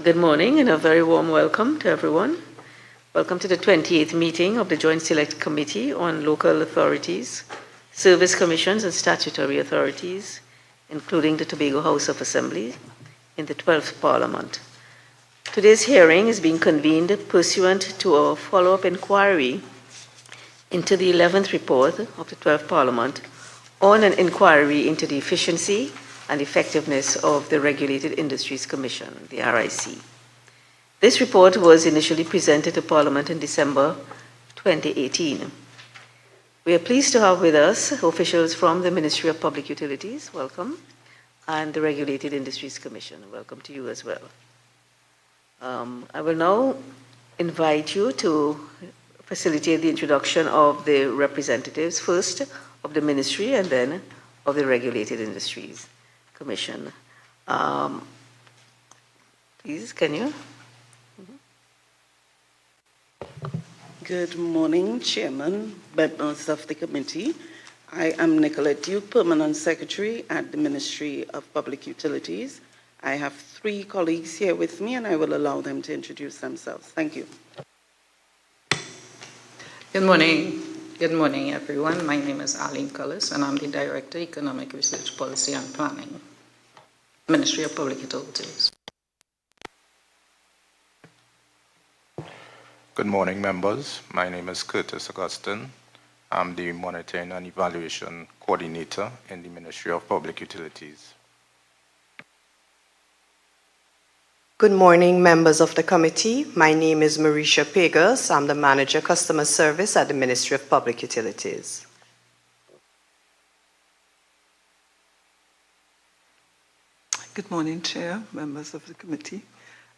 Good morning and a very warm welcome to everyone. Welcome to the 28th meeting of the Joint Select Committee on Local Authorities, Service Commissions and Statutory Authorities, including the Tobago House of Assembly in the 12th Parliament. Today's hearing is being convened pursuant to a follow-up inquiry into the 11th report of the 12th Parliament on an inquiry into the efficiency and effectiveness of the Regulated Industries Commission, the RIC. This report was initially presented to Parliament in December 2018. We are pleased to have with us officials from the Ministry of Public Utilities, welcome, and the Regulated Industries Commission, welcome to you as well. I will now invite you to facilitate the introduction of the representatives, first of the Ministry and then of the Regulated Industries Commission. Please, can you? Good morning, Chairman, members of the committee. I am Nicolette Duke, Permanent Secretary at the Ministry of Public Utilities. I have 3 colleagues here with me, and I will allow them to introduce themselves. Thank you. Good morning. Good morning, everyone. My name is Arlene Cullis, and I'm the Director, Economic Research Policy and Planning, Ministry of Public Utilities. Good morning, members. My name is Curtis Augustine. I'm the Monitoring and Evaluation Coordinator in the Ministry of Public Utilities. Good morning, members of the committee. My name is Marisha Pegas. I'm the Manager Customer Service at the Ministry of Public Utilities. Good morning, Chair, members of the committee,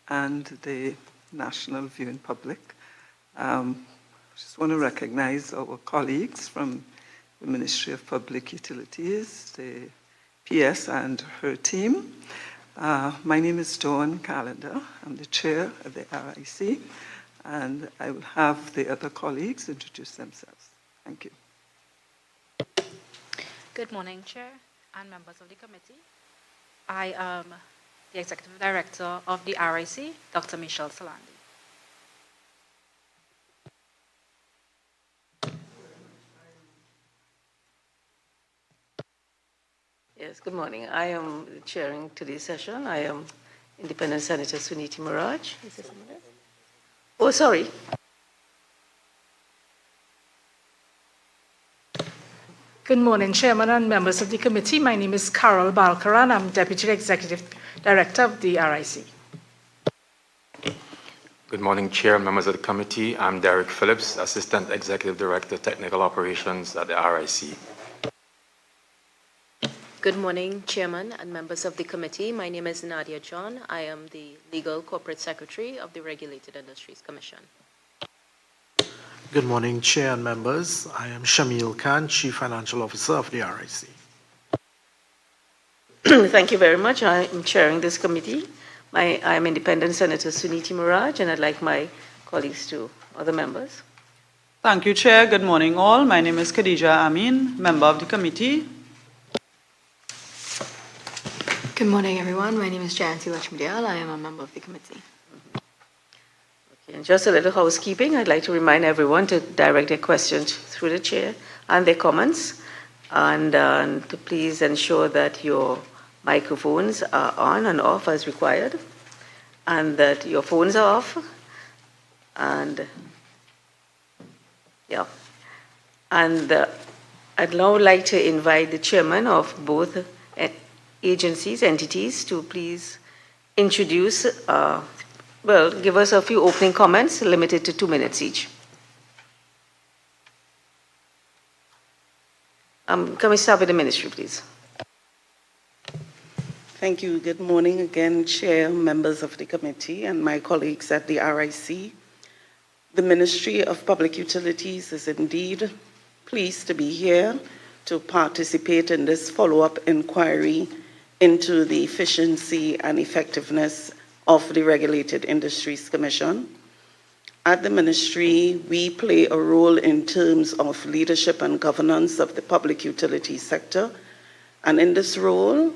and the national viewing public. Just want to recognize our colleagues from the Ministry of Public Utilities, the PS and her team. My name is Dawn Callender. I'm the chair of the RIC, and I will have the other colleagues introduce themselves. Thank you. Good morning, Chair and members of the committee. I am the Executive Director of the RIC, Dr. Michelle Salandi. Yes, good morning. I am chairing today's session. I am Independent Senator Suniti Muraj. Is this somebody else? Oh, sorry. Good morning, Chairman and members of the committee. My name is Carol Balkaran. I'm Deputy Executive Director of the RIC. Good morning, Chair and members of the committee. I'm Derek Phillips, Assistant Executive Director, Technical Operations at the RIC. Good morning, Chairman and members of the committee. My name is Nadia John. I am the Legal Corporate Secretary of the Regulated Industries Commission. Good morning, Chair and members. I am Shamil Khan, Chief Financial Officer of the RIC. Thank you very much. I am chairing this committee. I am Independent Senator Suniti Muraj, and I'd like my colleagues to other members. Thank you, Chair. Good morning, all. My name is Khadija Amin, member of the committee. Good morning, everyone. My name is Jayanti Lachmadial. I am a member of the committee. Okay, and just a little housekeeping. I'd like to remind everyone to direct their questions through the chair and their comments, and to please ensure that your microphones are on and off as required, and that your phones are off. And yeah, and I'd now like to invite the chairman of both agencies, entities, to please introduce, give us a few opening comments, limited to 2 minutes each. Can we start with the ministry, please? Thank you. Good morning again, Chair, members of the committee, and my colleagues at the RIC. The Ministry of Public Utilities is indeed pleased to be here to participate in this follow-up inquiry into the efficiency and effectiveness of the Regulated Industries Commission. At the ministry, we play a role in terms of leadership and governance of the public utility sector. And in this role,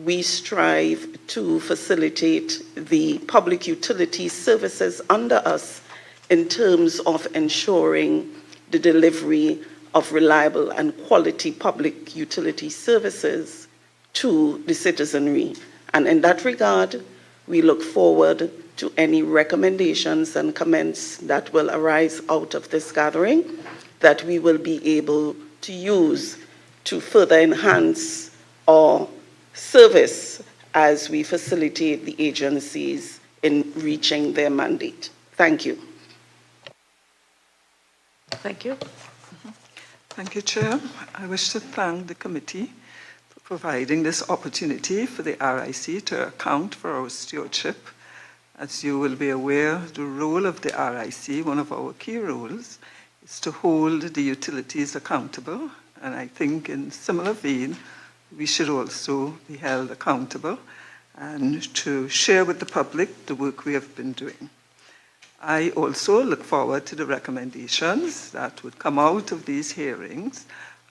we strive to facilitate the public utility services under us in terms of ensuring the delivery of reliable and quality public utility services to the citizenry. And in that regard, we look forward to any recommendations and comments that will arise out of this gathering that we will be able to use to further enhance our service as we facilitate the agencies in reaching their mandate. Thank you. Thank you. Thank you, Chair. I wish to thank the committee for providing this opportunity for the RIC to account for our stewardship. As you will be aware, the role of the RIC, one of our key roles, is to hold the utilities accountable. And I think in similar vein, we should also be held accountable and to share with the public the work we have been doing. I also look forward to the recommendations that would come out of these hearings,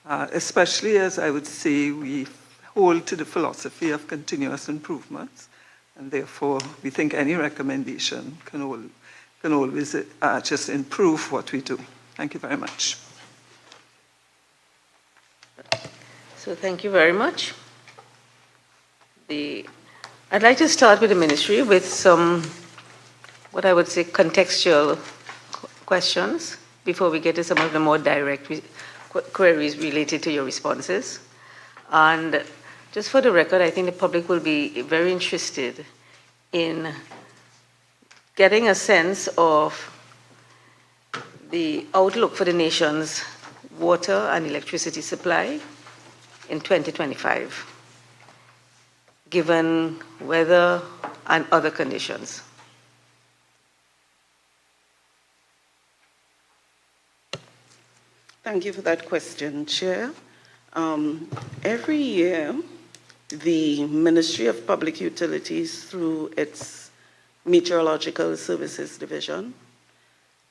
especially as I would say we hold to the philosophy of continuous improvements, and therefore we think any recommendation can always just improve what we do. Thank you very much. So thank you very much. I'd like to start with the ministry with some, what I would say, contextual questions before we get to some of the more direct queries related to your responses. And just for the record, I think the public will be very interested in getting a sense of the outlook for the nation's water and electricity supply in 2025, given weather and other conditions. Thank you for that question, Chair. Every year, the Ministry of Public Utilities, through its Meteorological Services Division,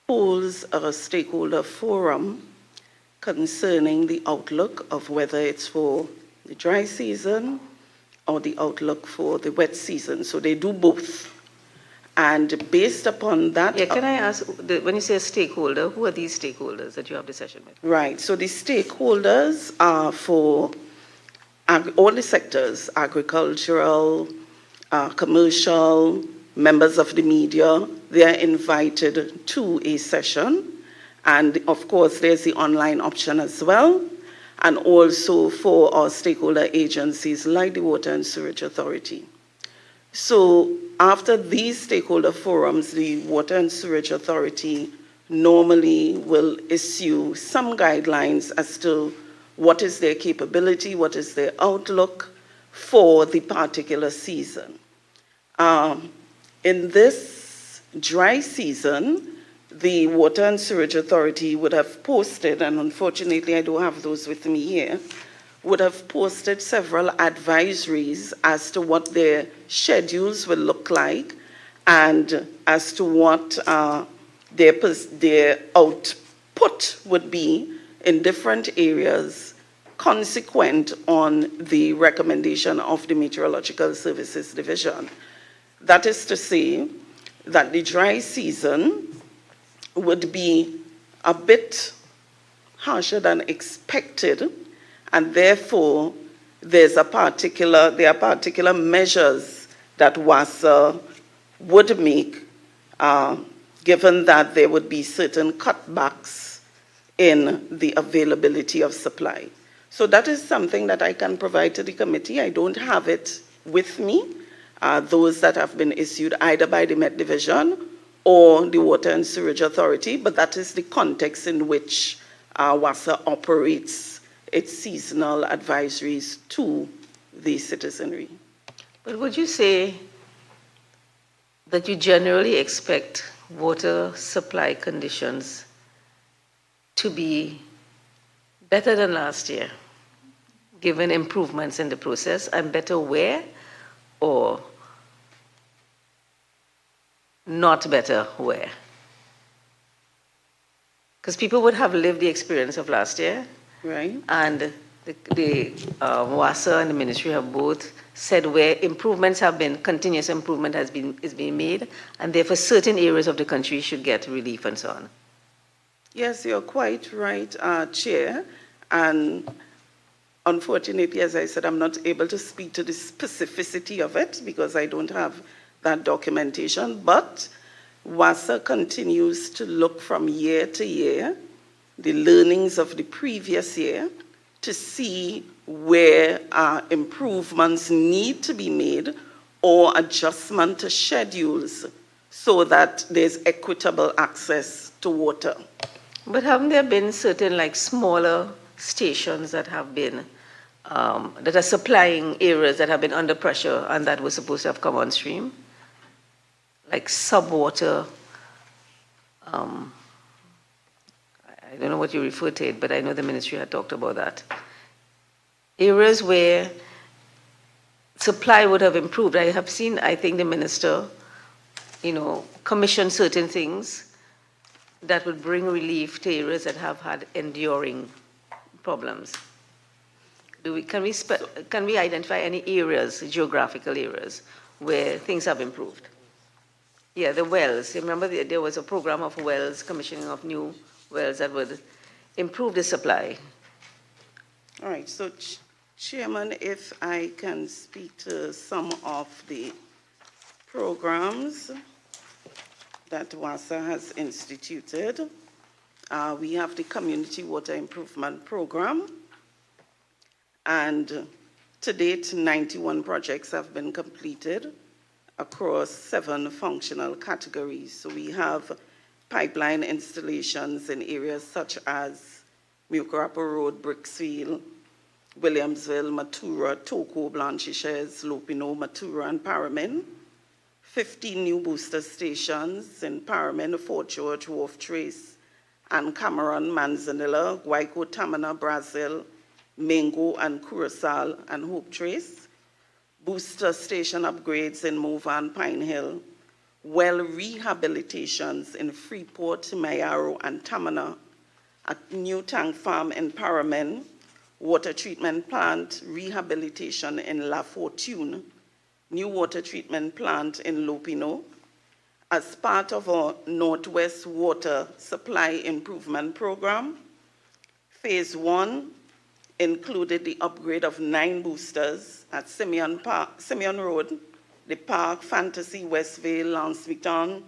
holds a stakeholder forum concerning the outlook of whether it's for the dry season or the outlook for the wet season. So they do both. And based upon that... Yeah, can I ask, when you say a stakeholder, who are these stakeholders that you have the session with? Right, so the stakeholders are for all the sectors, agricultural, commercial, members of the media. They are invited to a session. And of course, there's the online option as well. And also for our stakeholder agencies like the Water and Sewerage Authority. So after these stakeholder forums, the Water and Sewerage Authority normally will issue some guidelines as to what is their capability, what is their outlook for the particular season. In this dry season, the Water and Sewerage Authority would have posted, and unfortunately I don't have those with me here, would have posted several advisories as to what their schedules will look like and as to what their output would be in different areas consequent on the recommendation of the Meteorological Services Division. That is to say that the dry season would be a bit harsher than expected, and therefore there are particular measures that WASA would make, given that there would be certain cutbacks in the availability of supply. So that is something that I can provide to the committee. I don't have it with me, those that have been issued either by the Met Division or the Water and Sewerage Authority, but that is the context in which WASA operates its seasonal advisories to the citizenry. But would you say that you generally expect water supply conditions to be better than last year, given improvements in the process, and better where, or not better where? Because people would have lived the experience of last year, right? And the WASA and the ministry have both said where improvements have been, continuous improvement is being made, and therefore certain areas of the country should get relief and so on. Yes, you're quite right, Chair. And unfortunately, as I said, I'm not able to speak to the specificity of it because I don't have that documentation. But WASA continues to look from year to year, the learnings of the previous year, to see where improvements need to be made or adjustment to schedules so that there's equitable access to water. But haven't there been certain like smaller stations that have been, that are supplying areas that have been under pressure and that were supposed to have come on stream? Like subwater, I don't know what you refer to it, but I know the ministry had talked about that. Areas where supply would have improved. I have seen, I think the minister, commission certain things that would bring relief to areas that have had enduring problems. Can we identify any areas, geographical areas, where things have improved? Yeah, the wells. Remember there was a program of wells, commissioning of new wells that would improve the supply. All right, so Chairman, if I can speak to some of the programs that WASA has instituted. We have the Community Water Improvement Program, and to date, 91 projects have been completed across 7 functional categories. So we have pipeline installations in areas such as Mucurapo Road, Bricksfield, Williamsville, Matura, Toko, Blanchishes, Lopino, Matura, and Paramin. 15 new booster stations in Paramin, Fort George, Wharf Trace, and Cameron, Manzanilla, Guayco, Tamana, Brazil, Mingo, and Curacao, and Hope Trace. Booster station upgrades in Mova and Pine Hill. Well rehabilitations in Freeport, Mayaro, and Tamana. A new tank farm in Paramin. Water treatment plant rehabilitation in La Fortune. New water treatment plant in Lopino. As part of our Northwest Water Supply Improvement Program, Phase 1 included the upgrade of 9 boosters at Simeon Road, the Park, Fantasy, Westvale, Lansington,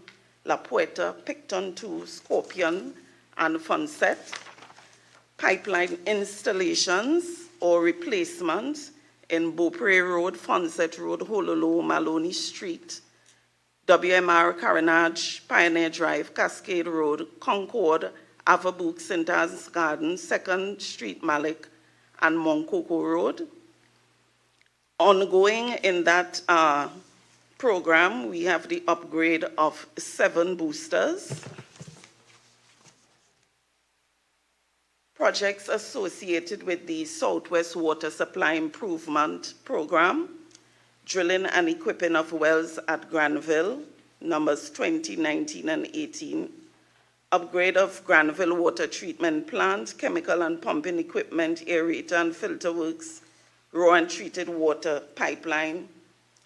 La Puerta, Picton 2, Scorpion, and Funset. Pipeline installations or replacements in Beaupre Road, Funset Road, Hololo, Maloney Street, WMR, Carenage, Pioneer Drive, Cascade Road, Concord, Avabook, St. Anne's Garden, 2nd Street, Malik, and Monkoko Road. Ongoing in that program, we have the upgrade of 7 boosters. Projects associated with the Southwest Water Supply Improvement Program, drilling and equipping of wells at Granville, numbers 20, 19, and 18. Upgrade of Granville Water Treatment Plant, chemical and pumping equipment, aerator and filter works, raw and treated water pipeline,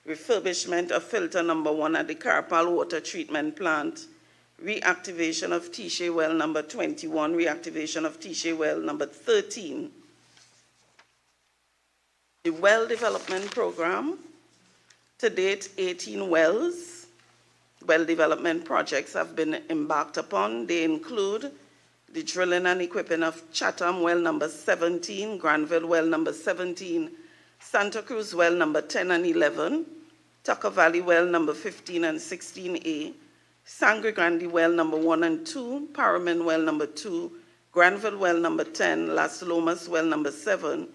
refurbishment of filter number 1 at the Carpal Water Treatment Plant, reactivation of Tisha well number 21, reactivation of Tisha well number 13. The well development program, to date 18 well development projects have been embarked upon. They include the drilling and equipping of Chatham well number 17, Granville well number 17, Santa Cruz well number 10 and 11, Tucker Valley well number 15 and 16A, Sangre Grande well number 1 and 2, Paramin well number 2, Granville well number 10, Las Lomas well number 7,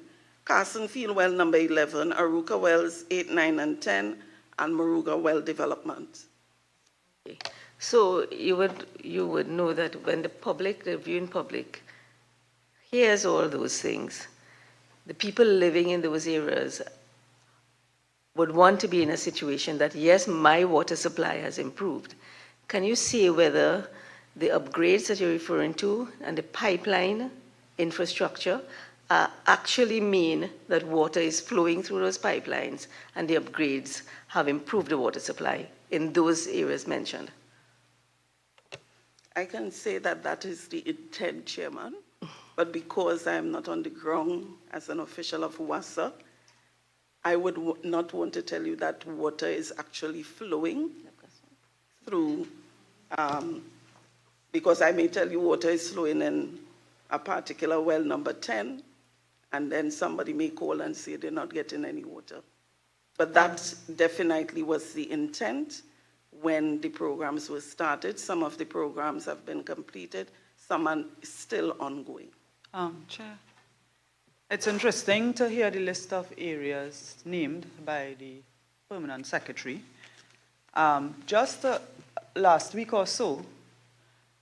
Carsonfield well number 11, Aruca wells 8, 9, and 10, and Moruga well development. Okay. So you would know that when the viewing public hears all those things, the people living in those areas would want to be in a situation that, yes, my water supply has improved. Can you say whether the upgrades that you're referring to and the pipeline infrastructure actually mean that water is flowing through those pipelines and the upgrades have improved the water supply in those areas mentioned? I can say that that is the intent, Chairman, but because I am not on the ground as an official of WASA, I would not want to tell you that water is actually flowing through, because I may tell you water is flowing in a particular well number 10, and then somebody may call and say they're not getting any water. But that definitely was the intent when the programs were started. Some of the programs have been completed, some are still ongoing. Chair, it's interesting to hear the list of areas named by the Permanent Secretary. Just last week or so,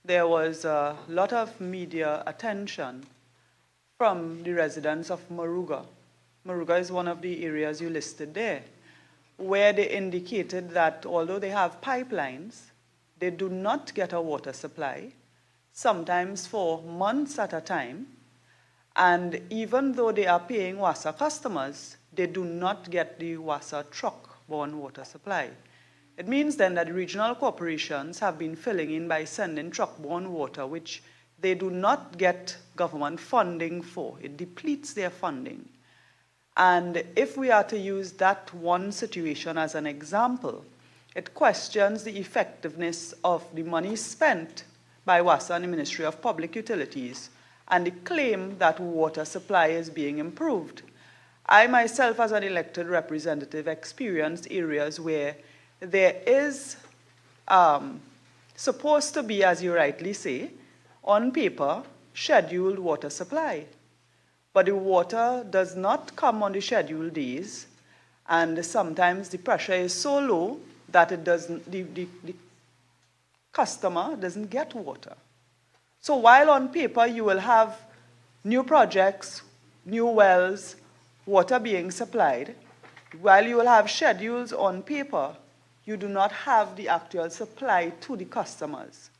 there was a lot of media attention from the residents of Moruga. Moruga is one of the areas you listed there, where they indicated that although they have pipelines, they do not get a water supply, sometimes for months at a time. And even though they are paying WASA customers, they do not get the WASA truck-borne water supply. It means then that regional corporations have been filling in by sending truck-borne water, which they do not get government funding for. It depletes their funding. And if we are to use that one situation as an example, it questions the effectiveness of the money spent by WASA and the Ministry of Public Utilities and the claim that water supply is being improved. I myself, as an elected representative, experienced areas where there is supposed to be, as you rightly say, on paper, scheduled water supply. But the water does not come on the scheduled days, and sometimes the pressure is so low that it doesn't, the customer doesn't get water. So while on paper you will have new projects, new wells, water being supplied, while you will have schedules on paper, you do not have the actual supply to the customers.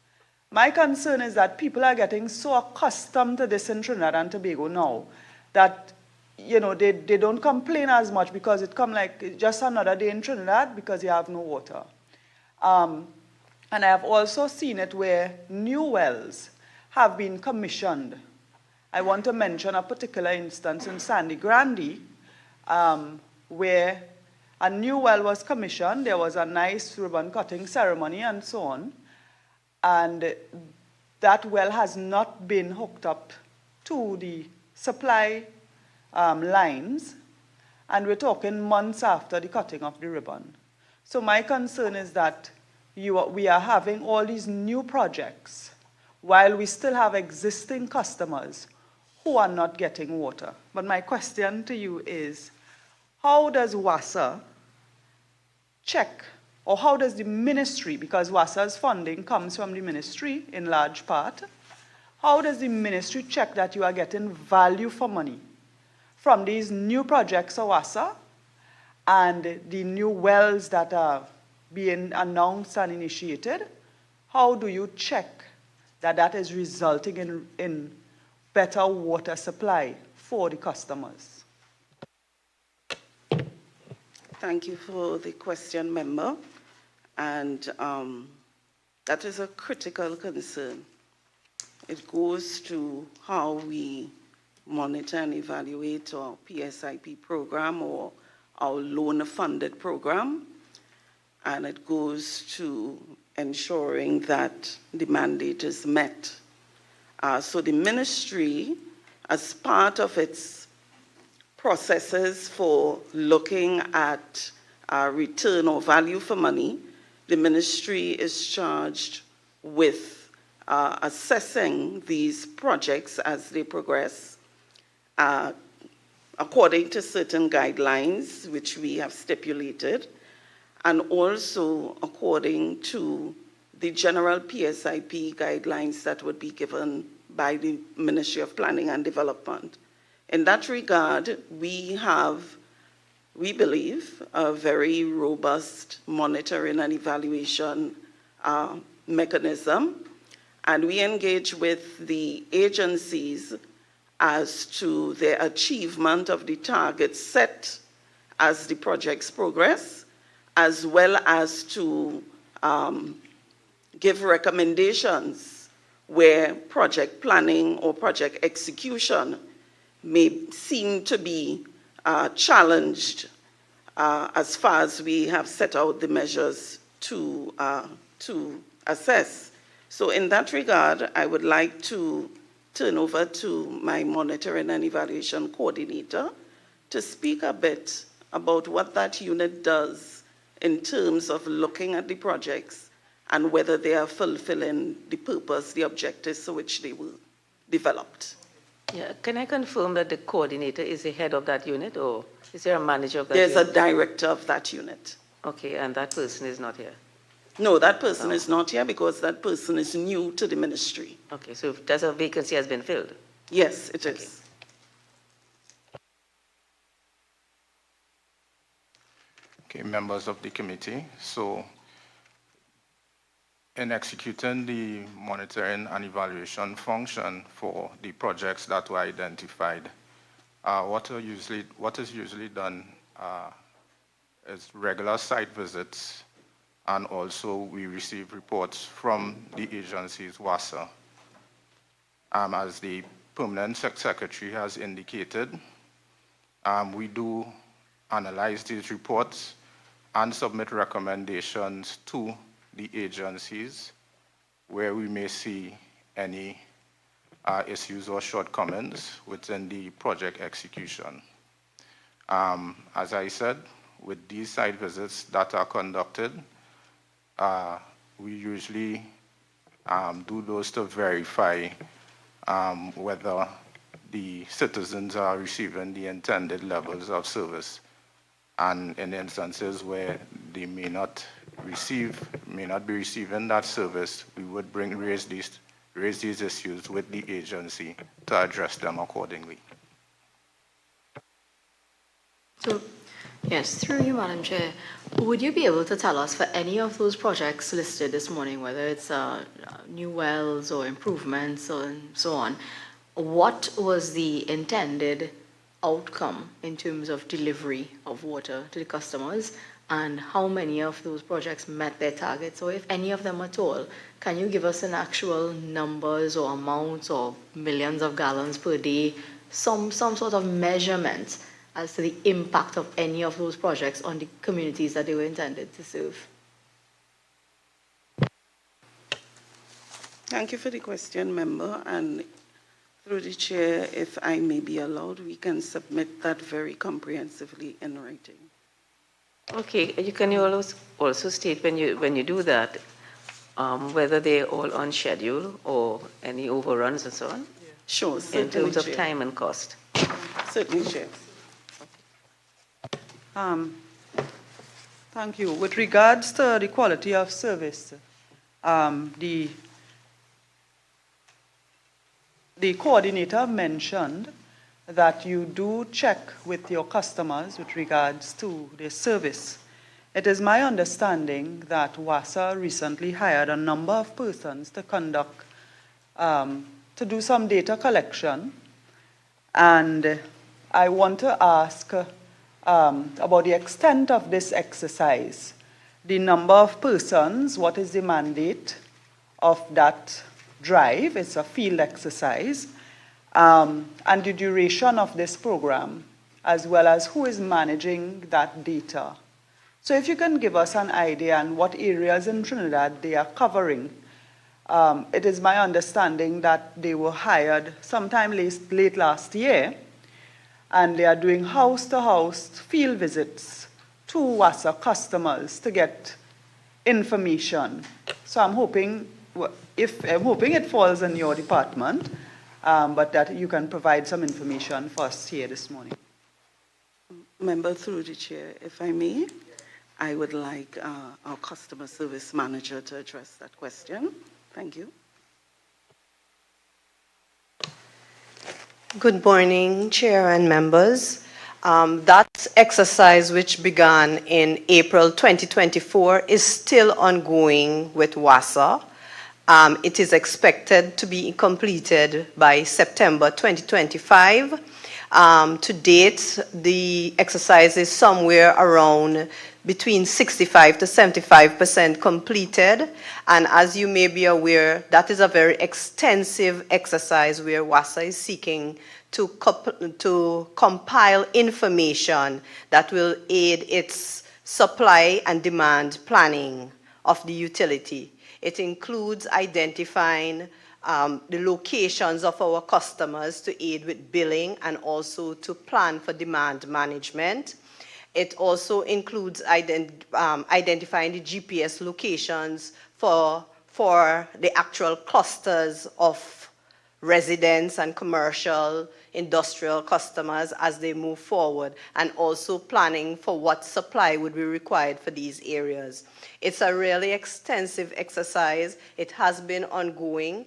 My concern is that people are getting so accustomed to this in Trinidad and Tobago now that they don't complain as much because it comes like just another day in Trinidad because you have no water. And I have also seen it where new wells have been commissioned. I want to mention a particular instance in Sandy Grande where a new well was commissioned. There was a nice ribbon cutting ceremony and so on. And that well has not been hooked up to the supply lines. And we're talking months after the cutting of the ribbon. So my concern is that we are having all these new projects while we still have existing customers who are not getting water. But my question to you is, how does WASA check, or how does the ministry, because WASA's funding comes from the ministry in large part, how does the ministry check that you are getting value for money from these new projects of WASA and the new wells that are being announced and initiated? How do you check that that is resulting in better water supply for the customers? Thank you for the question, member. And that is a critical concern. It goes to how we monitor and evaluate our PSIP program or our loan-funded program. And it goes to ensuring that the mandate is met. So the ministry, as part of its processes for looking at return or value for money, the ministry is charged with assessing these projects as they progress according to certain guidelines which we have stipulated, and also according to the general PSIP guidelines that would be given by the Ministry of Planning and Development. In that regard, we believe, a very robust monitoring and evaluation mechanism, and we engage with the agencies as to their achievement of the targets set as the projects progress, as well as to give recommendations where project planning or project execution may seem to be challenged as far as we have set out the measures to assess. So in that regard, I would like to turn over to my monitoring and evaluation coordinator to speak a bit about what that unit does in terms of looking at the projects and whether they are fulfilling the purpose, the objectives for which they were developed. Yeah, can I confirm that the coordinator is the head of that unit, or is there a manager of that unit? There's a director of that unit. Okay, and that person is not here? No, that person is not here because that person is new to the ministry. Okay, so does a vacancy has been filled? Yes, it is. Okay, members of the committee. So in executing the monitoring and evaluation function for the projects that were identified, what is usually done is regular site visits, and also we receive reports from the agency's WASA. As the permanent secretary has indicated, we do analyze these reports and submit recommendations to the agencies where we may see any issues or shortcomings within the project execution. As I said, with these site visits that are conducted, we usually do those to verify whether the citizens are receiving the intended levels of service. And in instances where they may not be receiving that service, we would raise these issues with the agency to address them accordingly. So, yes, through you, Madam Chair, would you be able to tell us for any of those projects listed this morning, whether it's new wells or improvements or so on, what was the intended outcome in terms of delivery of water to the customers, and how many of those projects met their targets, or if any of them at all? Can you give us an actual numbers or amounts or millions of gallons per day, some sort of measurement as to the impact of any of those projects on the communities that they were intended to serve? Thank you for the question, member. And through the chair, if I may be allowed, we can submit that very comprehensively in writing. Okay, can you also state when you do that, whether they're all on schedule or any overruns and so on? Yeah. Sure, in terms of time and cost. Certainly, Chair. Thank you. With regards to the quality of service, the coordinator mentioned that you do check with your customers with regards to their service. It is my understanding that WASA recently hired a number of persons to conduct, to do some data collection. And I want to ask about the extent of this exercise, the number of persons, what is the mandate of that drive? It's a field exercise. And the duration of this program, as well as who is managing that data. So if you can give us an idea on what areas in Trinidad they are covering. It is my understanding that they were hired sometime late last year, and they are doing house-to-house field visits to WASA customers to get information. So I'm hoping it falls in your department, but that you can provide some information for us here this morning. Member, through the chair, if I may, I would like our customer service manager to address that question. Thank you. Good morning, Chair and members. That exercise, which began in April 2024, is still ongoing with WASA. It is expected to be completed by September 2025. To date, the exercise is somewhere around between 65 to 75% completed. And as you may be aware, that is a very extensive exercise where WASA is seeking to compile information that will aid its supply and demand planning of the utility. It includes identifying the locations of our customers to aid with billing and also to plan for demand management. It also includes identifying the GPS locations for the actual clusters of residents and commercial, industrial customers as they move forward, and also planning for what supply would be required for these areas. It's a really extensive exercise. It has been ongoing.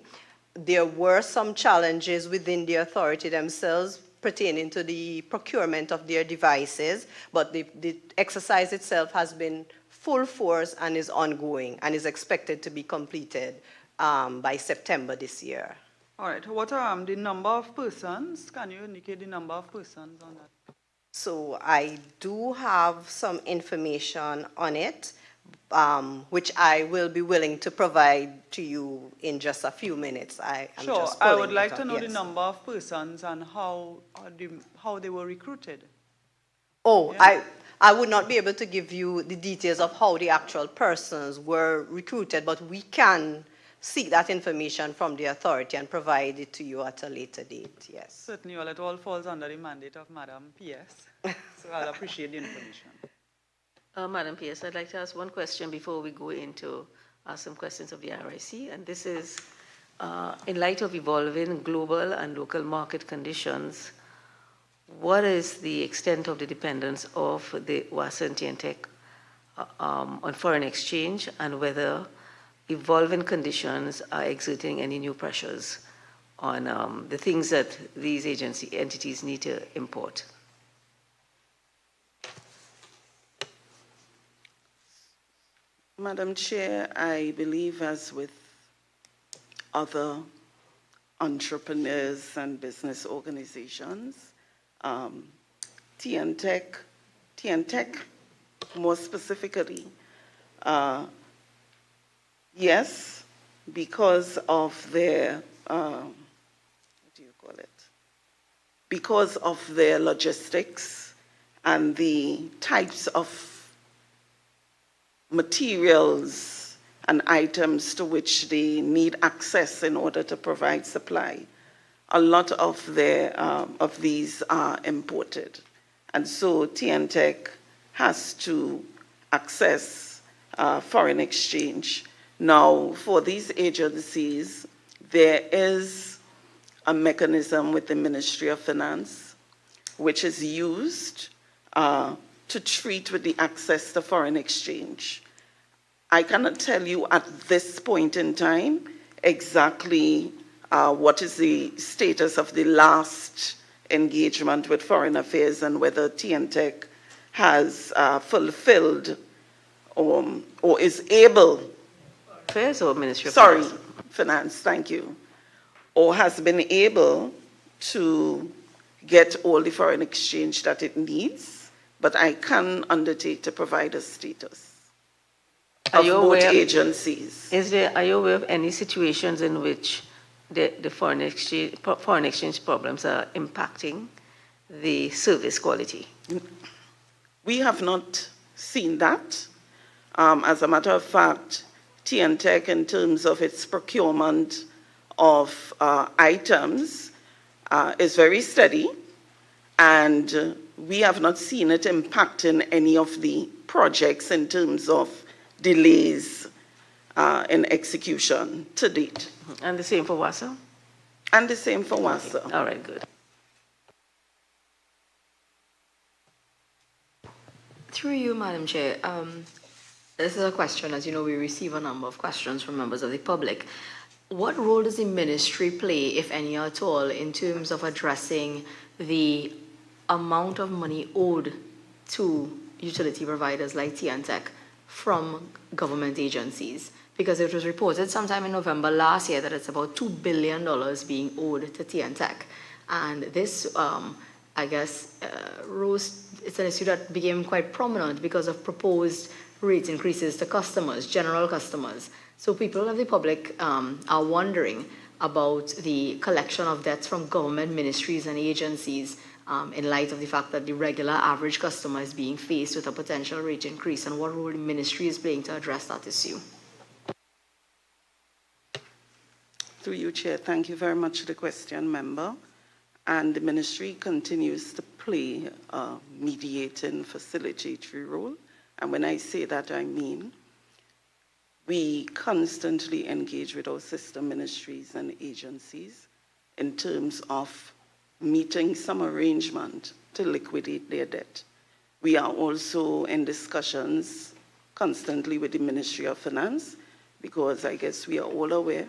There were some challenges within the authority themselves pertaining to the procurement of their devices, but the exercise itself has been full force and is ongoing and is expected to be completed by September this year. All right. What are the number of persons? Can you indicate the number of persons on that? So I do have some information on it, which I will be willing to provide to you in just a few minutes. Sure. I would like to know the number of persons and how they were recruited. Oh, yeah. I would not be able to give you the details of how the actual persons were recruited, but we can seek that information from the authority and provide it to you at a later date, yes. Certainly, well, it all falls under the mandate of Madam PS, so I'll appreciate the information. Madam PS, I'd like to ask one question before we go into some questions of the RIC, and this is, in light of evolving global and local market conditions, what is the extent of the dependence of the WASA and TNTech on foreign exchange, and whether evolving conditions are exerting any new pressures on the things that these entities need to import? Madam Chair, I believe, as with other entrepreneurs and business organizations, TNTech more specifically, yes, because of their, because of their logistics and the types of materials and items to which they need access in order to provide supply. A lot of these are imported. And so TNTech has to access foreign exchange. Now, for these agencies, there is a mechanism with the Ministry of Finance, which is used to treat with the access to foreign exchange. I cannot tell you at this point in time exactly what is the status of the last engagement with Foreign Affairs and whether TNTech has fulfilled or is able. Affairs or Ministry of Finance? Sorry, Finance, thank you. Or has been able to get all the foreign exchange that it needs, but I can undertake to provide a status of both agencies. Are you aware of any situations in which the foreign exchange problems are impacting the service quality? We have not seen that. As a matter of fact, TNTech, in terms of its procurement of items, is very steady, and we have not seen it impacting any of the projects in terms of delays in execution to date. And the same for WASA? And the same for WASA. Okay. All right, good. Through you, Madam Chair, this is a question. As you know, we receive a number of questions from members of the public. What role does the ministry play, if any at all, in terms of addressing the amount of money owed to utility providers like TNTech from government agencies? because it was reported sometime in November last year that it's about $2 billion being owed to TNTech. And this, I guess, it's an issue that became quite prominent because of proposed rate increases to customers, general customers. So people of the public are wondering about the collection of debts from government ministries and agencies in light of the fact that the regular average customer is being faced with a potential rate increase, and what role the ministry is playing to address that issue. Through you, Chair, thank you very much for the question, member. And the ministry continues to play a mediating, facilitatory role. And when I say that, I mean we constantly engage with our sister ministries and agencies in terms of meeting some arrangement to liquidate their debt. We are also in discussions constantly with the Ministry of Finance, because I guess we are all aware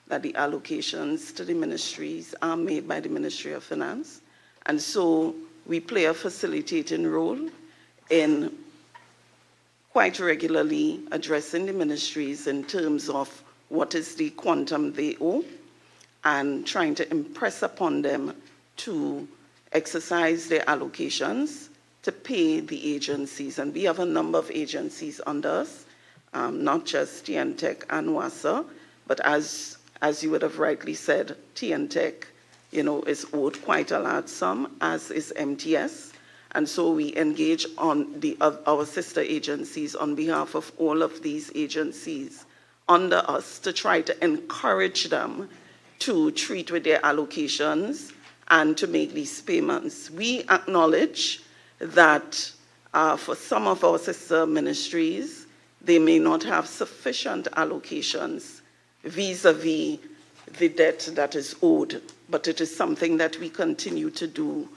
that the allocations to the ministries are made by the Ministry of Finance. And so we play a facilitating role in quite regularly addressing the ministries in terms of what is the quantum they owe and trying to impress upon them to exercise their allocations to pay the agencies. And we have a number of agencies under us, not just TNTech and WASA, but as you would have rightly said, TNTech, is owed quite a large sum, as is MTS. And so we engage on our sister agencies on behalf of all of these agencies under us to try to encourage them to treat with their allocations and to make these payments. We acknowledge that for some of our sister ministries, they may not have sufficient allocations vis-a-vis the debt that is owed, but it is something that we continue to do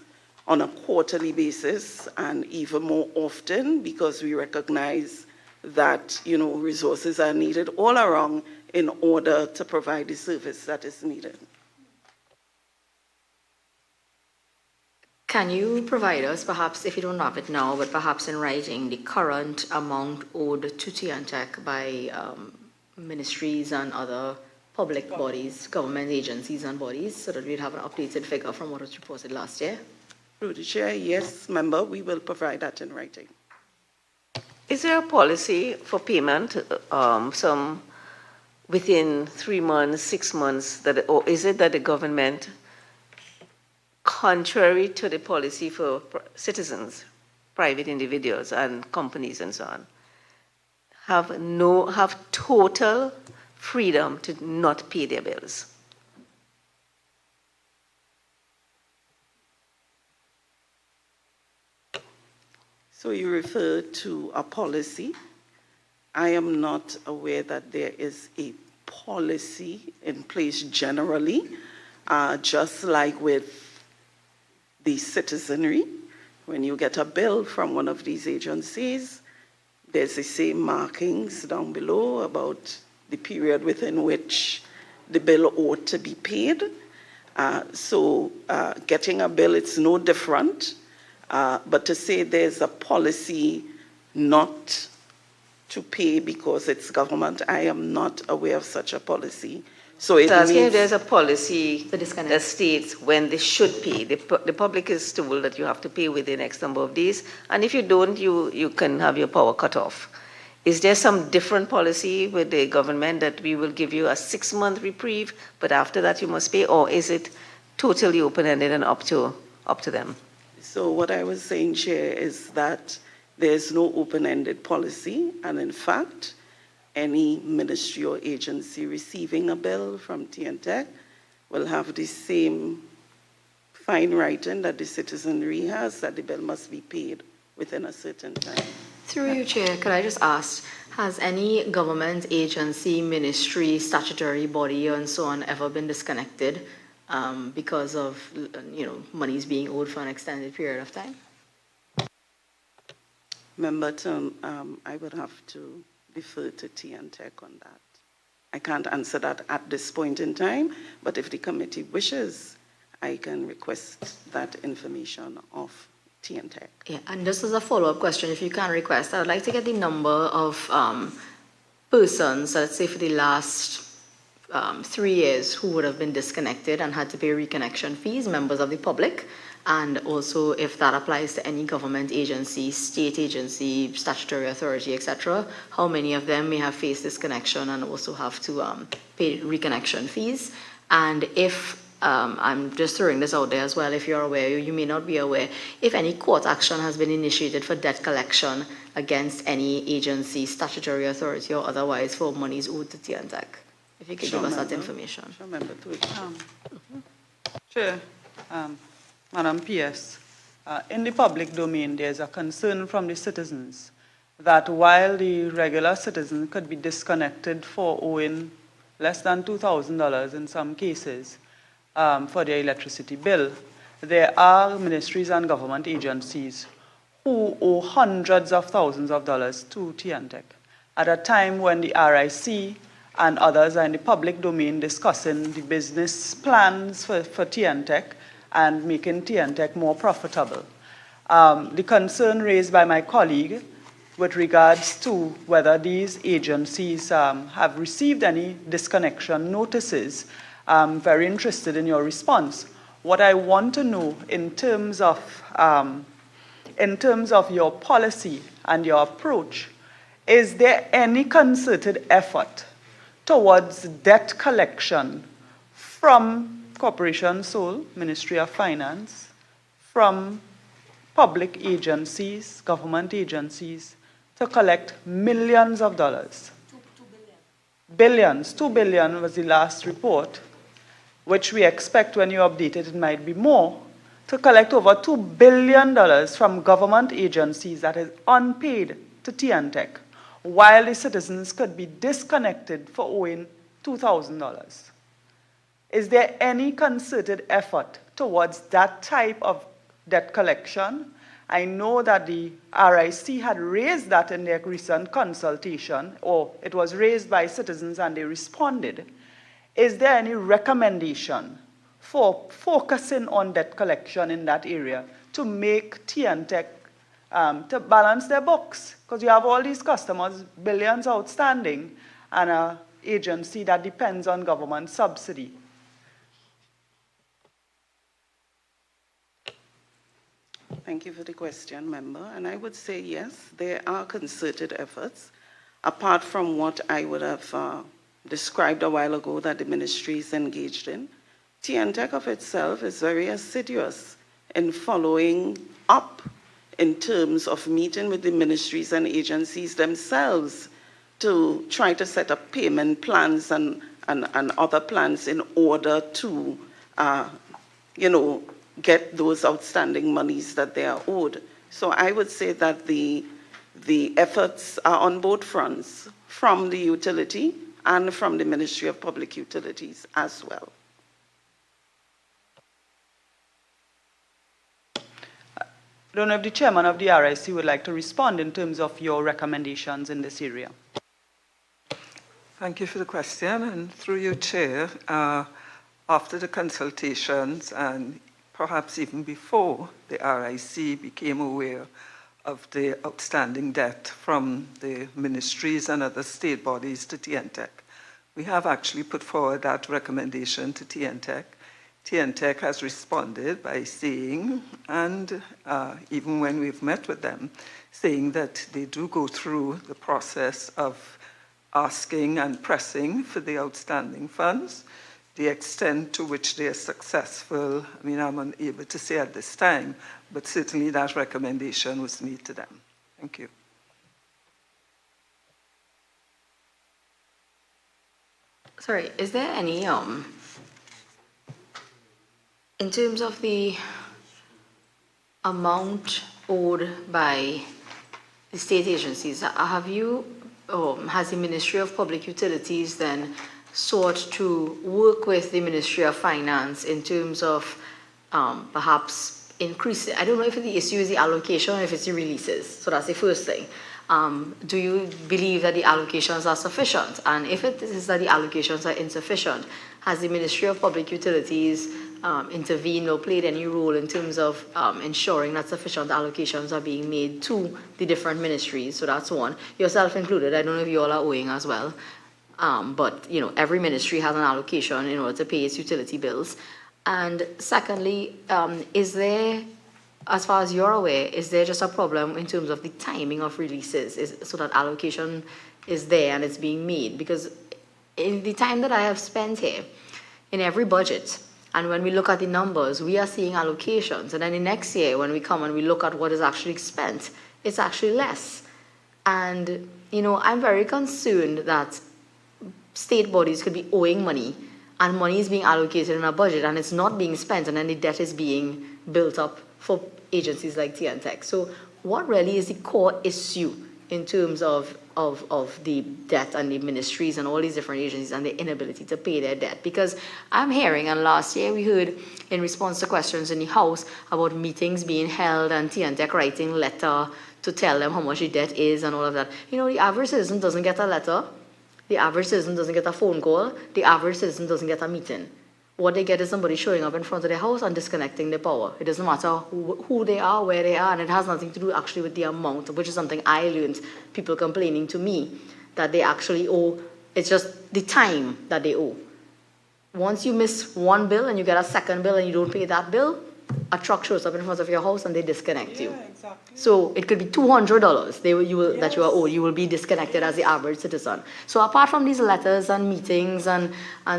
on a quarterly basis and even more often, because we recognize that resources are needed all around in order to provide the service that is needed. Can you provide us, perhaps if you don't have it now, but perhaps in writing, the current amount owed to TNTech by ministries and other public bodies, government agencies and bodies, so that we'd have an updated figure from what was reported last year? Through the Chair, yes, member, we will provide that in writing. Is there a policy for payment, some within 3 months, 6 months, or is it that the government, contrary to the policy for citizens, private individuals and companies and so on, have total freedom to not pay their bills? So you refer to a policy. I am not aware that there is a policy in place generally, just like with the citizenry. When you get a bill from one of these agencies, there's the same markings down below about the period within which the bill ought to be paid. So getting a bill, it's no different. But to say there's a policy not to pay because it's government, I am not aware of such a policy. So it means there's a policy that states when they should pay. The public is told that you have to pay within X number of days, and if you don't, you can have your power cut off. Is there some different policy with the government that we will give you a 6-month reprieve, but after that you must pay, or is it totally open-ended and up to them? So what I was saying, Chair, is that there's no open-ended policy, and in fact, any ministry or agency receiving a bill from TNTech will have the same fine writing that the citizenry has, that the bill must be paid within a certain time. Through you, Chair, could I just ask, has any government agency, ministry, statutory body, and so on ever been disconnected because of monies being owed for an extended period of time? Member Tom, I would have to defer to TNTech on that. I can't answer that at this point in time, but if the committee wishes, I can request that information of TNTech. Yeah, and just as a follow-up question, if you can request, I would like to get the number of persons, let's say for the last 3 years, who would have been disconnected and had to pay reconnection fees, members of the public, and also if that applies to any government agency, state agency, statutory authority, etc., how many of them may have faced disconnection and also have to pay reconnection fees. And if, I'm just throwing this out there as well, if you're aware, you may not be aware, if any court action has been initiated for debt collection against any agency, statutory authority, or otherwise for monies owed to TNTEC. If you could give us that information. Sure, member, to it. Chair, Madam PS, in the public domain, there's a concern from the citizens that while the regular citizen could be disconnected for owing less than $2,000 in some cases for their electricity bill, there are ministries and government agencies who owe hundreds of thousands of dollars to TNTEC at a time when the RIC and others are in the public domain discussing the business plans for TNTEC and making TNTEC more profitable. The concern raised by my colleague with regards to whether these agencies have received any disconnection notices, I'm very interested in your response. What I want to know in terms of your policy and your approach, is there any concerted effort towards debt collection from Corporation Sole, Ministry of Finance, from public agencies, government agencies, to collect millions of dollars? 2 billion. Billions. 2 billion was the last report, which we expect when you update it, it might be more, to collect over $2 billion from government agencies that is unpaid to TNTEC, while the citizens could be disconnected for owing $2,000. Is there any concerted effort towards that type of debt collection? I know that the RIC had raised that in their recent consultation, or it was raised by citizens and they responded. Is there any recommendation for focusing on debt collection in that area to make TNTEC to balance their books? Because you have all these customers, billions outstanding, and an agency that depends on government subsidy. Thank you for the question, member. And I would say yes, there are concerted efforts, apart from what I would have described a while ago that the ministry is engaged in. TNTEC of itself is very assiduous in following up in terms of meeting with the ministries and agencies themselves to try to set up payment plans and other plans in order to, get those outstanding monies that they are owed. So I would say that the efforts are on both fronts, from the utility and from the Ministry of Public Utilities as well. I don't know if the chairman of the RIC would like to respond in terms of your recommendations in this area. Thank you for the question. And through your chair, after the consultations and perhaps even before the RIC became aware of the outstanding debt from the ministries and other state bodies to TNTEC, we have actually put forward that recommendation to TNTEC. TNTEC has responded by saying, and even when we've met with them, saying that they do go through the process of asking and pressing for the outstanding funds. The extent to which they are successful, I mean, I'm unable to say at this time, but certainly that recommendation was made to them. Thank you. Sorry, is there any, in terms of the amount owed by the state agencies, have you, has the Ministry of Public Utilities then sought to work with the Ministry of Finance in terms of perhaps increasing, I don't know if the issue is the allocation or if it's the releases, so that's the first thing. Do you believe that the allocations are sufficient? And if it is that the allocations are insufficient, has the Ministry of Public Utilities intervened or played any role in terms of ensuring that sufficient allocations are being made to the different ministries. So that's one. Yourself included. I don't know if you all are owing as well. But, you know, every ministry has an allocation in order to pay its utility bills. And secondly, is there, as far as you're aware, is there just a problem in terms of the timing of releases so that allocation is there and it's being made? Because in the time that I have spent here, in every budget, and when we look at the numbers, we are seeing allocations. And then the next year, when we come and we look at what is actually spent, it's actually less. And, you know, I'm very concerned that state bodies could be owing money and money is being allocated in a budget and it's not being spent, and then the debt is being built up for agencies like TNTech. So what really is the core issue in terms of the debt and the ministries and all these different agencies and their inability to pay their debt? Because I'm hearing, and last year we heard in response to questions in the House about meetings being held and TNTech writing letter to tell them how much the debt is and all of that. You know, the average citizen doesn't get a letter. The average citizen doesn't get a phone call. The average citizen doesn't get a meeting. What they get is somebody showing up in front of their house and disconnecting their power. It doesn't matter who they are, where they are, and it has nothing to do actually with the amount, which is something I learned, people complaining to me, that they actually owe. It's just the time that they owe. Once you miss one bill and you get a second bill and you don't pay that bill, a truck shows up in front of your house and they disconnect you. Exactly. So it could be $200 that you are owed. You will be disconnected as the average citizen. So apart from these letters and meetings and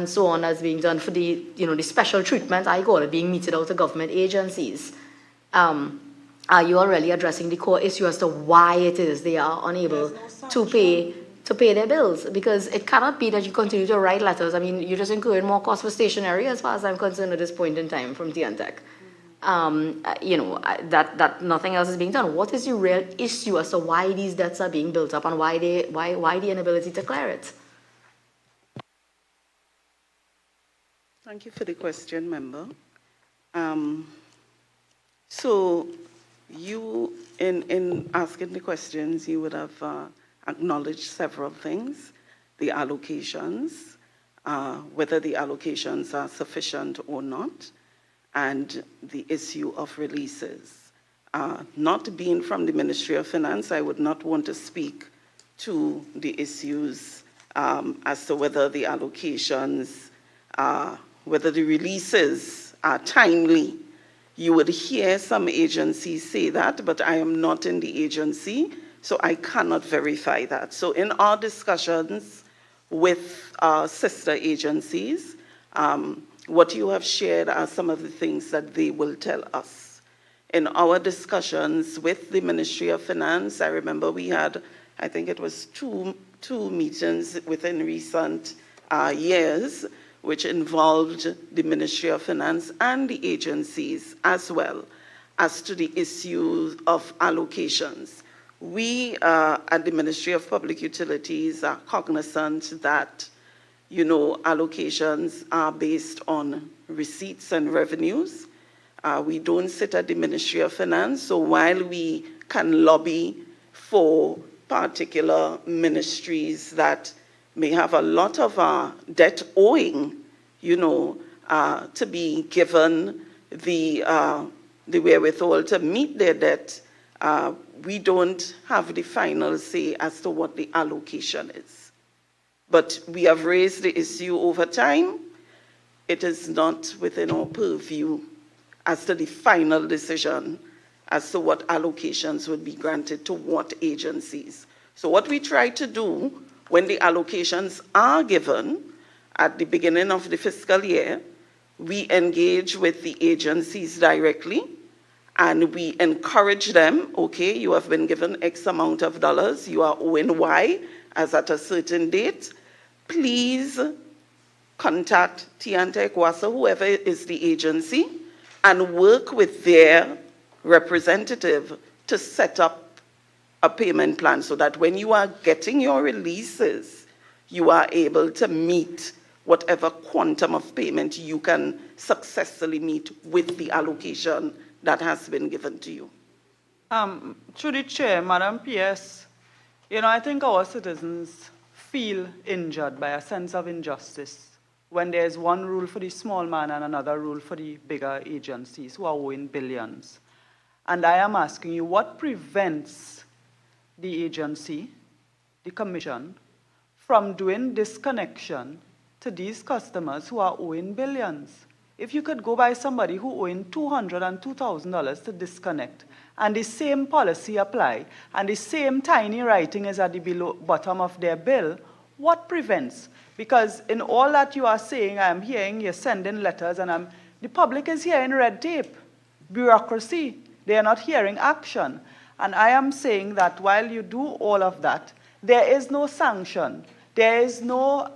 so on as being done for the, you know, the special treatment, I call it, being meted out to government agencies, are you already addressing the core issue as to why it is they are unable to pay their bills? Because it cannot be that you continue to write letters. I mean, you're just incurring more cost for stationery as far as I'm concerned at this point in time from TNTech. You know, that nothing else is being done. What is the real issue as to why these debts are being built up and why the inability to clear it? Thank you for the question, member. So you, in asking the questions, you would have acknowledged several things: the allocations, whether the allocations are sufficient or not, and the issue of releases. Not being from the Ministry of Finance, I would not want to speak to the issues as to whether the allocations, whether the releases are timely. You would hear some agencies say that, but I am not in the agency, so I cannot verify that. So in our discussions with our sister agencies, what you have shared are some of the things that they will tell us. In our discussions with the Ministry of Finance, I remember we had, I think it was two meetings within recent years, which involved the Ministry of Finance and the agencies as well, as to the issue of allocations. We at the Ministry of Public Utilities are cognizant that, you know, allocations are based on receipts and revenues. We don't sit at the Ministry of Finance, so while we can lobby for particular ministries that may have a lot of debt owing, you know, to be given the wherewithal to meet their debt, we don't have the final say as to what the allocation is. But we have raised the issue over time. It is not within our purview as to the final decision as to what allocations would be granted to what agencies. So what we try to do when the allocations are given at the beginning of the fiscal year, we engage with the agencies directly and we encourage them, okay, you have been given X amount of dollars, you are owing Y as at a certain date. Please contact TNTech, WASA, whoever is the agency, and work with their representative to set up a payment plan so that when you are getting your releases, you are able to meet whatever quantum of payment you can successfully meet with the allocation that has been given to you. Through the chair, Madam PS, you know, I think our citizens feel injured by a sense of injustice when there's one rule for the small man and another rule for the bigger agencies who are owing billions. And I am asking you, what prevents the agency, the commission, from doing disconnection to these customers who are owing billions? If you could go by somebody who owing $200 and $2,000 to disconnect, and the same policy apply, and the same tiny writing is at the bottom of their bill, what prevents? Because in all that you are saying, I am hearing you're sending letters, and the public is hearing red tape, bureaucracy. They are not hearing action. And I am saying that while you do all of that, there is no sanction. There is no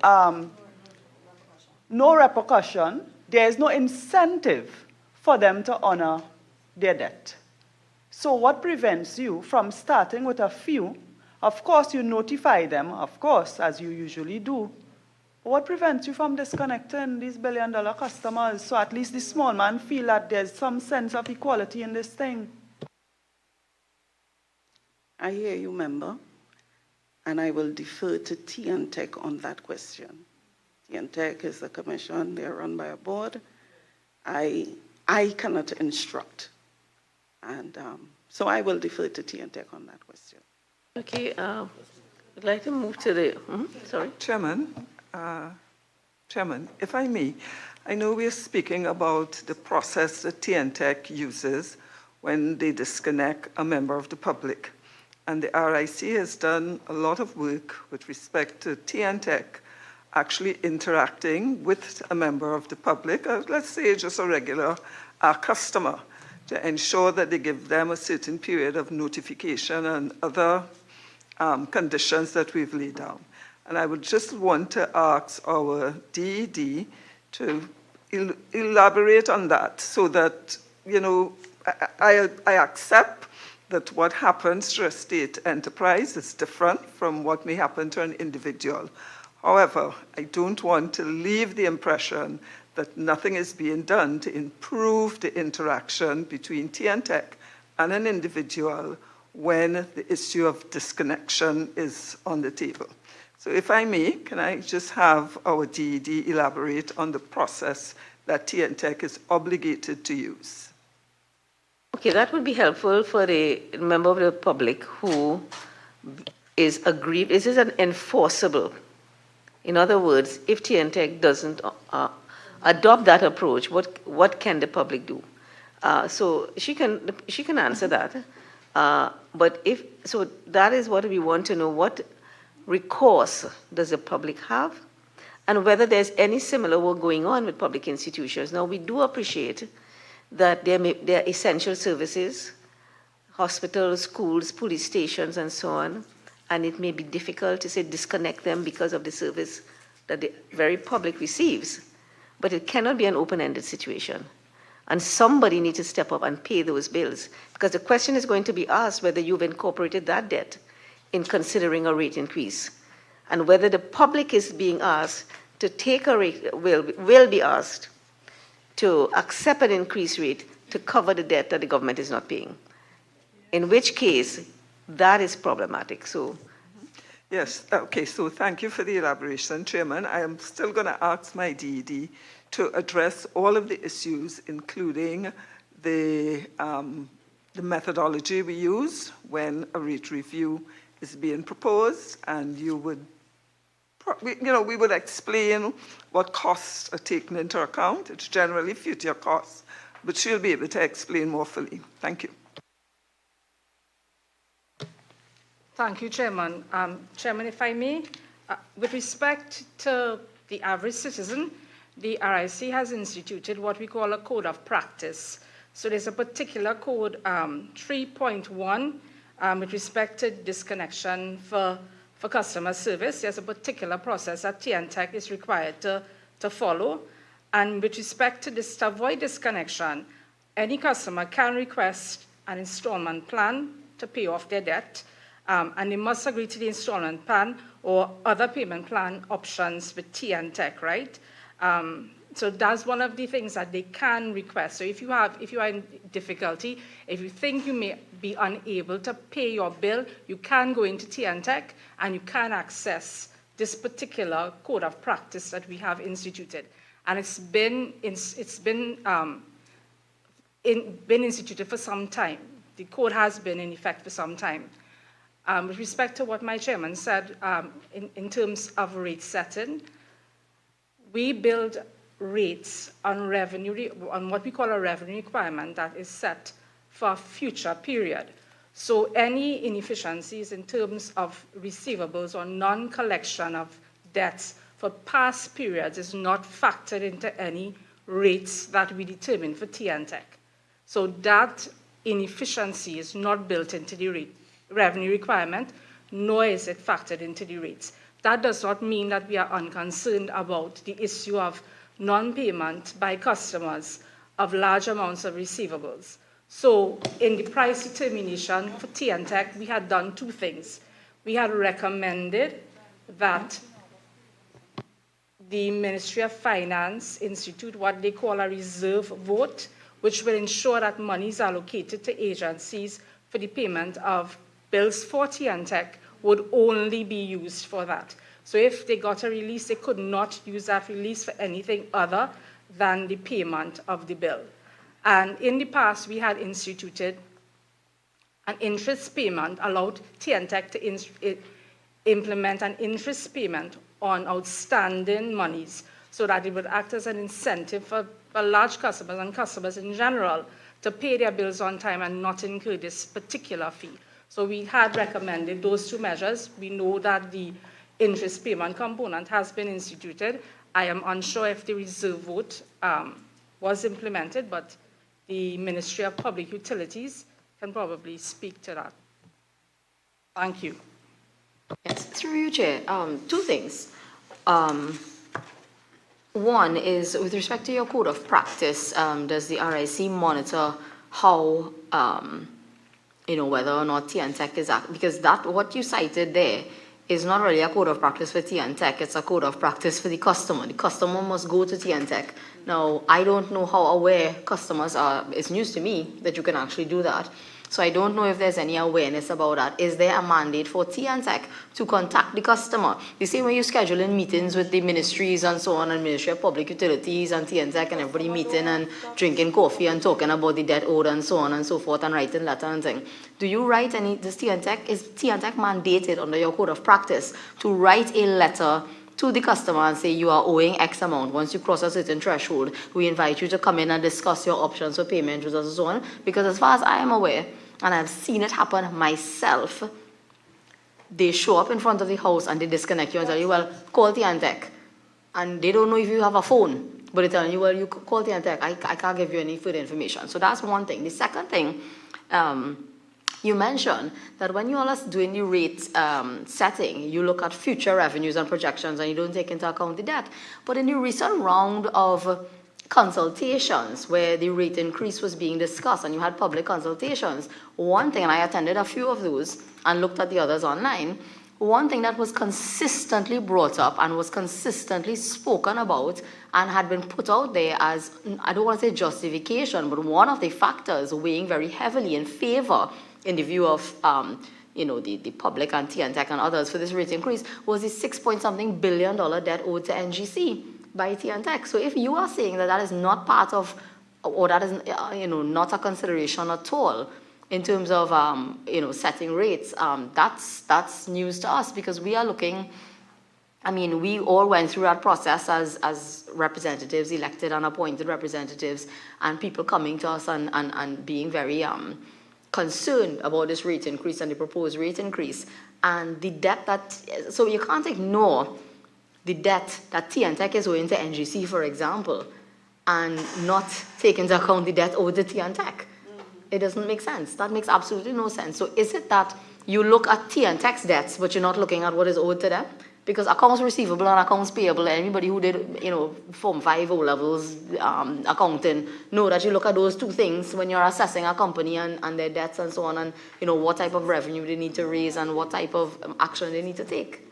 repercussion. There is no incentive for them to honor their debt. So what prevents you from starting with a few? Of course, you notify them, of course, as you usually do. But what prevents you from disconnecting these billion-dollar customers so at least the small man feel that there's some sense of equality in this thing? I hear you, member, and I will defer to TNTech on that question. TNTech is a commission, they're run by a board. I cannot instruct. And so I will defer to TNTech on that question. Okay, I'd like to move to the, sorry. Chairman, if I may, I know we are speaking about the process that TNTech uses when they disconnect a member of the public. And the RIC has done a lot of work with respect to TNTech actually interacting with a member of the public, let's say just a regular customer, to ensure that they give them a certain period of notification and other conditions that we've laid down. And I would just want to ask our DED to elaborate on that so that, you know, I accept that what happens to a state enterprise is different from what may happen to an individual. However, I don't want to leave the impression that nothing is being done to improve the interaction between TNTech and an individual when the issue of disconnection is on the table. So if I may, can I just have our DED elaborate on the process that TNTech is obligated to use? Okay, that would be helpful for the member of the public who is aggrieved. This is an enforceable. In other words, if TNTech doesn't adopt that approach, what can the public do? So she can answer that. But so that is what we want to know. What recourse does the public have, and whether there's any similar work going on with public institutions? Now, we do appreciate that there are essential services, hospitals, schools, police stations, and so on, and it may be difficult to say disconnect them because of the service that the very public receives, but it cannot be an open-ended situation. And somebody needs to step up and pay those bills, because the question is going to be asked whether you've incorporated that debt in considering a rate increase, and whether the public is being asked to take a rate, will be asked to accept an increased rate to cover the debt that the government is not paying, in which case that is problematic. So, yes, okay, so thank you for the elaboration, Chairman. I am still going to ask my DED to address all of the issues, including the methodology we use when a rate review is being proposed, and you would, we would explain what costs are taken into account. It's generally future costs, but she'll be able to explain more fully. Thank you. Thank you, Chairman. Chairman, if I may, with respect to the average citizen, the RIC has instituted what we call a code of practice. So there's a particular code, 3.1, with respect to disconnection for customer service. There's a particular process that TNTech is required to follow. And with respect to this, to avoid disconnection, any customer can request an installment plan to pay off their debt, and they must agree to the installment plan or other payment plan options with TNTech, right? So that's one of the things that they can request. So if you are in difficulty, if you think you may be unable to pay your bill, you can go into TNTech and you can access this particular code of practice that we have instituted. And it's been instituted for some time. The code has been in effect for some time. With respect to what my chairman said, in terms of rate setting, we build rates on revenue, on what we call a revenue requirement that is set for a future period. So any inefficiencies in terms of receivables or non-collection of debts for past periods is not factored into any rates that we determine for TNTech. So that inefficiency is not built into the revenue requirement, nor is it factored into the rates. That does not mean that we are unconcerned about the issue of non-payment by customers of large amounts of receivables. So in the price determination for TNTech, we had done two things. We had recommended that the Ministry of Finance institute what they call a reserve vote, which will ensure that money is allocated to agencies for the payment of bills for TNTech would only be used for that. So if they got a release, they could not use that release for anything other than the payment of the bill. And in the past, we had instituted an interest payment, allowed TNTech to implement an interest payment on outstanding monies so that it would act as an incentive for large customers and customers in general to pay their bills on time and not incur this particular fee. So we had recommended those two measures. We know that the interest payment component has been instituted. I am unsure if the reserve vote was implemented, but the Ministry of Public Utilities can probably speak to that. Thank you. Yes, through you, Chair. Two things. One is, with respect to your code of practice, does the RIC monitor how, whether or not TNTech is because what you cited there is not really a code of practice for TNTech, it's a code of practice for the customer. The customer must go to TNTech. Now, I don't know how aware customers are. It's news to me that you can actually do that. So I don't know if there's any awareness about that. Is there a mandate for TNTech to contact the customer? The same way you schedule in meetings with the ministries and so on, and Ministry of Public Utilities and TNTech, and everybody meeting and drinking coffee and talking about the debt owed and so on and so forth, and writing letters and things. Do you write any, is TNTech mandated under your code of practice to write a letter to the customer and say you are owing X amount? Once you cross a certain threshold, we invite you to come in and discuss your options for payment with us and so on. Because as far as I am aware, and I've seen it happen myself, they show up in front of the house and they disconnect you and tell you, well, call TNTech. And they don't know if you have a phone, but they're telling you, well, you call TNTech. I can't give you any further information. So that's one thing. The second thing, you mentioned that when you all are doing the rate setting, you look at future revenues and projections and you don't take into account the debt. But in the recent round of consultations where the rate increase was being discussed and you had public consultations, one thing, and I attended a few of those and looked at the others online, one thing that was consistently brought up and was consistently spoken about and had been put out there as, I don't want to say justification, but one of the factors weighing very heavily in favor in the view of the public and TNTech and others for this rate increase was the $6-point-something billion debt owed to NGC by TNTech. So if you are saying that that is not part of, or that is not a consideration at all in terms of setting rates, that's news to us, because we are looking. I mean, we all went through that process as representatives, elected and appointed representatives, and people coming to us and being very concerned about this rate increase and the proposed rate increase. And the debt so you can't ignore the debt that TNTech is owing to NGC, for example, and not take into account the debt owed to TNTech. It doesn't make sense. That makes absolutely no sense. So is it that you look at TNTech's debts, but you're not looking at what is owed to them? Because accounts receivable and accounts payable, anybody who did, Form 5 O-levels accounting, know that you look at those two things when you're assessing a company and their debts and so on, and, what type of revenue they need to raise and what type of action they need to take.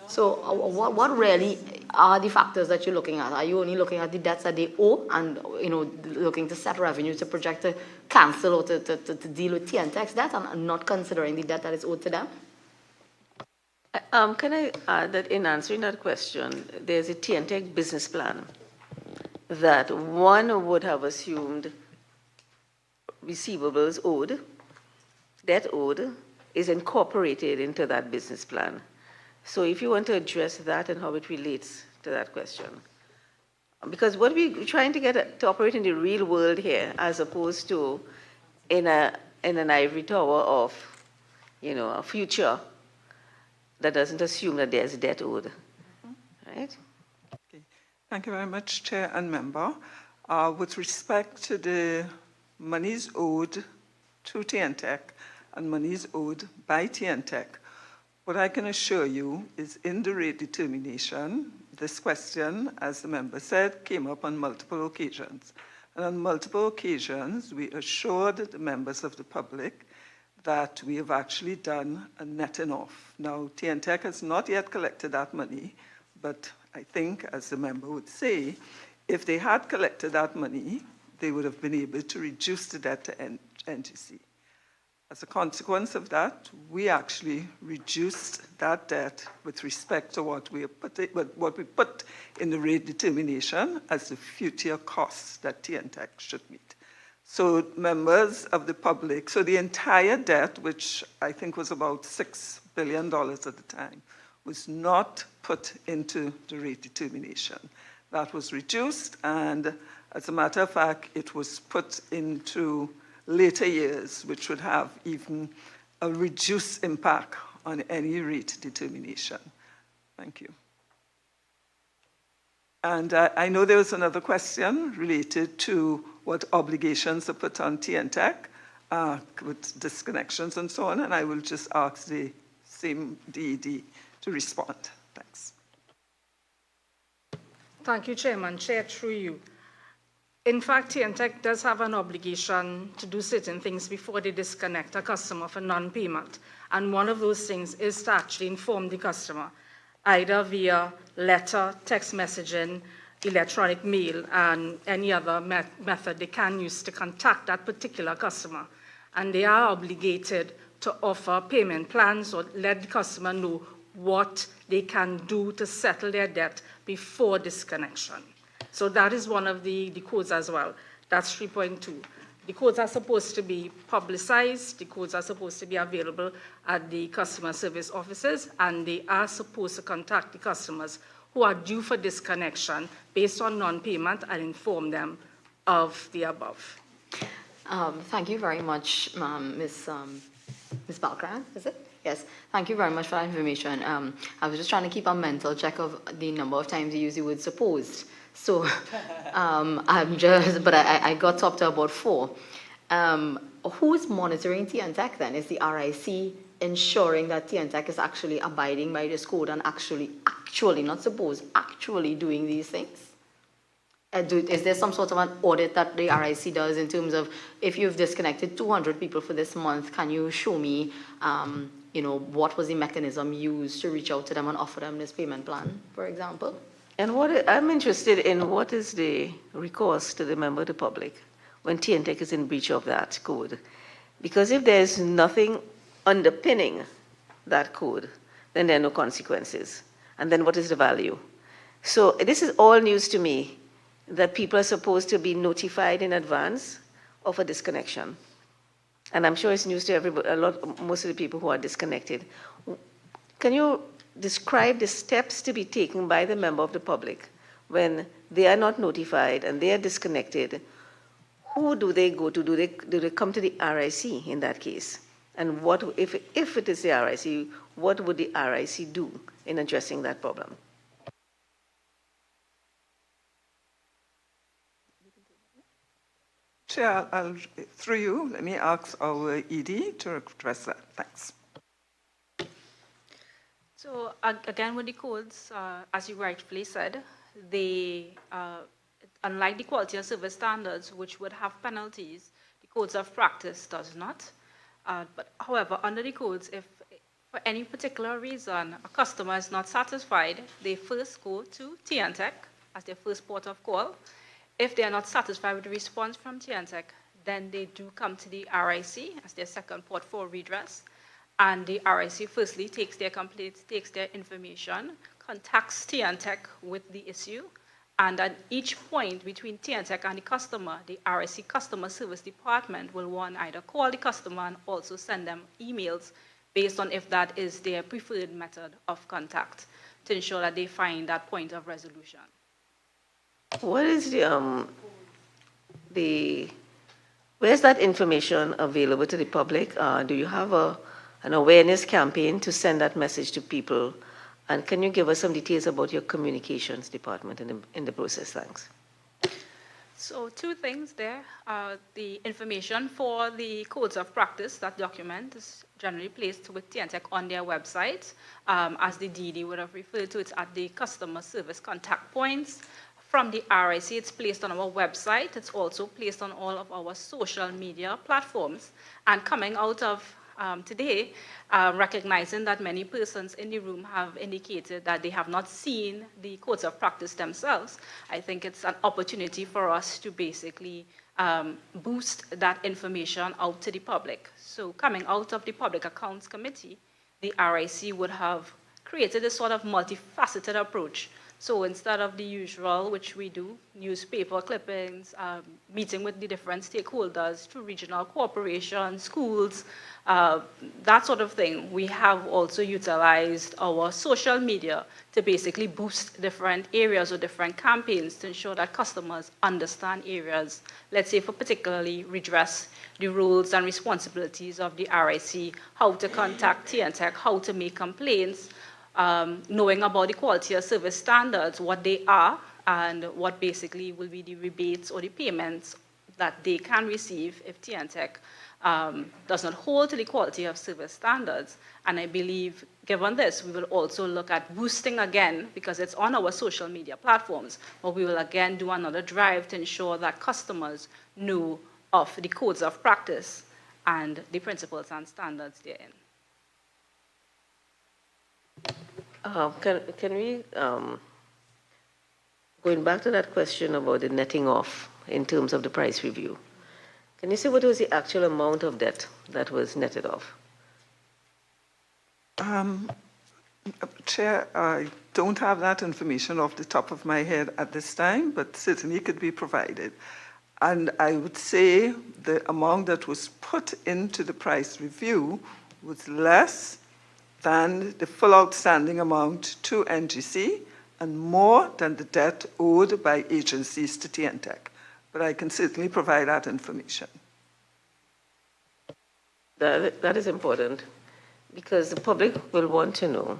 So what really are the factors that you're looking at? Are you only looking at the debts that they owe and, looking to set revenue to project to cancel or to deal with TNTech's debt and not considering the debt that is owed to them? Can I add that in answering that question, there's a TNTech business plan that one would have assumed receivables owed, debt owed, is incorporated into that business plan. So if you want to address that and how it relates to that question. Because what we're trying to get to operate in the real world here, as opposed to in an ivory tower of, a future that doesn't assume that there's debt owed, right? Okay. Thank you very much, Chair and Member. With respect to the monies owed to TNTech and monies owed by TNTech, what I can assure you is in the rate determination, this question, as the member said, came up on multiple occasions. And on multiple occasions, we assured the members of the public that we have actually done a netting off. Now, TNTech has not yet collected that money, but I think, as the member would say, if they had collected that money, they would have been able to reduce the debt to NGC. As a consequence of that, we actually reduced that debt with respect to what we put in the rate determination as the future costs that TNTech should meet. So members of the public, so the entire debt, which I think was about $6 billion at the time, was not put into the rate determination. That was reduced, and as a matter of fact, it was put into later years, which would have even a reduced impact on any rate determination. Thank you. And I know there was another question related to what obligations are put on TNTech with disconnections and so on, and I will just ask the same DED to respond. Thanks. Thank you, Chairman. Chair, through you. In fact, TNTech does have an obligation to do certain things before they disconnect a customer for non-payment. And one of those things is to actually inform the customer, either via letter, text messaging, electronic mail, and any other method they can use to contact that particular customer. And they are obligated to offer payment plans or let the customer know what they can do to settle their debt before disconnection. So that is one of the codes as well. That's 3.2. The codes are supposed to be publicized. The codes are supposed to be available at the customer service offices, and they are supposed to contact the customers who are due for disconnection based on non-payment and inform them of the above. Thank you very much, Ms. Balcran, is it? Yes, thank you very much for that information. I was just trying to keep a mental check of the number of times you use the word supposed. So I got up to about 4. Who's monitoring TNTech then? Is the RIC ensuring that TNTech is actually abiding by this code and actually, not suppose, actually doing these things? Is there some sort of an audit that the RIC does in terms of, if you've disconnected 200 people for this month, can you show me, what was the mechanism used to reach out to them and offer them this payment plan, for example? And I'm interested in what is the recourse to the member of the public when TNTech is in breach of that code? Because if there's nothing underpinning that code, then there are no consequences. And then what is the value? So this is all news to me, that people are supposed to be notified in advance of a disconnection. And I'm sure it's news to everybody, most of the people who are disconnected. Can you describe the steps to be taken by the member of the public when they are not notified and they are disconnected? Who do they go to? Do they come to the RIC in that case? And what, if it is the RIC, what would the RIC do in addressing that problem? Chair, through you, let me ask our ED to address that. Thanks. So again, with the codes, as you rightfully said, they, unlike the quality of service standards, which would have penalties, the codes of practice does not. But however, under the codes, if for any particular reason a customer is not satisfied, they first go to TNTech as their first port of call. If they are not satisfied with the response from TNTech, then they do come to the RIC as their second port for redress. And the RIC firstly takes their complaints, takes their information, contacts TNTech with the issue, and at each point between TNTech and the customer, the RIC Customer Service Department will either call the customer and also send them emails based on if that is their preferred method of contact to ensure that they find that point of resolution. What is where's that information available to the public? Do you have an awareness campaign to send that message to people? And can you give us some details about your communications department in the process? Thanks. So 2 things there. The information for the codes of practice, that document is generally placed with TNTech on their website. As the DD would have referred to it at the customer service contact points. From the RIC, it's placed on our website. It's also placed on all of our social media platforms. And coming out of today, recognizing that many persons in the room have indicated that they have not seen the codes of practice themselves, I think it's an opportunity for us to basically boost that information out to the public. So coming out of the Public Accounts Committee, the RIC would have created a sort of multifaceted approach. So instead of the usual, which we do, newspaper clippings, meeting with the different stakeholders through regional corporations, schools, that sort of thing, we have also utilized our social media to basically boost different areas or different campaigns to ensure that customers understand areas, let's say for particularly redress the roles and responsibilities of the RIC, how to contact TNTech, how to make complaints, knowing about the quality of service standards, what they are, and what basically will be the rebates or the payments that they can receive if TNTech does not hold to the quality of service standards. And I believe, given this, we will also look at boosting again, because it's on our social media platforms, but we will again do another drive to ensure that customers know of the codes of practice and the principles and standards therein. Can we, going back to that question about the netting off in terms of the price review, can you say what was the actual amount of debt that was netted off? Chair, I don't have that information off the top of my head at this time, but certainly could be provided. And I would say the amount that was put into the price review was less than the full outstanding amount to NGC and more than the debt owed by agencies to TNTech. But I can certainly provide that information. That is important, because the public will want to know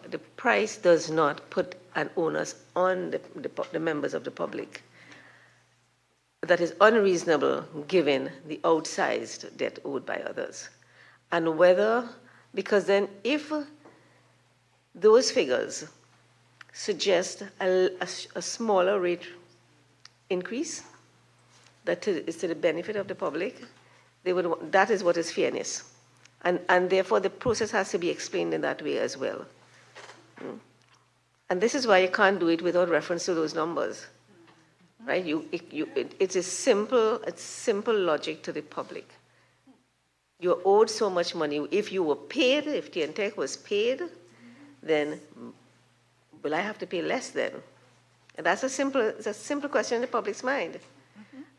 the price does not put an onus on the members of the public that is unreasonable given the outsized debt owed by others. And whether, because then if those figures suggest a smaller rate increase that is to the benefit of the public, that is what is fairness. And therefore the process has to be explained in that way as well. And this is why you can't do it without reference to those numbers. Right? It's simple logic to the public. You're owed so much money. If you were paid, if TNTech was paid, then will I have to pay less then? And that's a simple question in the public's mind.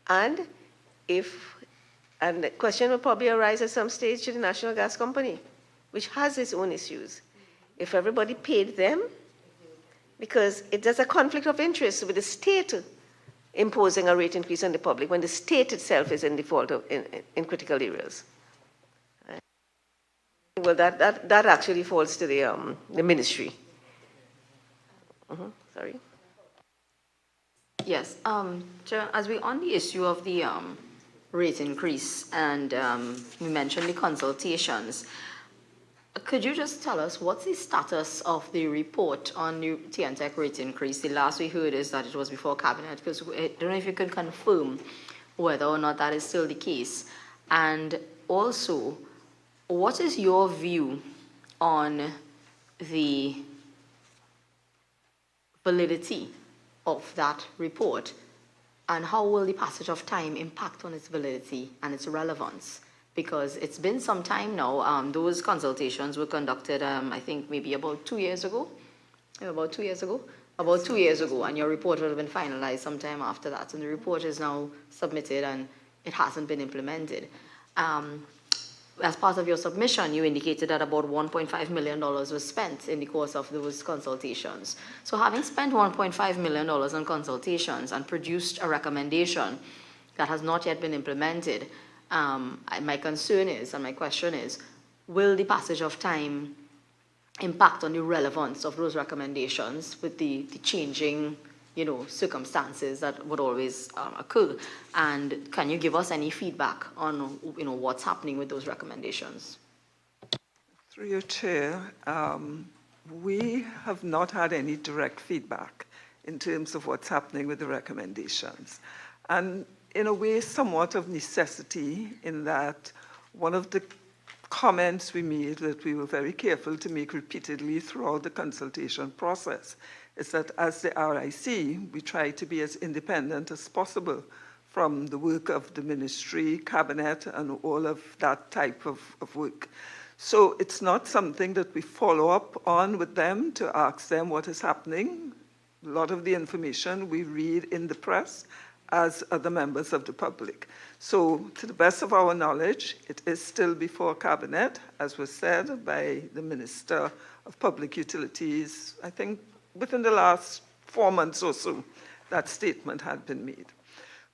And the question will probably arise at some stage to the National Gas Company, which has its own issues. If everybody paid them, because there's a conflict of interest with the state imposing a rate increase on the public when the state itself is in default in critical areas. Well, that actually falls to the ministry. Sorry. Yes, Chair, as we're on the issue of the rate increase, and we mentioned the consultations, could you just tell us what's the status of the report on the TNTech rate increase? The last we heard is that it was before Cabinet, because I don't know if you can confirm whether or not that is still the case. And also, what is your view on the validity of that report And how will the passage of time impact on its validity and its relevance? Because it's been some time now. Those consultations were conducted, I think, maybe about 2 years ago. About 2 years ago? About 2 years ago, and your report would have been finalized sometime after that. And the report is now submitted, and it hasn't been implemented. As part of your submission, you indicated that about $1.5 million was spent in the course of those consultations. So having spent $1.5 million on consultations and produced a recommendation that has not yet been implemented, my concern is, and my question is, will the passage of time impact on the relevance of those recommendations with the changing circumstances that would always occur? And can you give us any feedback on what's happening with those recommendations? Through your chair, we have not had any direct feedback in terms of what's happening with the recommendations. And in a way, somewhat of necessity, in that one of the comments we made that we were very careful to make repeatedly throughout the consultation process is that as the RIC, we try to be as independent as possible from the work of the ministry, cabinet, and all of that type of work. So it's not something that we follow up on with them to ask them what is happening. A lot of the information we read in the press as other members of the public. So to the best of our knowledge, it is still before cabinet, as was said by the Minister of Public Utilities, I think within the last 4 months or so, that statement had been made.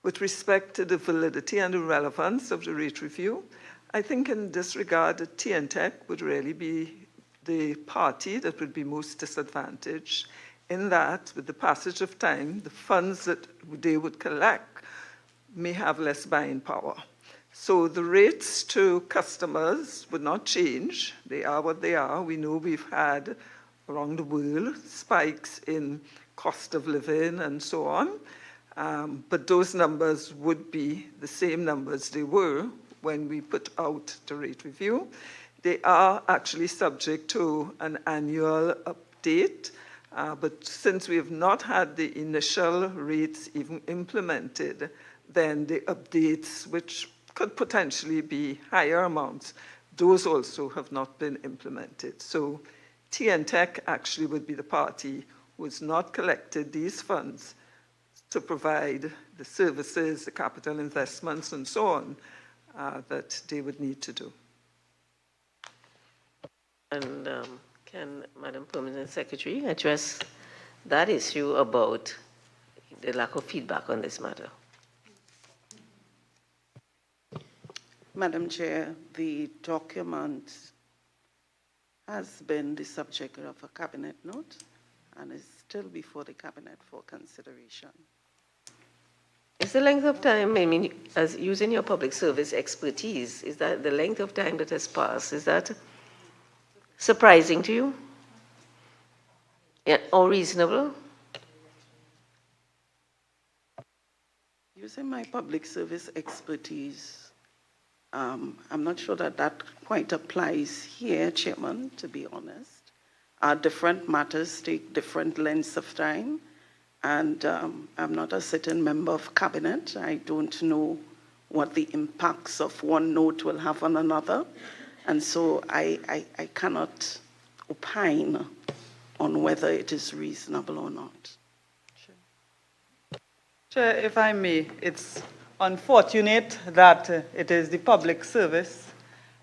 With respect to the validity and the relevance of the rate review, I think in this regard, the TNTech would really be the party that would be most disadvantaged, in that with the passage of time, the funds that they would collect may have less buying power. So the rates to customers would not change. They are what they are. We know we've had around the world spikes in cost of living and so on. But those numbers would be the same numbers they were when we put out the rate review. They are actually subject to an annual update, but since we have not had the initial rates even implemented, then the updates, which could potentially be higher amounts, those also have not been implemented. So TNTech actually would be the party who has not collected these funds to provide the services, the capital investments, and so on, that they would need to do. And can Madam Permanent Secretary address that issue about the lack of feedback on this matter? Madam Chair, the document has been the subject of a cabinet note and is still before the cabinet for consideration. Is the length of time, I mean, as using your public service expertise, is that the length of time that has passed, is that surprising to you? Yeah, or reasonable? Using my public service expertise, I'm not sure that that quite applies here, Chairman, to be honest. Different matters take different lengths of time, and I'm not a sitting member of cabinet. I don't know what the impacts of one note will have on another, and so I cannot opine on whether it is reasonable or not. Chair, if I may, it's unfortunate that it is the public service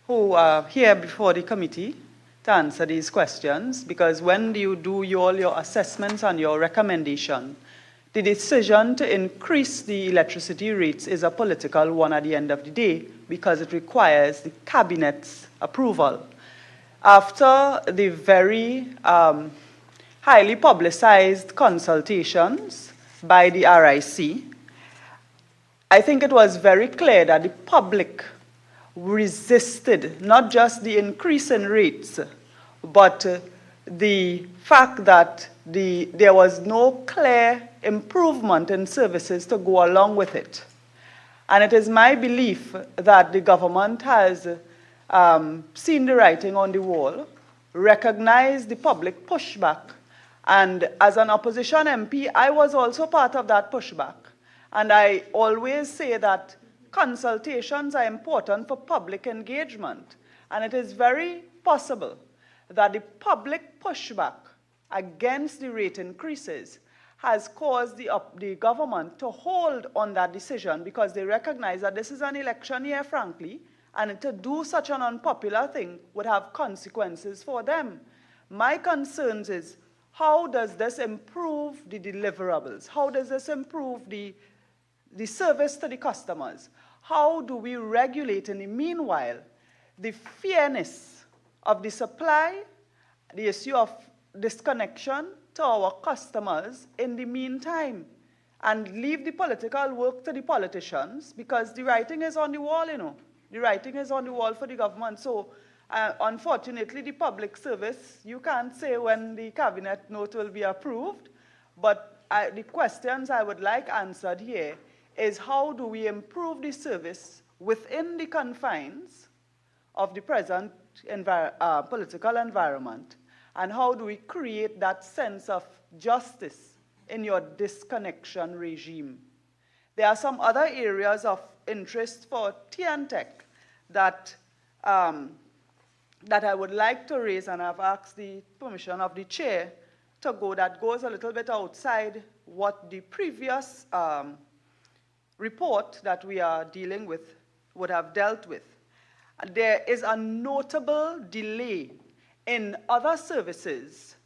who are here before the committee to answer these questions, because when you do all your assessments and your recommendation, the decision to increase the electricity rates is a political one at the end of the day, because it requires the cabinet's approval. After the very highly publicized consultations by the RIC, I think it was very clear that the public resisted not just the increase in rates, but the fact that there was no clear improvement in services to go along with it. And it is my belief that the government has seen the writing on the wall, recognized the public pushback, and as an opposition MP, I was also part of that pushback. And I always say that consultations are important for public engagement. And it is very possible that the public pushback against the rate increases has caused the government to hold on that decision because they recognize that this is an election year, frankly, and to do such an unpopular thing would have consequences for them. My concerns is, how does this improve the deliverables? How does this improve the service to the customers? How do we regulate in the meanwhile the fairness of the supply, the issue of disconnection to our customers in the meantime, and leave the political work to the politicians, because the writing is on the wall, you know. The writing is on the wall for the government. So unfortunately, the public service, you can't say when the cabinet note will be approved, but the questions I would like answered here is, how do we improve the service within the confines of the present political environment? And how do we create that sense of justice in your disconnection regime? There are some other areas of interest for TNTech that I would like to raise, and I've asked the permission of the chair to go, that goes a little bit outside what the previous report that we are dealing with would have dealt with. There is a notable delay in other services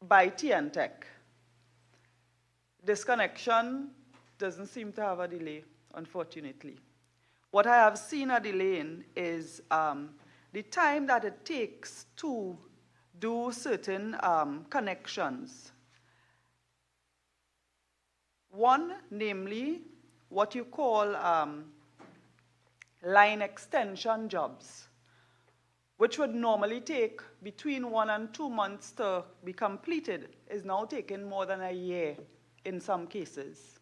by TNTech. Disconnection doesn't seem to have a delay, unfortunately. What I have seen a delay in is the time that it takes to do certain connections. One, namely, what you call line extension jobs, which would normally take between 1 and 2 months to be completed, is now taking more than a year in some cases.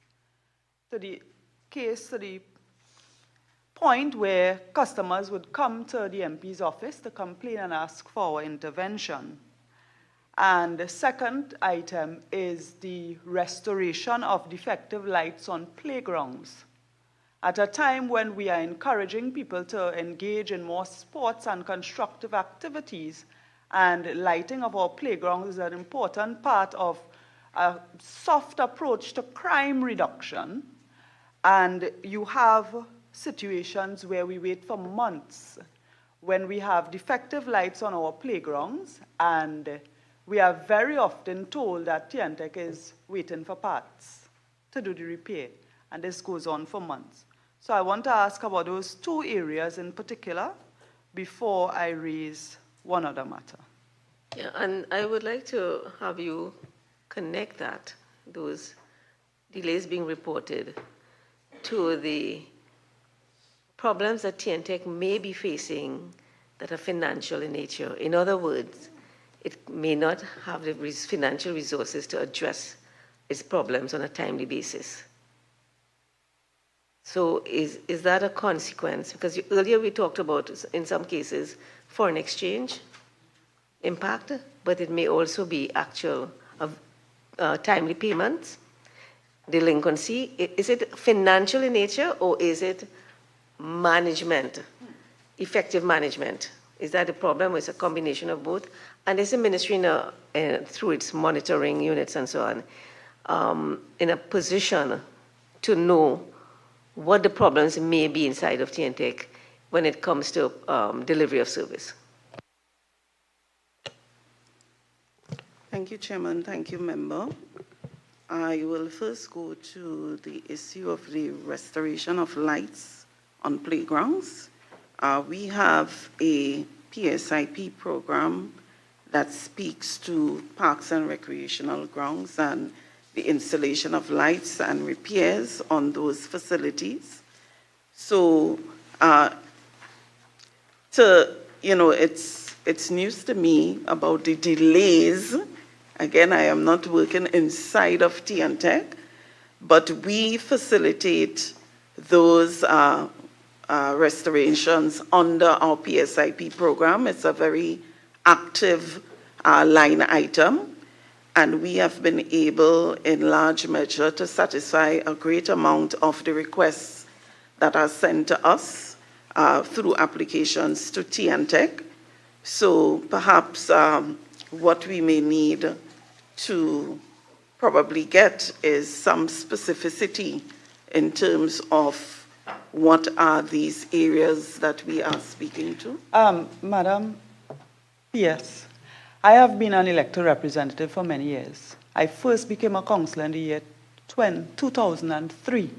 To the point where customers would come to the MP's office to complain and ask for our intervention. And the second item is the restoration of defective lights on playgrounds. At a time when we are encouraging people to engage in more sports and constructive activities, and lighting of our playgrounds is an important part of a soft approach to crime reduction, and you have situations where we wait for months when we have defective lights on our playgrounds, and we are very often told that TNTech is waiting for parts to do the repair, and this goes on for months. So I want to ask about those two areas in particular before I raise one other matter. Yeah, and I would like to have you connect that, those delays being reported, to the problems that TNTech may be facing that are financial in nature. In other words, it may not have the financial resources to address its problems on a timely basis. So is that a consequence? Because earlier we talked about, in some cases, foreign exchange impact, but it may also be actual timely payments, delinquency. Is it financial in nature, or is it management, effective management? Is that a problem? It's a combination of both. And is the ministry through its monitoring units and so on, in a position to know what the problems may be inside of TNTech when it comes to delivery of service? Thank you, Chairman. Thank you, Member. I will first go to the issue of the restoration of lights on playgrounds. We have a PSIP program that speaks to parks and recreational grounds and the installation of lights and repairs on those facilities. So, it's news to me about the delays. Again, I am not working inside of TNTech, but we facilitate those restorations under our PSIP program. It's a very active line item. and we have been able, in large measure, to satisfy a great amount of the requests that are sent to us through applications to TNTech. So perhaps what we may need to probably get is some specificity in terms of what are these areas that we are speaking to? Madam, yes. I have been an elected representative for many years. I first became a councillor in the year 2003.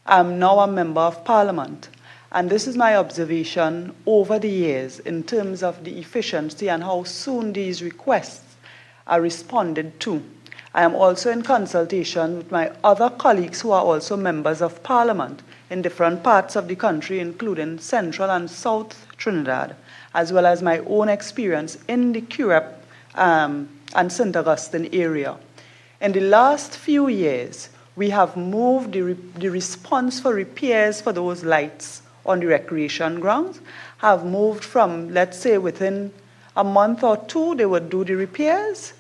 I'm now a member of parliament. And this is my observation over the years in terms of the efficiency and how soon these requests are responded to. I am also in consultation with my other colleagues who are also members of parliament in different parts of the country, including Central and South Trinidad, as well as my own experience in the Curep and St. Augustine area. In the last few years, we have moved the response for repairs for those lights on the recreation grounds, have moved from, let's say, within a month or two, they would do the repairs,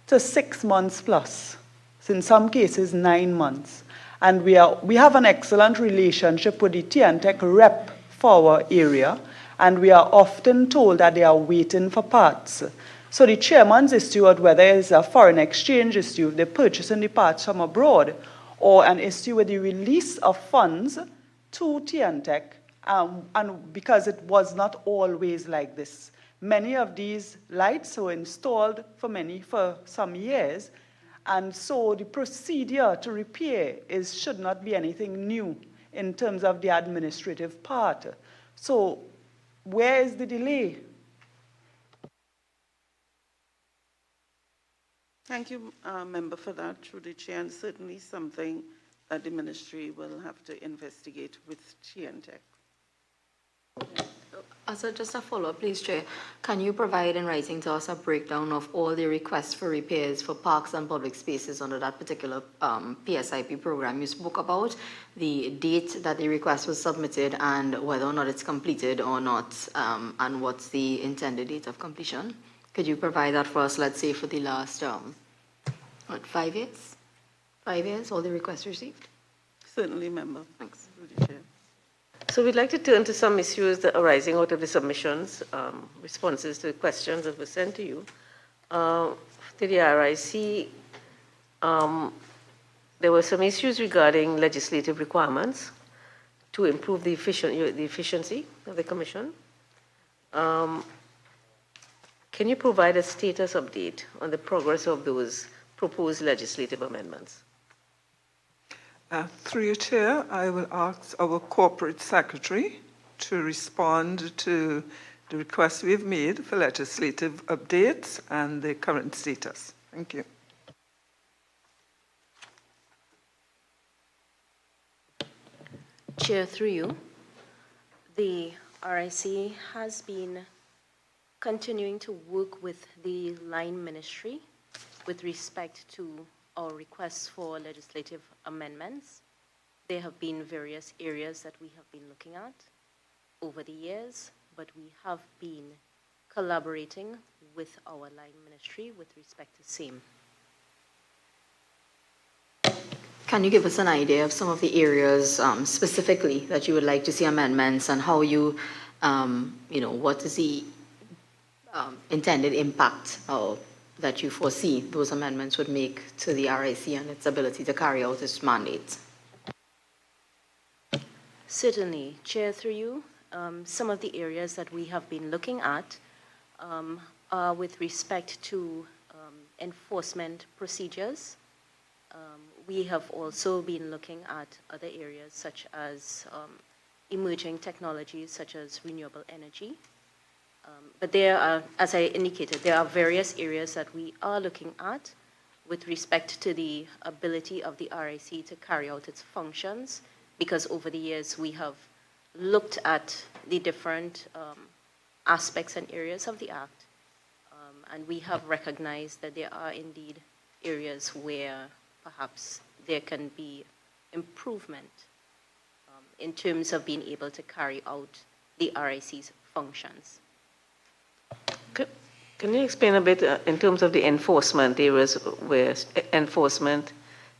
to 6 months plus, in some cases 9 months. And we have an excellent relationship with the TNTech rep for our area, and we are often told that they are waiting for parts. So the chairman's issue, whether it's a foreign exchange issue, they're purchasing the parts from abroad, or an issue with the release of funds to TNTech, and because it was not always like this. Many of these lights were installed for some years, and so the procedure to repair should not be anything new in terms of the administrative part. So where is the delay? Thank you, Member, for that, through the chair, and certainly something that the ministry will have to investigate with TNTech. Just a follow-up, please, Chair. Can you provide in writing to us a breakdown of all the requests for repairs for parks and public spaces under that particular PSIP program you spoke about, the date that the request was submitted and whether or not it's completed or not, and what's the intended date of completion? Could you provide that for us, let's say, for the last, 5 years? 5 years, all the requests received? Certainly, Member. Thanks. So we'd like to turn to some issues that are arising out of the submissions, responses to the questions that were sent to you. To the RIC, there were some issues regarding legislative requirements to improve the efficiency of the Commission. Can you provide a status update on the progress of those proposed legislative amendments? Through your chair, I will ask our corporate secretary to respond to the requests we've made for legislative updates and the current status. Thank you. Chair, through you, the RIC has been continuing to work with the line ministry with respect to our requests for legislative amendments. There have been various areas that we have been looking at over the years, but we have been collaborating with our line ministry with respect to same. Can you give us an idea of some of the areas specifically that you would like to see amendments and how you, what is the intended impact that you foresee those amendments would make to the RIC and its ability to carry out its mandate? Certainly, Chair, through you, some of the areas that we have been looking at are with respect to enforcement procedures. We have also been looking at other areas such as emerging technologies such as renewable energy. But there are, as I indicated, there are various areas that we are looking at with respect to the ability of the RIC to carry out its functions, because over the years we have looked at the different aspects and areas of the Act, and we have recognized that there are indeed areas where perhaps there can be improvement in terms of being able to carry out the RIC's functions. Okay. Can you explain a bit in terms of the enforcement areas where enforcement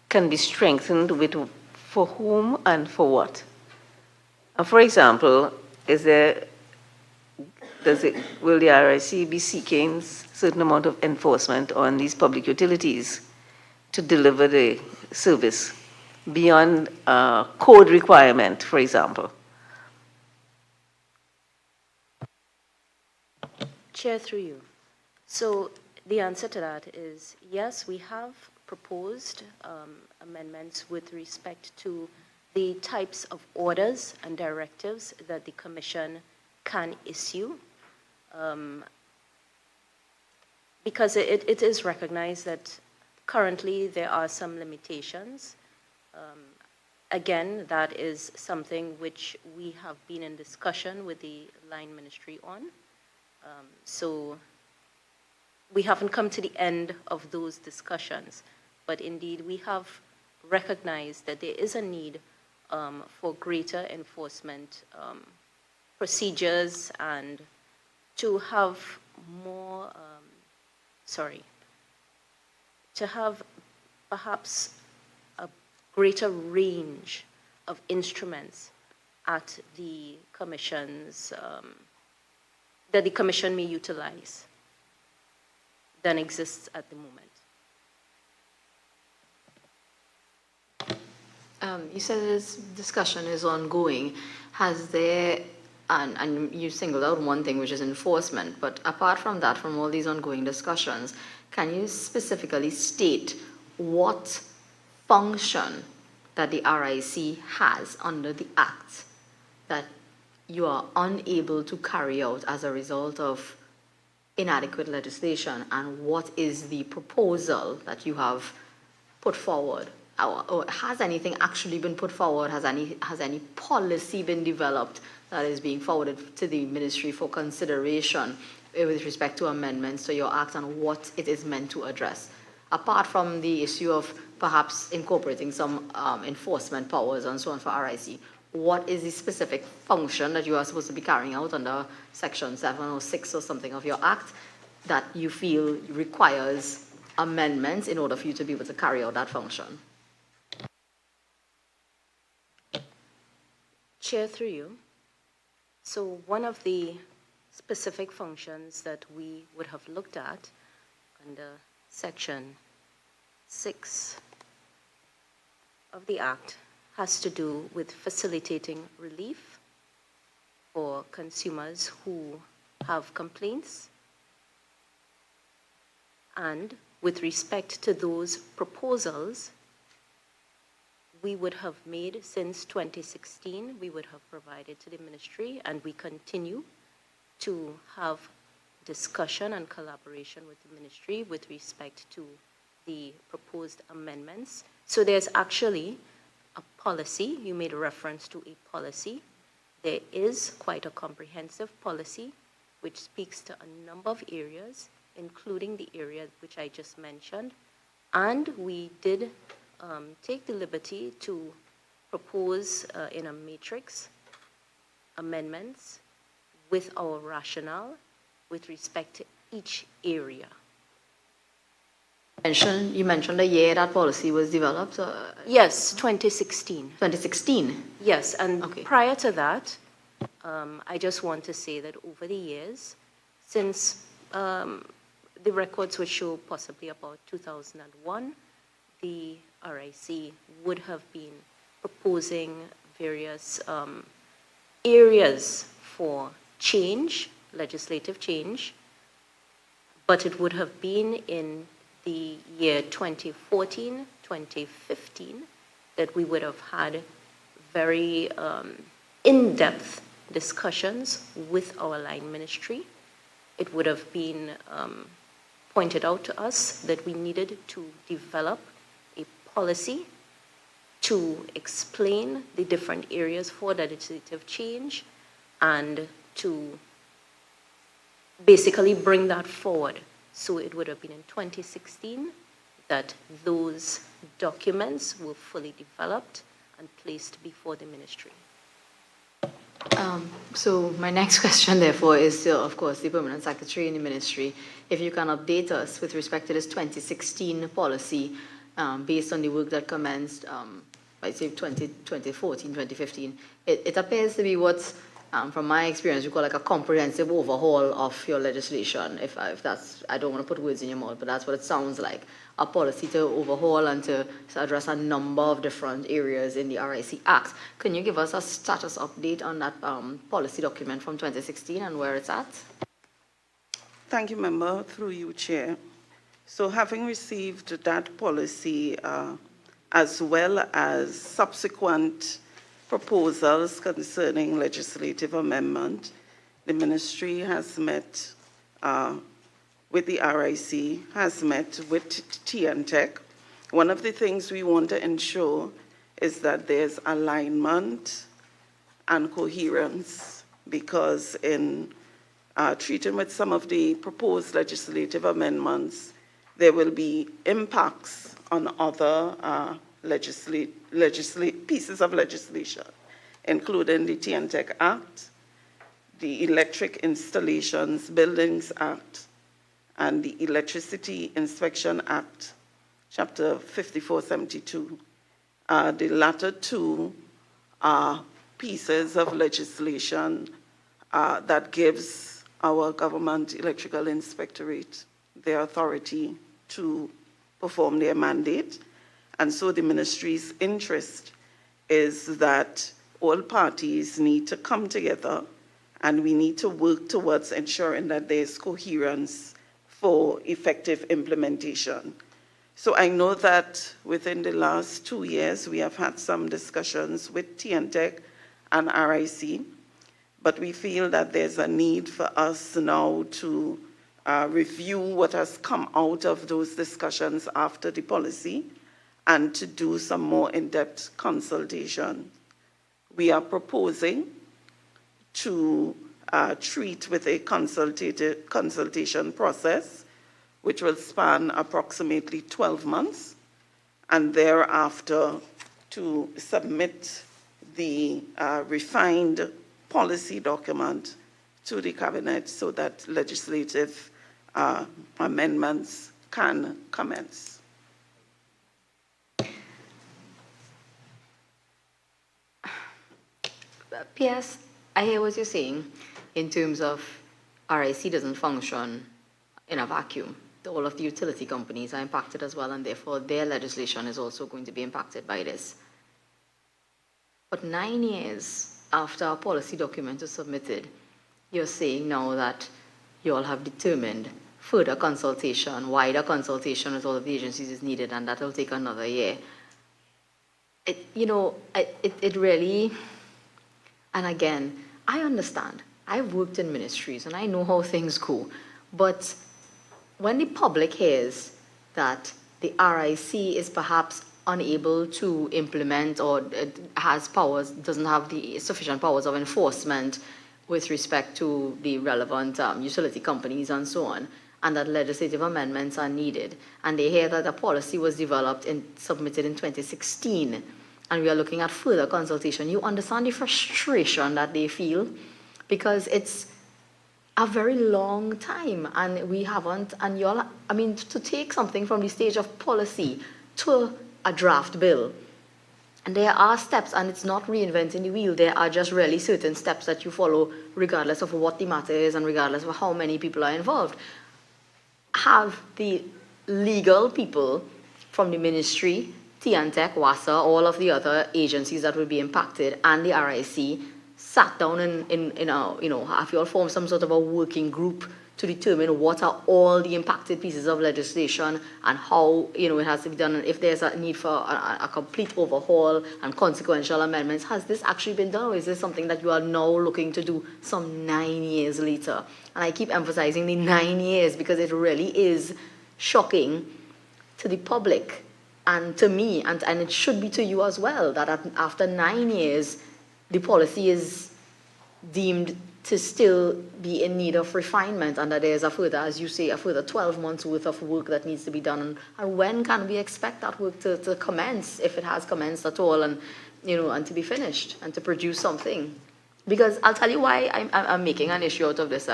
can be strengthened with for whom and for what? For example, will the RIC be seeking certain amount of enforcement on these public utilities to deliver the service beyond code requirement, for example? Chair, through you. So the answer to that is yes, we have proposed amendments with respect to the types of orders and directives that the Commission can issue, because it is recognized that currently there are some limitations. Again, that is something which we have been in discussion with the line ministry on. So we haven't come to the end of those discussions, but indeed we have recognized that there is a need for greater enforcement procedures and to have more, to have perhaps a greater range of instruments at the Commission's, that the Commission may utilize than exists at the moment. You said this discussion is ongoing. Has there, and you singled out one thing, which is enforcement, but apart from that, from all these ongoing discussions, can you specifically state what function that the RIC has under the Act that you are unable to carry out as a result of inadequate legislation, and what is the proposal that you have put forward? Or has anything actually been put forward? Has any policy been developed that is being forwarded to the ministry for consideration with respect to amendments to your act and what it is meant to address? Apart from the issue of perhaps incorporating some enforcement powers and so on for RIC, what is the specific function that you are supposed to be carrying out under Section 706 or something of your act that you feel requires amendments in order for you to be able to carry out that function? Chair, through you. So one of the specific functions that we would have looked at under Section 6 of the Act has to do with facilitating relief for consumers who have complaints. And with respect to those proposals, we would have made since 2016, we would have provided to the ministry, and we continue to have discussion and collaboration with the ministry with respect to the proposed amendments. So there's actually a policy. You made a reference to a policy. There is quite a comprehensive policy which speaks to a number of areas, including the area which I just mentioned. And we did take the liberty to propose in a matrix amendments with our rationale with respect to each area. You mentioned the year that policy was developed? Yes, 2016. 2016? Yes, and prior to that, I just want to say that over the years, since the records would show possibly about 2001, the RIC would have been proposing various areas for change, legislative change, but it would have been in the year 2014, 2015, that we would have had very in-depth discussions with our line ministry. It would have been pointed out to us that we needed to develop a policy to explain the different areas for legislative change and to basically bring that forward. So it would have been in 2016 that those documents were fully developed and placed before the ministry. So my next question, therefore, is to, of course, the Permanent Secretary in the Ministry. If you can update us with respect to this 2016 policy, based on the work that commenced, I'd say 2014, 2015. It appears to be what, from my experience, you call like a comprehensive overhaul of your legislation. If that's, I don't want to put words in your mouth, but that's what it sounds like. A policy to overhaul and to address a number of different areas in the RIC Act. Can you give us a status update on that policy document from 2016 and where it's at? Thank you, Member. Through you, Chair. So having received that policy, as well as subsequent proposals concerning legislative amendment, the Ministry has met with the RIC, has met with TNTech. One of the things we want to ensure is that there's alignment and coherence, because in treating with some of the proposed legislative amendments, there will be impacts on other pieces of legislation, including the TNTech Act, the Electric Installations Buildings Act, and the Electricity Inspection Act, Chapter 5472. The latter two are pieces of legislation that gives our Government Electrical Inspectorate the authority to perform their mandate. And so the Ministry's interest is that all parties need to come together and we need to work towards ensuring that there's coherence for effective implementation. So I know that within the last 2 years, we have had some discussions with TNTech and RIC, but we feel that there's a need for us now to review what has come out of those discussions after the policy and to do some more in-depth consultation. We are proposing to treat with a consultation process which will span approximately 12 months, and thereafter to submit the refined policy document to the Cabinet so that legislative amendments can commence. P.S., I hear what you're saying in terms of RIC doesn't function in a vacuum. All of the utility companies are impacted as well, and therefore their legislation is also going to be impacted by this. But 9 years after our policy document is submitted, you're saying now that you all have determined further consultation, wider consultation with all of the agencies is needed, and that will take another year. It really, and again, I understand. I've worked in ministries and I know how things go, but when the public hears that the RIC is perhaps unable to implement or has powers, doesn't have the sufficient powers of enforcement with respect to the relevant utility companies and so on, and that legislative amendments are needed, and they hear that a policy was developed and submitted in 2016, and we are looking at further consultation, you understand the frustration that they feel, because it's a very long time, and we haven't, and y'all, I mean, to take something from the stage of policy to a draft bill, and there are steps, and it's not reinventing the wheel, there are just really certain steps that you follow regardless of what the matter is and regardless of how many people are involved. Have the legal people from the ministry, TNTech, WASA, all of the other agencies that will be impacted, and the RIC sat down have you all formed some sort of a working group to determine what are all the impacted pieces of legislation and how it has to be done, and if there's a need for a complete overhaul and consequential amendments? Has this actually been done, or is this something that you are now looking to do some 9 years later? And I keep emphasizing the 9 years because it really is shocking to the public and to me, and it should be to you as well, that after 9 years, the policy is deemed to still be in need of refinement, and that there's a further, as you say, a further 12 months worth of work that needs to be done. And when can we expect that work to commence, if it has commenced at all, and and to be finished and to produce something? Because I'll tell you why I'm making an issue out of this.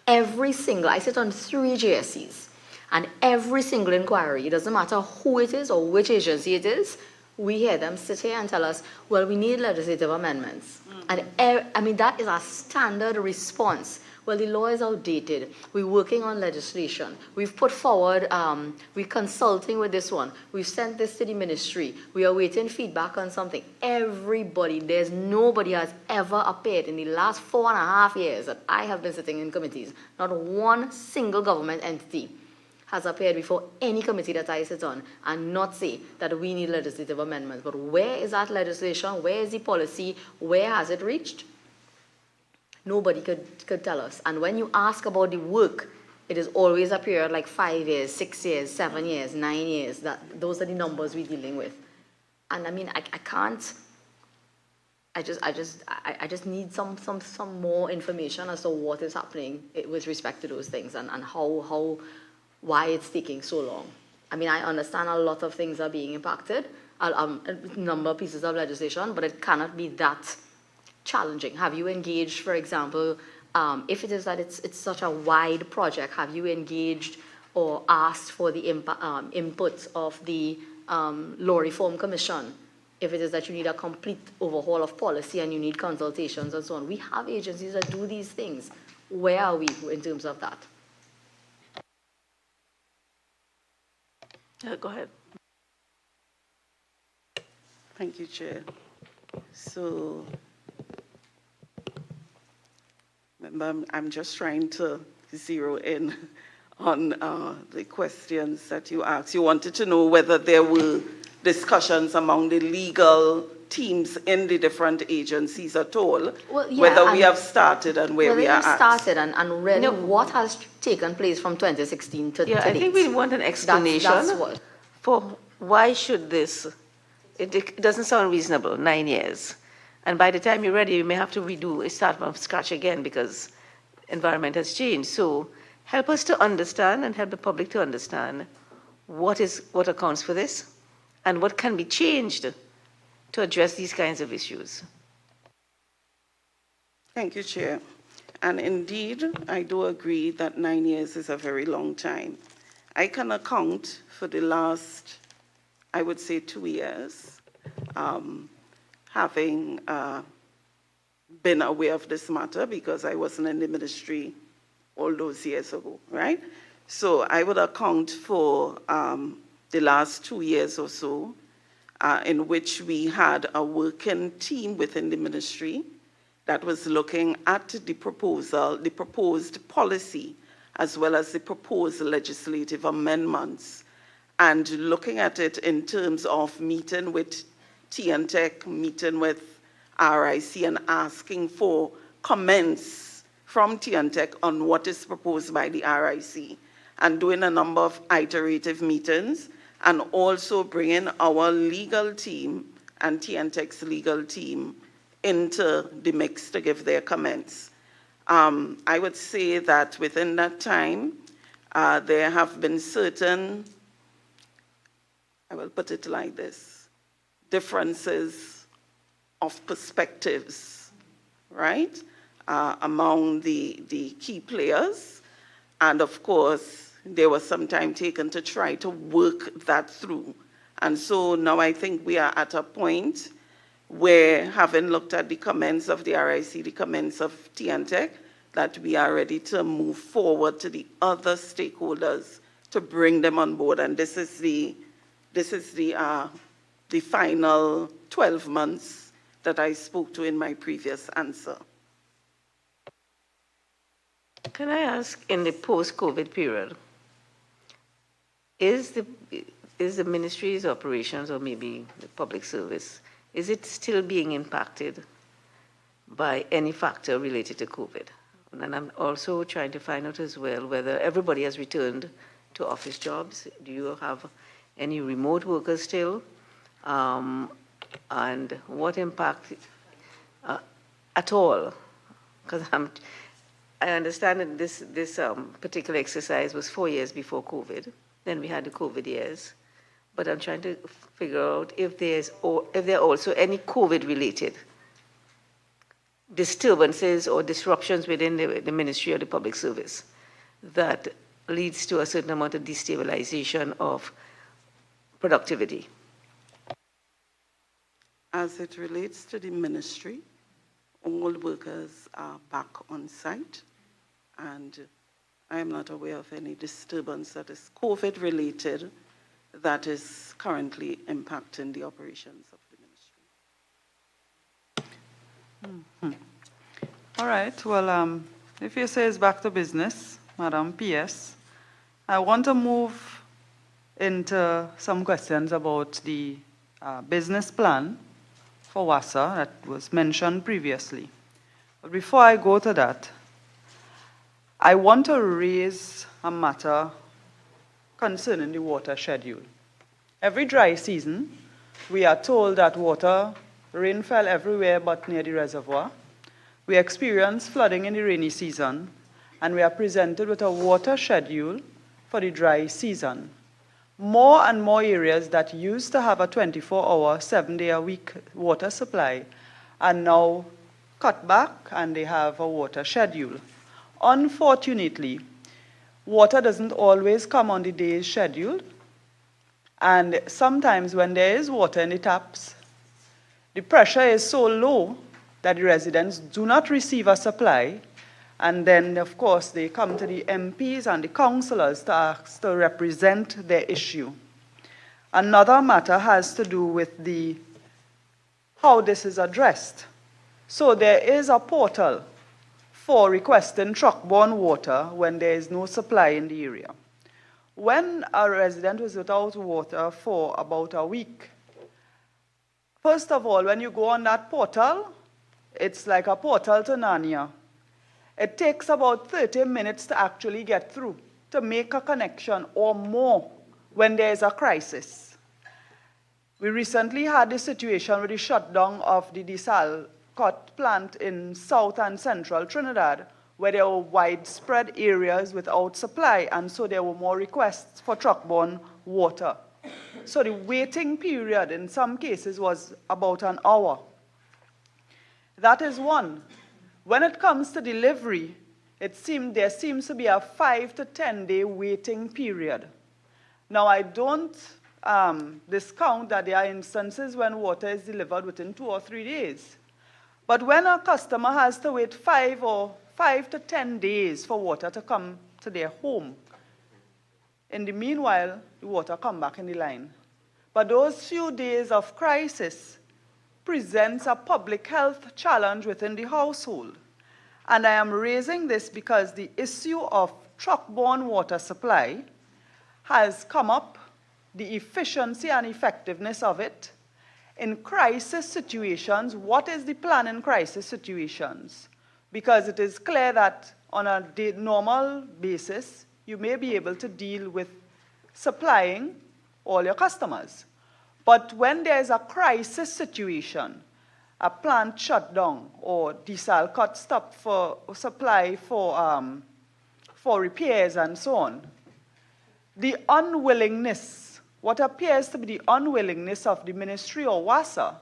Every single, I sit on 3 JSCs, and every single inquiry, it doesn't matter who it is or which agency it is, we hear them sit here and tell us, well, we need legislative amendments. And I mean, that is a standard response. Well, the law is outdated. We're working on legislation. We've put forward, we're consulting with this one. We've sent this to the ministry. We are waiting feedback on something. Everybody, there's nobody has ever appeared in the last 4.5 years that I have been sitting in committees. Not one single government entity has appeared before any committee that I sit on and not say that we need legislative amendments. But where is that legislation? Where is the policy? Where has it reached? Nobody could tell us. And when you ask about the work, it is always a period like 5 years, 6 years, 7 years, 9 years. Those are the numbers we're dealing with. And I mean, I can't. I just need some more information as to what is happening with respect to those things and why it's taking so long. I mean, I understand a lot of things are being impacted, a number of pieces of legislation, but it cannot be that challenging. Have you engaged, for example, if it is that it's such a wide project, have you engaged or asked for the input of the Law Reform Commission? If it is that you need a complete overhaul of policy and you need consultations and so on. We have agencies that do these things. Where are we in terms of that? Go ahead. Thank you, Chair. So, remember, I'm just trying to zero in on the questions that you asked. You wanted to know whether there were discussions among the legal teams in the different agencies at all, well, yeah, whether we have started and where we are at. Started and really what has taken place from 2016 to I think we want an explanation for why should this, it doesn't sound reasonable, 9 years. And by the time you're ready, you may have to start from scratch again because environment has changed. So help us to understand and help the public to understand what accounts for this and what can be changed to address these kinds of issues. Thank you, Chair. And indeed, I do agree that 9 years is a very long time. I can account for the last, I would say, 2 years, having been aware of this matter because I wasn't in the ministry all those years ago, right? So I would account for the last 2 years or so in which we had a working team within the ministry that was looking at the proposed policy, as well as the proposed legislative amendments, and looking at it in terms of meeting with TNTech, meeting with RIC, and asking for comments from TNTech on what is proposed by the RIC, and doing a number of iterative meetings, and also bringing our legal team and TNTech's legal team into the mix to give their comments. I would say that within that time, there have been certain, I will put it like this, differences of perspectives, right, among the key players. And of course, there was some time taken to try to work that through. And so now I think we are at a point where, having looked at the comments of the RIC, the comments of TNTech, that we are ready to move forward to the other stakeholders to bring them on board. And this is the final 12 months that I spoke to in my previous answer. Can I ask, in the post-COVID period, is the ministry's operations, or maybe the public service, is it still being impacted by any factor related to COVID? And I'm also trying to find out as well whether everybody has returned to office jobs. Do you have any remote workers still? And what impact at all? Because I understand that this particular exercise was 4 years before COVID. Then we had the COVID years. But I'm trying to figure out if there are also any COVID-related disturbances or disruptions within the Ministry of the Public Service that leads to a certain amount of destabilization of productivity? As it relates to the ministry, all workers are back on site, and I am not aware of any disturbance that is COVID-related that is currently impacting the operations of the ministry. All right, well, if you say it's back to business, Madam PS, I want to move into some questions about the business plan for WASA that was mentioned previously. But before I go to that, I want to raise a matter concerning the water schedule. Every dry season, we are told that rain fell everywhere but near the reservoir. We experience flooding in the rainy season, and we are presented with a water schedule for the dry season. More and more areas that used to have a 24-hour, 7-day-a-week water supply are now cut back, and they have a water schedule. Unfortunately, water doesn't always come on the days scheduled, and sometimes when there is water in the taps, the pressure is so low that the residents do not receive a supply, and then, of course, they come to the MPs and the councillors to ask to represent their issue. Another matter has to do with how this is addressed. So there is a portal for requesting truck-borne water when there is no supply in the area. When a resident was without water for about a week, first of all, when you go on that portal, it's like a portal to Narnia. It takes about 30 minutes to actually get through, to make a connection or more when there is a crisis. We recently had a situation with the shutdown of the Desalcott plant in South and Central Trinidad, where there were widespread areas without supply, and so there were more requests for truck-borne water. So the waiting period in some cases was about an hour. That is one. When it comes to delivery, there seems to be a 5 to 10 day waiting period. Now, I don't discount that there are instances when water is delivered within 2 or 3 days. But when a customer has to wait 5 to 10 days for water to come to their home, in the meanwhile, the water comes back in the line. But those few days of crisis presents a public health challenge within the household. And I am raising this because the issue of truck-borne water supply has come up, the efficiency and effectiveness of it. In crisis situations, what is the plan in crisis situations? Because it is clear that on a normal basis, you may be able to deal with supplying all your customers. But when there is a crisis situation, a plant shutdown or Desalcott stop for supply for repairs and so on, the unwillingness, what appears to be the unwillingness of the ministry or WASA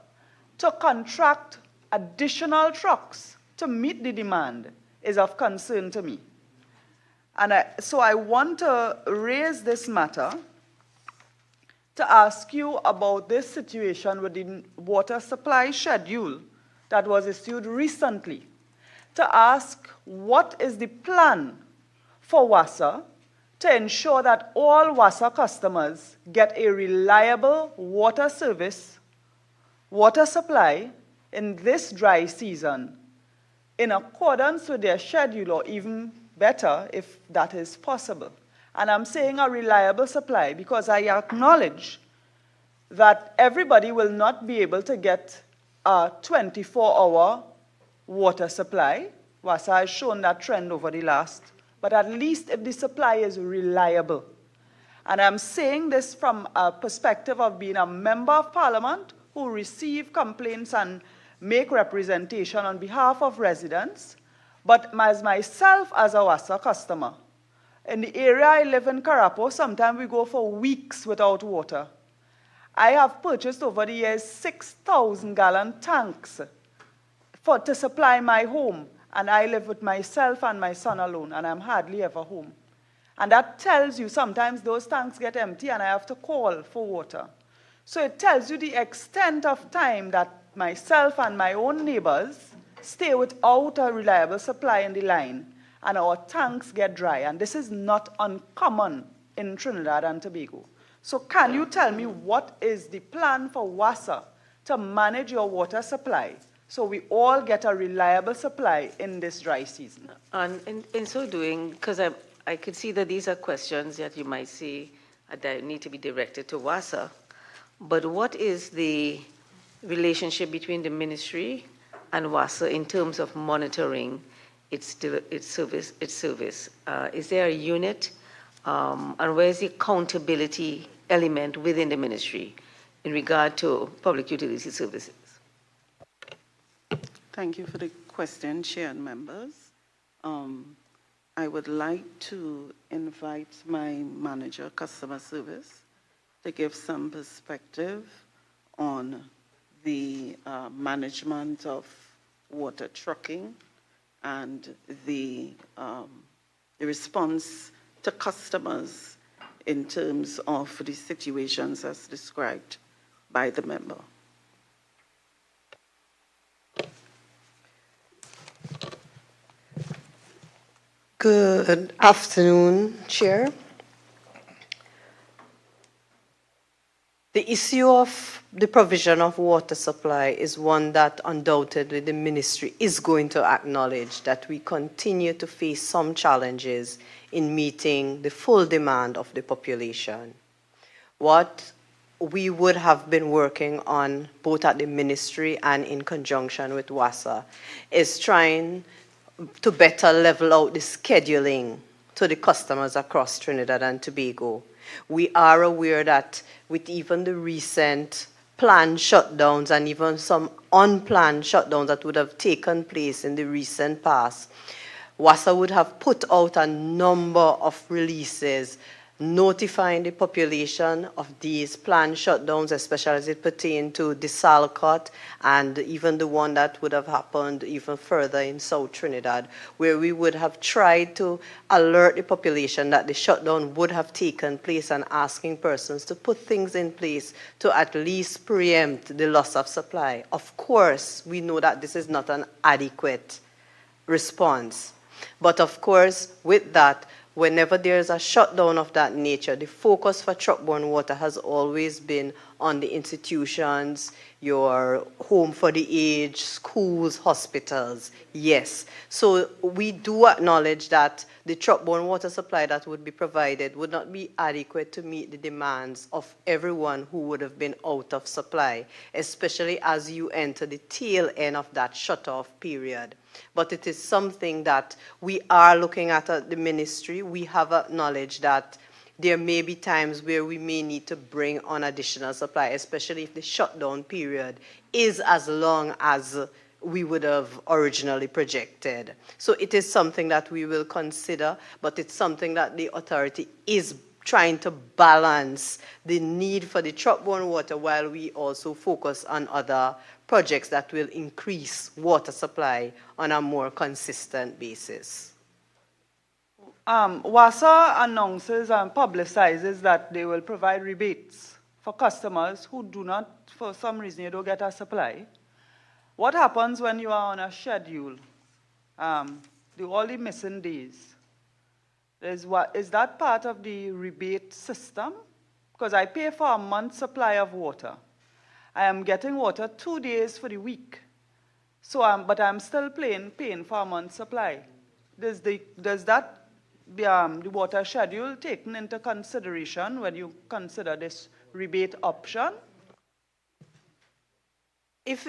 to contract additional trucks to meet the demand is of concern to me. And so I want to raise this matter to ask you about this situation with the water supply schedule that was issued recently, to ask what is the plan for WASA to ensure that all WASA customers get a reliable water service, water supply in this dry season in accordance with their schedule, or even better if that is possible. And I'm saying a reliable supply because I acknowledge that everybody will not be able to get a 24-hour water supply. WASA has shown that trend over the last, but at least if the supply is reliable. And I'm saying this from a perspective of being a member of parliament who receive complaints and make representation on behalf of residents, but as myself as a WASA customer. In the area I live in, Carapo, sometimes we go for weeks without water. I have purchased over the years 6,000-gallon tanks to supply my home, and I live with myself and my son alone, and I'm hardly ever home. And that tells you sometimes those tanks get empty and I have to call for water. So it tells you the extent of time that myself and my own neighbors stay without a reliable supply in the line, and our tanks get dry. And this is not uncommon in Trinidad and Tobago. So can you tell me what is the plan for WASA to manage your water supply so we all get a reliable supply in this dry season? And in so doing, because I could see that these are questions that you might see that need to be directed to WASA, but what is the relationship between the ministry and WASA in terms of monitoring its service? Is there a unit, and where is the accountability element within the ministry in regard to public utility services? Thank you for the question, Chair and members. I would like to invite my manager, customer service, to give some perspective on the management of water trucking and the response to customers in terms of the situations as described by the member. Good afternoon, Chair. The issue of the provision of water supply is one that undoubtedly the ministry is going to acknowledge, that we continue to face some challenges in meeting the full demand of the population. What we would have been working on both at the ministry and in conjunction with WASA is trying to better level out the scheduling to the customers across Trinidad and Tobago. We are aware that with even the recent planned shutdowns and even some unplanned shutdowns that would have taken place in the recent past, WASA would have put out a number of releases notifying the population of these planned shutdowns, especially as it pertained to the Salcott and even the one that would have happened even further in South Trinidad, where we would have tried to alert the population that the shutdown would have taken place and asking persons to put things in place to at least preempt the loss of supply. Of course, we know that this is not an adequate response. But of course, with that, whenever there's a shutdown of that nature, the focus for truckborne water has always been on the institutions, your home for the aged, schools, hospitals, yes. So we do acknowledge that the truckborne water supply that would be provided would not be adequate to meet the demands of everyone who would have been out of supply, especially as you enter the tail end of that shut-off period. But it is something that we are looking at the ministry. We have acknowledged that there may be times where we may need to bring on additional supply, especially if the shutdown period is as long as we would have originally projected. So it is something that we will consider, but it's something that the authority is trying to balance the need for the truckborne water while we also focus on other projects that will increase water supply on a more consistent basis. WASA announces and publicizes that they will provide rebates for customers who do not, for some reason, you don't get a supply. What happens when you are on a schedule? All the missing days. Is that part of the rebate system? Because I pay for a month's supply of water. I am getting water 2 days for the week. So but I'm still paying for a month's supply. Does that the water schedule taken into consideration when you consider this rebate option? If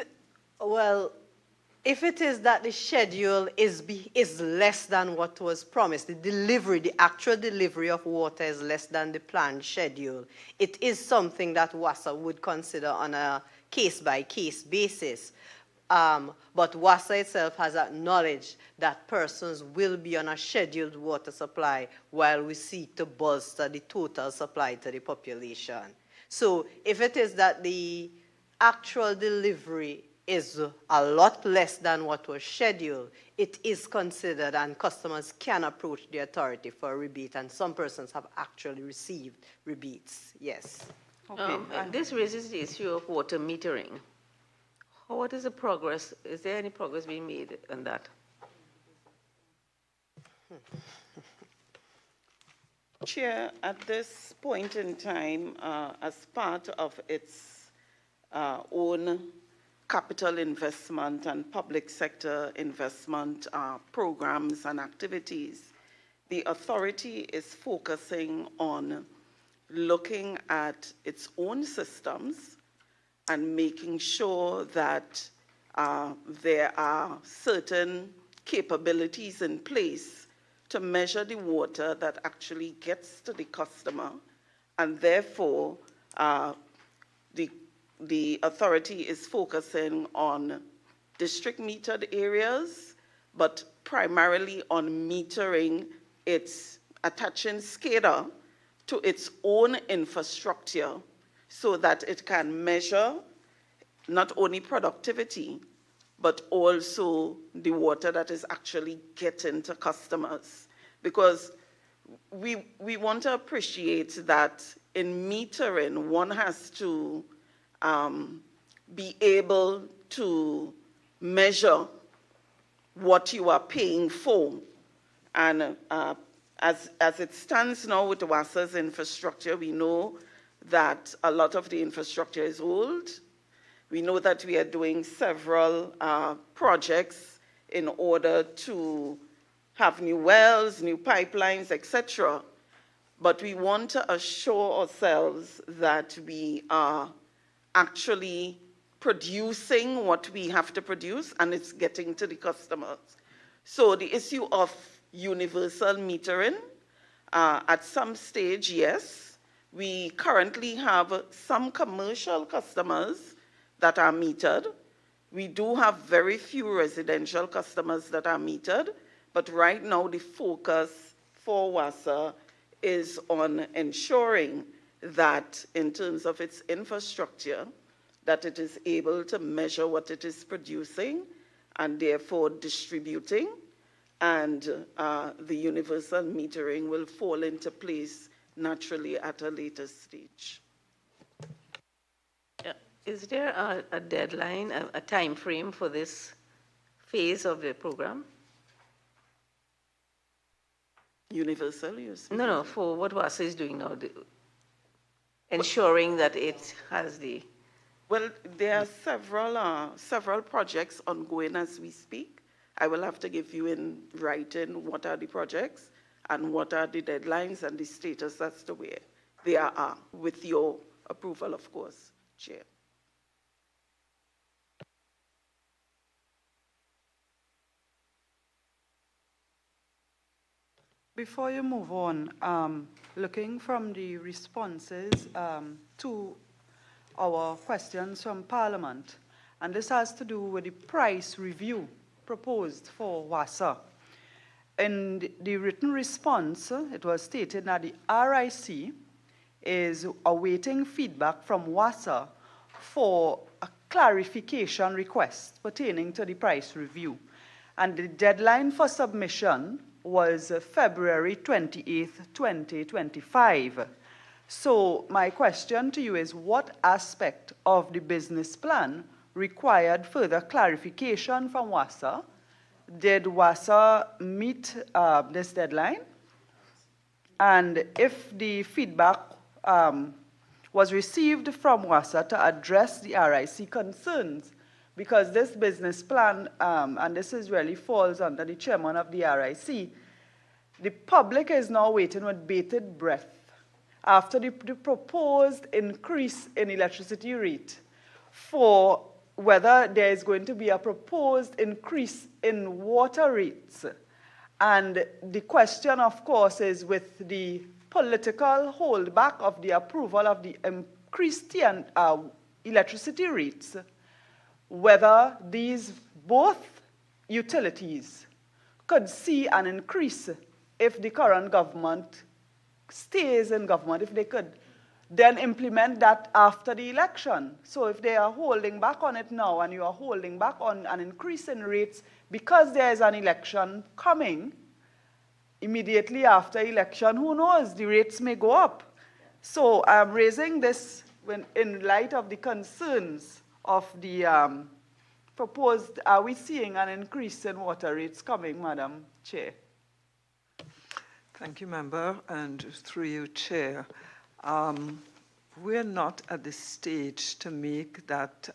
it is that the schedule is less than what was promised, the actual delivery of water is less than the planned schedule, it is something that WASA would consider on a case-by-case basis. But WASA itself has acknowledged that persons will be on a scheduled water supply while we seek to bolster the total supply to the population. So if it is that the actual delivery is a lot less than what was scheduled, it is considered and customers can approach the authority for a rebate, and some persons have actually received rebates, yes. Okay. This raises the issue of water metering. What is the progress? Is there any progress being made on that? Chair, at this point in time, as part of its own capital investment and public sector investment programs and activities, the authority is focusing on looking at its own systems and making sure that there are certain capabilities in place to measure the water that actually gets to the customer, and therefore the authority is focusing on district metered areas, but primarily on metering its attaching SCADA to its own infrastructure so that it can measure not only productivity, but also the water that is actually getting to customers. Because we want to appreciate that in metering, one has to be able to measure what you are paying for. And as it stands now with WASA's infrastructure, we know that a lot of the infrastructure is old. We know that we are doing several projects in order to have new wells, new pipelines, etc. But we want to assure ourselves that we are actually producing what we have to produce and it's getting to the customers. So the issue of universal metering, at some stage, yes. We currently have some commercial customers that are metered. We do have very few residential customers that are metered, but right now the focus for WASA is on ensuring that in terms of its infrastructure, that it is able to measure what it is producing and therefore distributing, and the universal metering will fall into place naturally at a later stage. Is there a deadline, a time frame for this phase of the program? Universal, you speak? No, for what WASA is doing now, ensuring that it has the... Well, there are several projects ongoing as we speak. I will have to give you in writing what are the projects and what are the deadlines and the status as to where they are, with your approval, of course, Chair. Before you move on, looking from the responses to our questions from Parliament, and this has to do with the price review proposed for WASA. In the written response, it was stated that the RIC is awaiting feedback from WASA for a clarification request pertaining to the price review. And the deadline for submission was February 28th, 2025. So my question to you is, what aspect of the business plan required further clarification from WASA? Did WASA meet this deadline? And if the feedback was received from WASA to address the RIC concerns, because this business plan, and this is really falls under the chairman of the RIC, the public is now waiting with bated breath after the proposed increase in electricity rate for whether there is going to be a proposed increase in water rates. And the question, of course, is with the political holdback of the approval of the increased electricity rates, whether these both utilities could see an increase if the current government stays in government, if they could then implement that after the election. So if they are holding back on it now and you are holding back on an increase in rates because there is an election coming, immediately after election, who knows, the rates may go up. So I'm raising this in light of the concerns of the proposed, are we seeing an increase in water rates coming, Madam Chair? Thank you, Member, and through you, Chair. We're not at this stage to make that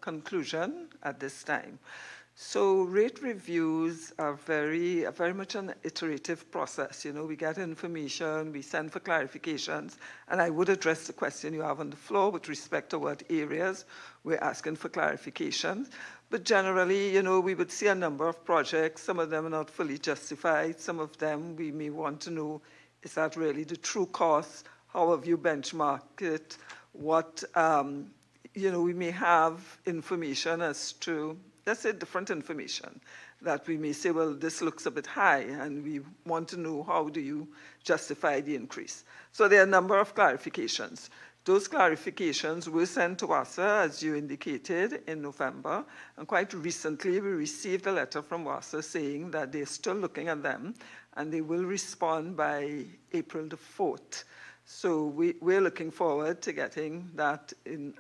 conclusion at this time. So rate reviews are very much an iterative process. You know, we get information, we send for clarifications, and I would address the question you have on the floor with respect to what areas we're asking for clarifications. But generally, you know, we would see a number of projects. Some of them are not fully justified. Some of them we may want to know, is that really the true cost? How have you benchmarked it? What, you know, we may have information as to, let's say, different information that we may say, well, this looks a bit high, and we want to know how do you justify the increase. So there are a number of clarifications. Those clarifications were sent to WASA, as you indicated, in November, and quite recently we received a letter from WASA saying that they're still looking at them, and they will respond by April the 4th. So we're looking forward to getting that in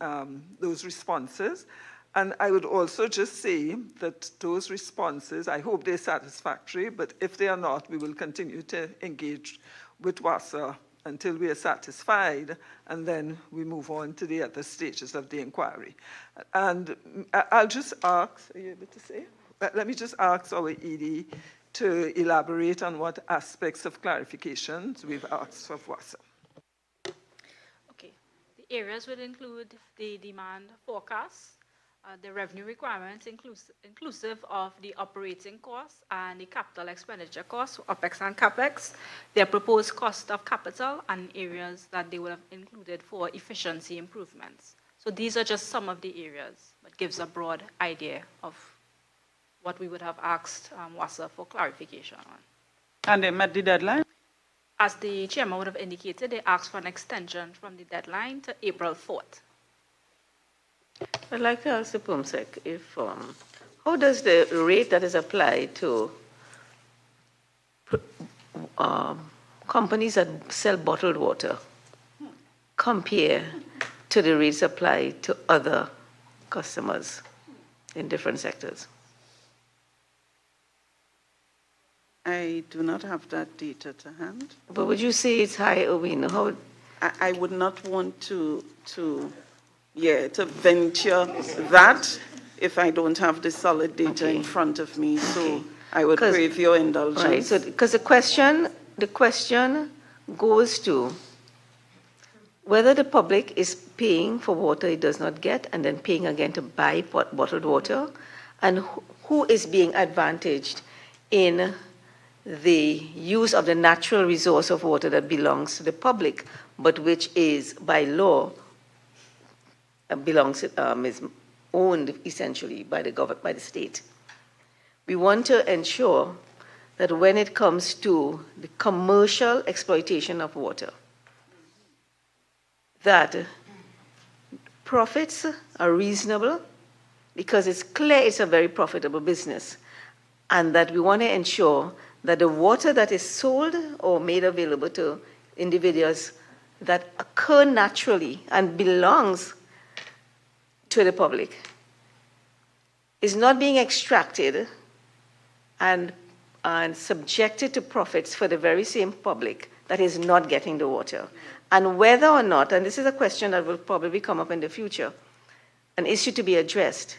those responses. And I would also just say that those responses, I hope they're satisfactory, but if they are not, we will continue to engage with WASA until we are satisfied, and then we move on to the other stages of the inquiry. And I'll just ask, are you able to say? Let me just ask our ED to elaborate on what aspects of clarifications we've asked of WASA. Okay. The areas would include the demand forecast, the revenue requirements inclusive of the operating costs and the capital expenditure costs, OPEX and CAPEX, their proposed cost of capital, and areas that they would have included for efficiency improvements. So these are just some of the areas, but gives a broad idea of what we would have asked WASA for clarification on. And they met the deadline? As the chairman would have indicated, they asked for an extension from the deadline to April 4th. I'd like to ask the PUMSEC if, how does the rate that is applied to companies that sell bottled water compare to the rates applied to other customers in different sectors? I do not have that data to hand. But would you say it's high, or we know how? I would not want to venture that if I don't have the solid data in front of me. So I would crave your indulgence. Right. So, because the question goes to whether the public is paying for water it does not get and then paying again to buy bottled water, and who is being advantaged in the use of the natural resource of water that belongs to the public, but which is by law is owned essentially by the government, by the state. We want to ensure that when it comes to the commercial exploitation of water, that profits are reasonable, because it's clear it's a very profitable business, and that we want to ensure that the water that is sold or made available to individuals that occur naturally and belongs to the public is not being extracted and subjected to profits for the very same public that is not getting the water. And whether or not, and this is a question that will probably come up in the future, an issue to be addressed,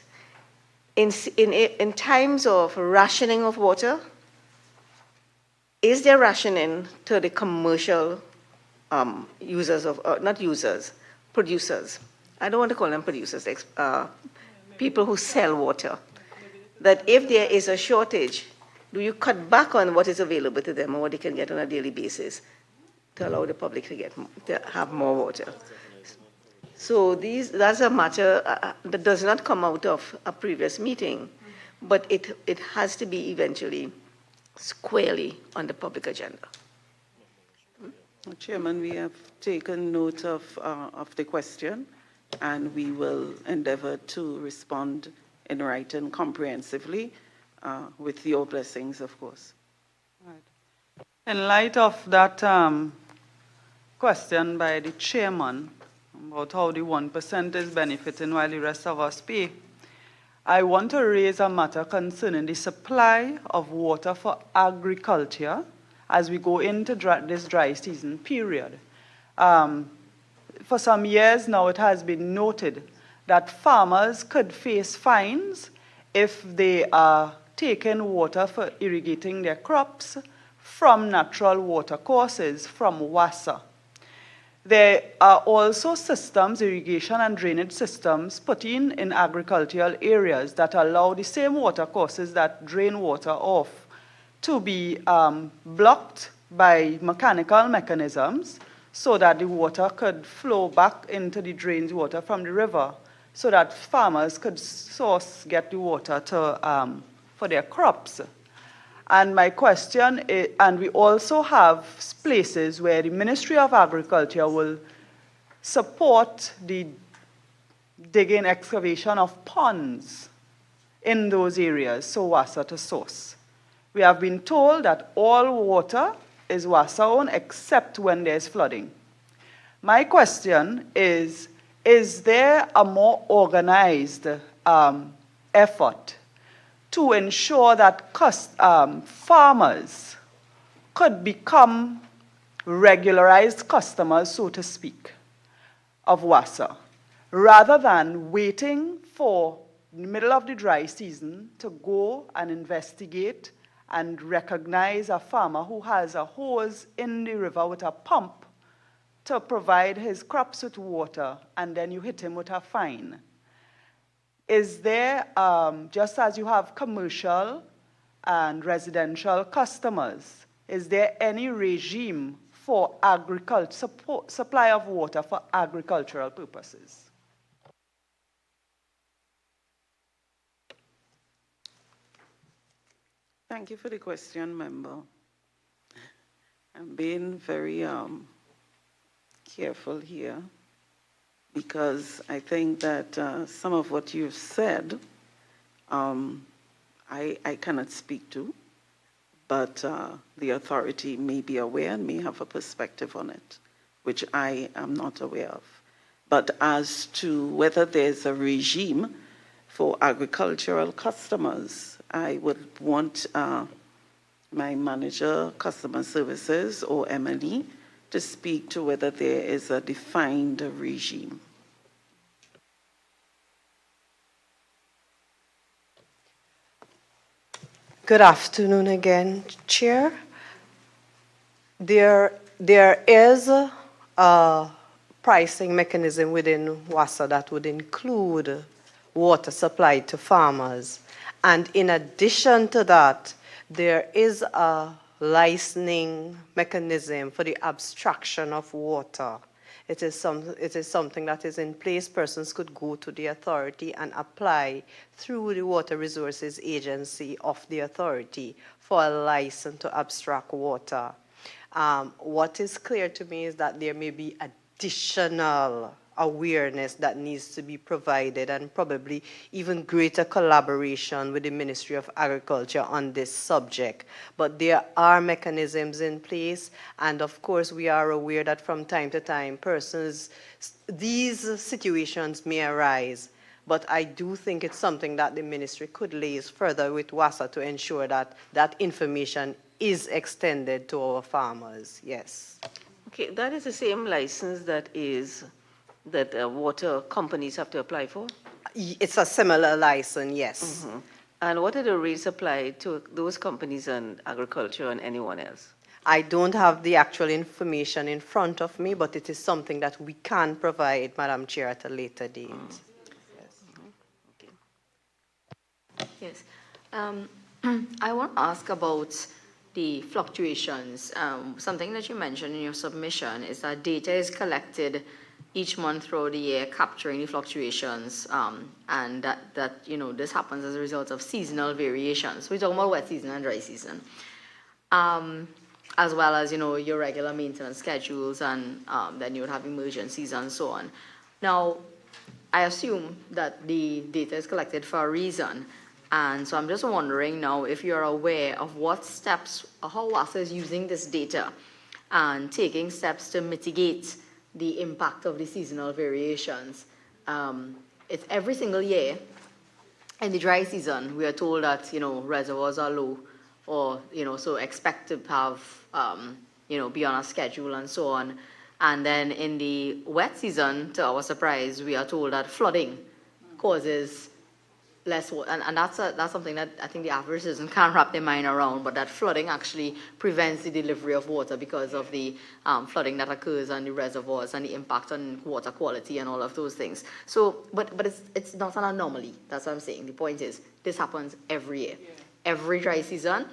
in times of rationing of water, is there rationing to the commercial users of, not users, producers? I don't want to call them producers, people who sell water. That if there is a shortage, do you cut back on what is available to them or what they can get on a daily basis to allow the public to have more water? So that's a matter that does not come out of a previous meeting, but it has to be eventually squarely on the public agenda. Chairman, we have taken note of the question, and we will endeavor to respond in writing comprehensively with your blessings, of course. Right. In light of that question by the chairman about how the 1% is benefiting while the rest of us pay, I want to raise a matter concerning the supply of water for agriculture as we go into this dry season period. For some years now, it has been noted that farmers could face fines if they are taking water for irrigating their crops from natural water courses, from WASA. There are also systems, irrigation and drainage systems, put in agricultural areas that allow the same water courses that drain water off to be blocked by mechanical mechanisms so that the water could flow back into the drains water from the river so that farmers could get the water to, for their crops. And my question is, and we also have places where the Ministry of Agriculture will support the digging excavation of ponds in those areas, so WASA to source. We have been told that all water is WASA owned except when there's flooding. My question is there a more organized effort to ensure that farmers could become regularized customers, so to speak, of WASA, rather than waiting for the middle of the dry season to go and investigate and recognize a farmer who has a hose in the river with a pump to provide his crops with water, and then you hit him with a fine. Is there, just as you have commercial and residential customers, is there any regime for supply of water for agricultural purposes? Thank you for the question, member. I'm being very careful here, because I think that some of what you've said, I cannot speak to, but the authority may be aware and may have a perspective on it, which I am not aware of. But as to whether there's a regime for agricultural customers, I would want my manager, customer services, or Emily, to speak to whether there is a defined regime. Good afternoon again, Chair. There is a pricing mechanism within WASA that would include water supply to farmers. And in addition to that, there is a licensing mechanism for the abstraction of water. It is something that is in place. Persons could go to the authority and apply through the Water Resources Agency of the authority for a license to abstract water. What is clear to me is that there may be additional awareness that needs to be provided, and probably even greater collaboration with the Ministry of Agriculture on this subject. But there are mechanisms in place, and of course we are aware that from time to time these situations may arise. But I do think it's something that the ministry could liaise further with WASA to ensure that that information is extended to our farmers. Yes. Okay, that is the same license that water companies have to apply for? It's a similar license, yes. Mm-hmm. And what are the rates applied to those companies and agriculture and anyone else? I don't have the actual information in front of me, but it is something that we can provide, Madam Chair, at a later date. Mm. Yes. Okay. Yes. I want to ask about the fluctuations. Something that you mentioned in your submission is that data is collected each month throughout the year, capturing the fluctuations, and that this happens as a result of seasonal variations. We're talking about wet season and dry season. as well as, your regular maintenance schedules, and then you would have emergencies and so on. Now, I assume that the data is collected for a reason, and so I'm just wondering now if you're aware of what steps, how WASA is using this data and taking steps to mitigate the impact of the seasonal variations. It's every single year. In the dry season, we are told that, reservoirs are low, or, so expect to have, be on a schedule and so on. And then in the wet season, to our surprise, we are told that flooding causes less water. And that's something that I think the average citizen can't wrap their mind around, but that flooding actually prevents the delivery of water because of the flooding that occurs on the reservoirs and the impact on water quality and all of those things. So, but it's not an anomaly. That's what I'm saying. The point is, this happens every year. Yeah. Every dry season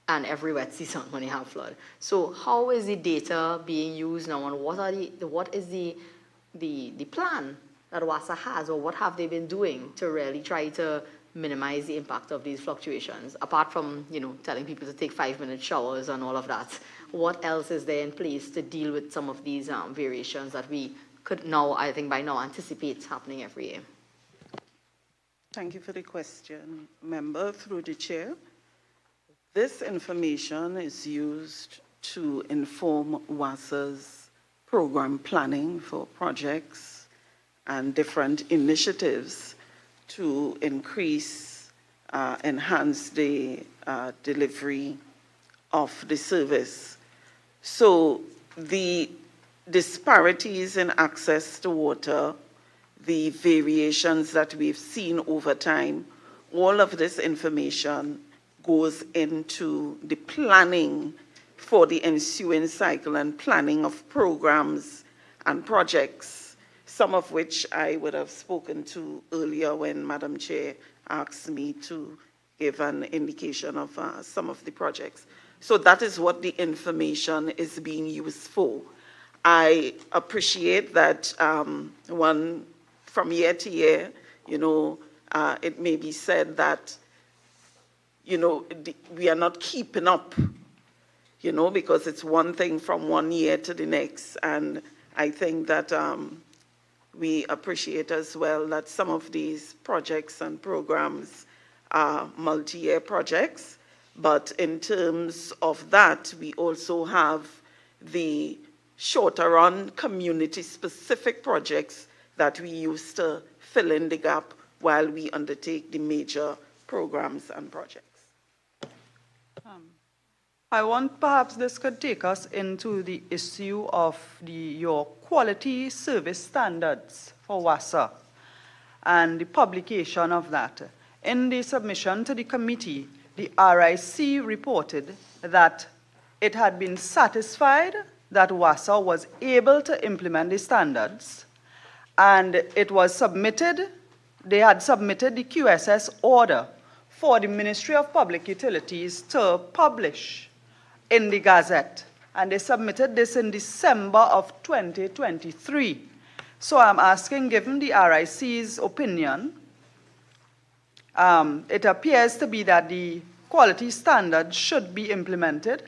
and every wet season when you have flood. So how is the data being used now, and what is the plan that WASA has, or what have they been doing to really try to minimize the impact of these fluctuations, apart from, telling people to take 5-minute showers and all of that? What else is there in place to deal with some of these variations that we could now, I think by now, anticipate happening every year? Thank you for the question, member, through the chair. This information is used to inform WASA's program planning for projects and different initiatives to enhance the delivery of the service. So the disparities in access to water, the variations that we've seen over time, all of this information goes into the planning for the ensuing cycle and planning of programs and projects, some of which I would have spoken to earlier when Madam Chair asked me to give an indication of some of the projects. So that is what the information is being used for. I appreciate that from year to year, it may be said that, we are not keeping up, because it's one thing from one year to the next. And I think that we appreciate as well that some of these projects and programs are multi-year projects, but in terms of that, we also have the shorter run community-specific projects that we use to fill in the gap while we undertake the major programs and projects. I want perhaps this could take us into the issue of your quality service standards for WASA and the publication of that. In the submission to the committee, the RIC reported that it had been satisfied that WASA was able to implement the standards, and it was submitted, they had submitted the QSS order for the Ministry of Public Utilities to publish in the Gazette, and they submitted this in December of 2023. So I'm asking, given the RIC's opinion, it appears to be that the quality standards should be implemented,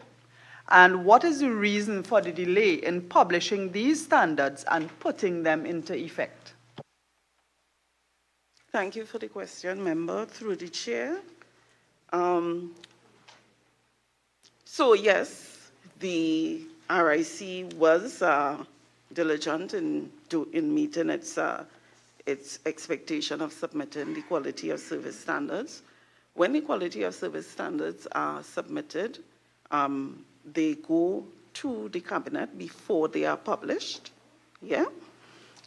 and what is the reason for the delay in publishing these standards and putting them into effect? Thank you for the question, member, through the chair. So yes, the RIC was diligent in meeting its expectation of submitting the quality of service standards. When the quality of service standards are submitted, they go to the cabinet before they are published. Yeah.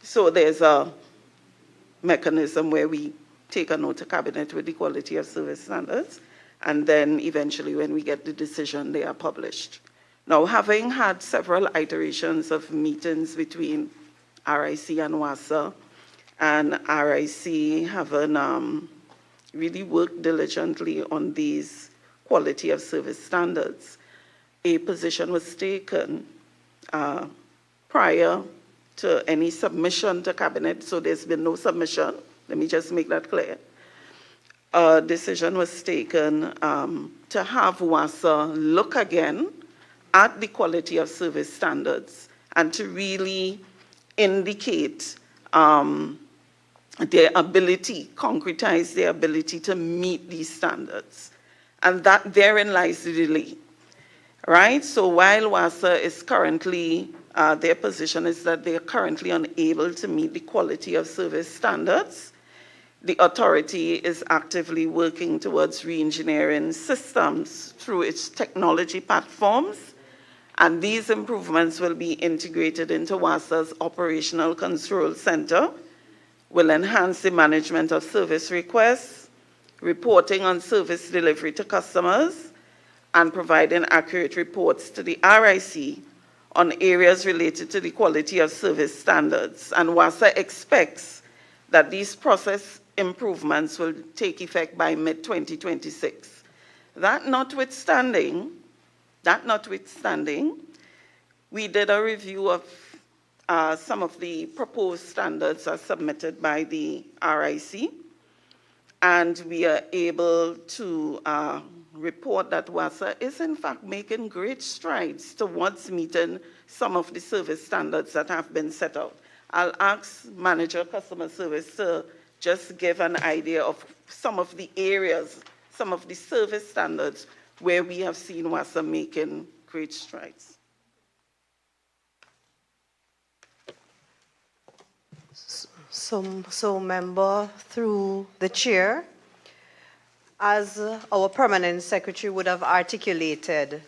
So there's a mechanism where we take a note to cabinet with the quality of service standards, and then eventually when we get the decision, they are published. Now, having had several iterations of meetings between RIC and WASA, and RIC having really worked diligently on these quality of service standards, a position was taken prior to any submission to cabinet, so there's been no submission. Let me just make that clear. A decision was taken to have WASA look again at the quality of service standards and to really indicate their ability, concretize their ability to meet these standards. And that therein lies the delay, right? So while WASA is currently, their position is that they are currently unable to meet the quality of service standards, the authority is actively working towards re-engineering systems through its technology platforms, and these improvements will be integrated into WASA's operational control center, will enhance the management of service requests, reporting on service delivery to customers, and providing accurate reports to the RIC on areas related to the quality of service standards. And WASA expects that these process improvements will take effect by mid-2026. That notwithstanding, we did a review of some of the proposed standards as submitted by the RIC, and we are able to report that WASA is in fact making great strides towards meeting some of the service standards that have been set out. I'll ask Manager Customer Service to just give an idea of some of the areas, some of the service standards where we have seen WASA making great strides. So member, through the chair, as our permanent secretary would have articulated,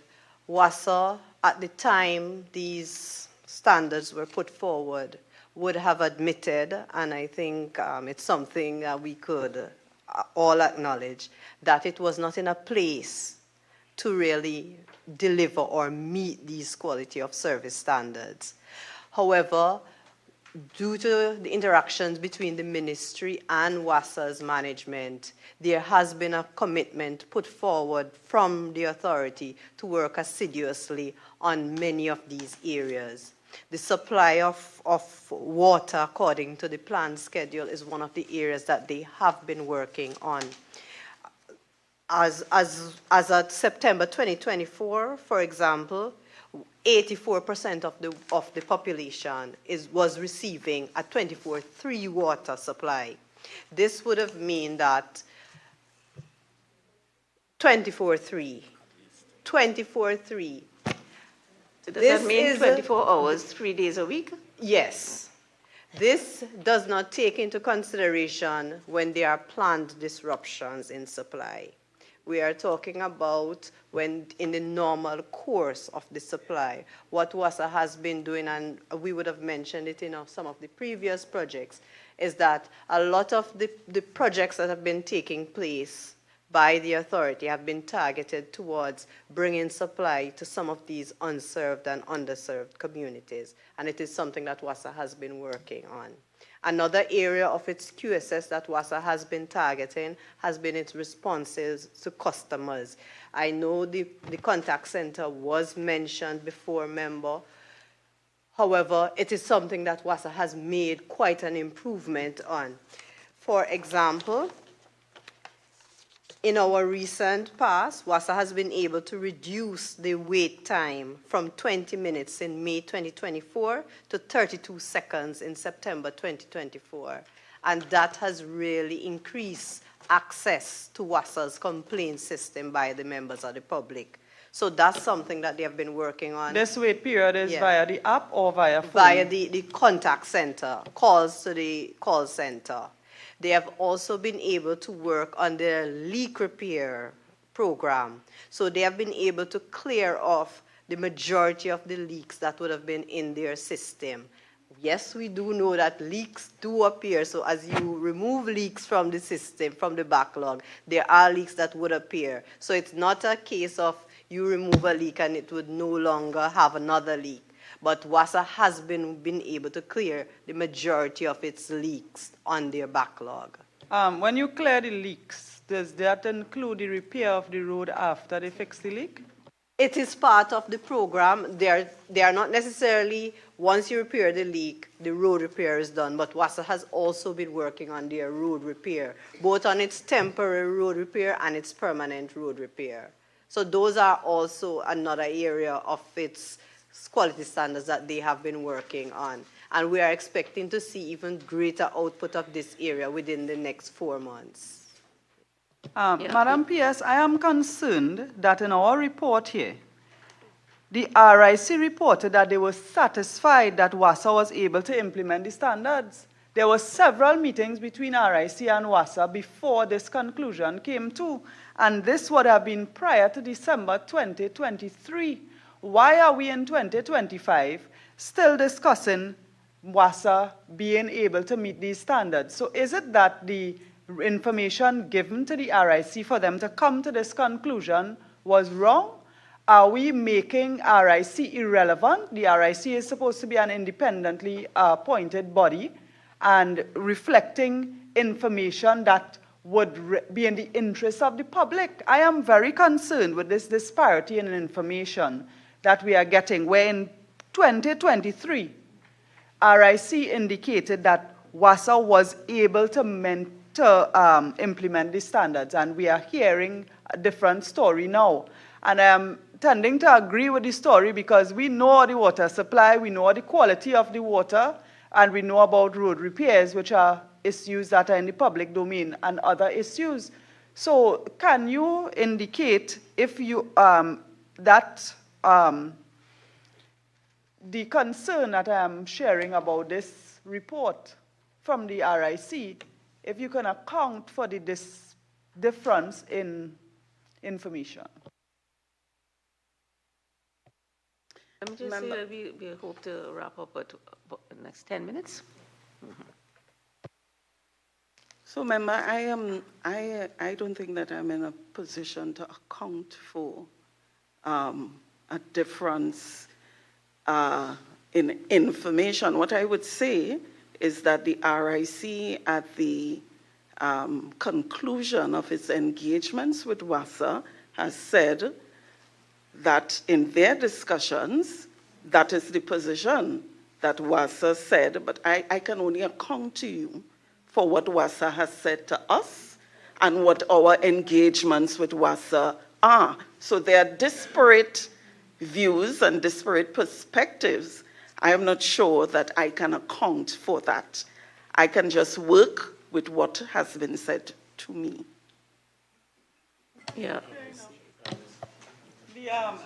WASA, at the time these standards were put forward, would have admitted, and I think it's something that we could all acknowledge, that it was not in a place to really deliver or meet these quality of service standards. However, due to the interactions between the ministry and WASA's management, there has been a commitment put forward from the authority to work assiduously on many of these areas. The supply of water according to the planned schedule is one of the areas that they have been working on. As at September 2024, for example, 84% of the population was receiving a 24/3 water supply. This would have mean that 24/3. So does that mean 24 hours, 3 days a week? Yes. This does not take into consideration when there are planned disruptions in supply. We are talking about when in the normal course of the supply. What WASA has been doing, and we would have mentioned it in some of the previous projects, is that a lot of the projects that have been taking place by the authority have been targeted towards bringing supply to some of these unserved and underserved communities. And it is something that WASA has been working on. Another area of its QSS that WASA has been targeting has been its responses to customers. I know the contact center was mentioned before, member. However, it is something that WASA has made quite an improvement on. For example, in our recent past, WASA has been able to reduce the wait time from 20 minutes in May 2024 to 32 seconds in September 2024. And that has really increased access to WASA's complaint system by the members of the public. So that's something that they have been working on. This wait period is via the app or via phone? Via the contact center, calls to the call center. They have also been able to work on their leak repair program. So they have been able to clear off the majority of the leaks that would have been in their system. Yes, we do know that leaks do appear. So as you remove leaks from the system, from the backlog, there are leaks that would appear. So it's not a case of you remove a leak and it would no longer have another leak. But WASA has been able to clear the majority of its leaks on their backlog. When you clear the leaks, does that include the repair of the road after they fix the leak? It is part of the program. They are not necessarily, once you repair the leak, the road repair is done. But WASA has also been working on their road repair, both on its temporary road repair and its permanent road repair. So those are also another area of its quality standards that they have been working on. And we are expecting to see even greater output of this area within the next 4 months. Madam PS, I am concerned that in our report here, the RIC reported that they were satisfied that WASA was able to implement the standards. There were several meetings between RIC and WASA before this conclusion came to, and this would have been prior to December 2023. Why are we in 2025 still discussing WASA being able to meet these standards? So is it that the information given to the RIC for them to come to this conclusion was wrong? Are we making RIC irrelevant? The RIC is supposed to be an independently appointed body and reflecting information that would be in the interest of the public. I am very concerned with this disparity in information that we are getting, where in 2023, RIC indicated that WASA was able to implement the standards, and we are hearing a different story now. And I am tending to agree with the story because we know the water supply, we know the quality of the water, and we know about road repairs, which are issues that are in the public domain, and other issues. So can you indicate if you, the concern that I am sharing about this report from the RIC, if you can account for the difference in information? Let me just say that we hope to wrap up at the next 10 minutes. Mm-hmm. So, member, I don't think that I'm in a position to account for a difference in information. What I would say is that the RIC at the conclusion of its engagements with WASA has said that in their discussions, that is the position that WASA said, but I can only account to you for what WASA has said to us and what our engagements with WASA are. So there are disparate views and disparate perspectives. I am not sure that I can account for that. I can just work with what has been said to me. Yeah.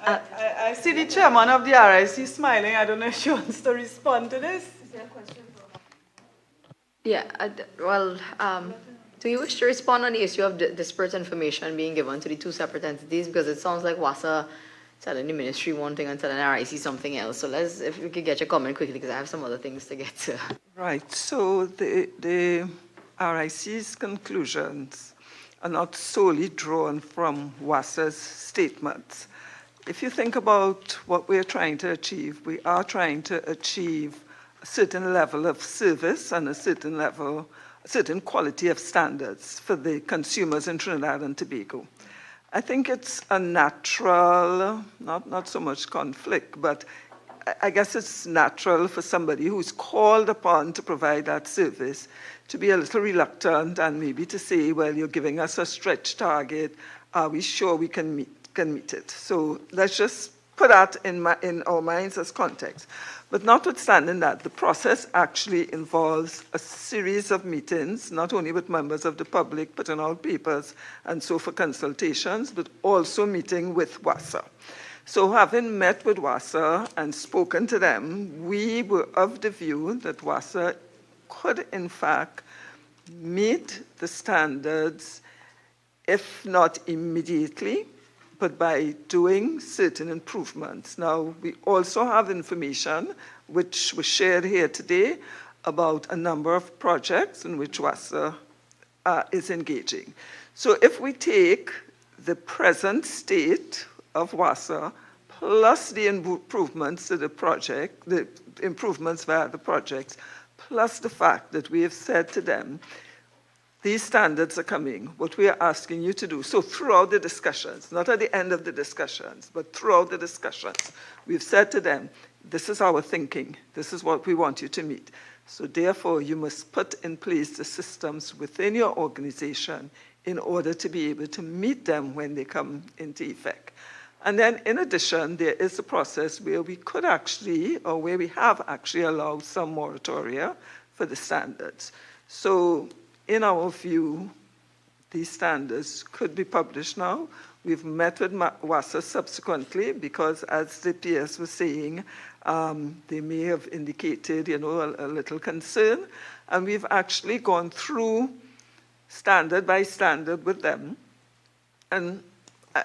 I see the chairman of the RIC smiling. I don't know if she wants to respond to this. Is there a question? Yeah, do you wish to respond on the issue of disparate information being given to the two separate entities? Because it sounds like WASA telling the ministry one thing and telling RIC something else. So if we could get your comment quickly, because I have some other things to get to. Right, so the RIC's conclusions are not solely drawn from WASA's statements. If you think about what we're trying to achieve, we are trying to achieve a certain level of service and a certain quality of standards for the consumers in Trinidad and Tobago. I think it's a natural, not so much conflict, but I guess it's natural for somebody who's called upon to provide that service to be a little reluctant and maybe to say, well, you're giving us a stretch target. Are we sure we can meet it? So let's just put that in our minds as context. But notwithstanding that, the process actually involves a series of meetings, not only with members of the public, putting out papers and so for consultations, but also meeting with WASA. So having met with WASA and spoken to them, we were of the view that WASA could in fact meet the standards, if not immediately, but by doing certain improvements. Now, we also have information which was shared here today about a number of projects in which WASA is engaging. So if we take the present state of WASA plus the improvements to the project, the improvements via the projects, plus the fact that we have said to them, these standards are coming, what we are asking you to do. So throughout the discussions, not at the end of the discussions, but throughout the discussions, we've said to them, this is our thinking, this is what we want you to meet. So therefore, you must put in place the systems within your organization in order to be able to meet them when they come into effect. And then in addition, there is a process where we could actually, or where we have actually allowed some moratoria for the standards. So in our view, these standards could be published now. We've met with WASA subsequently because, as the PS was saying, they may have indicated, a little concern. And we've actually gone through standard by standard with them. And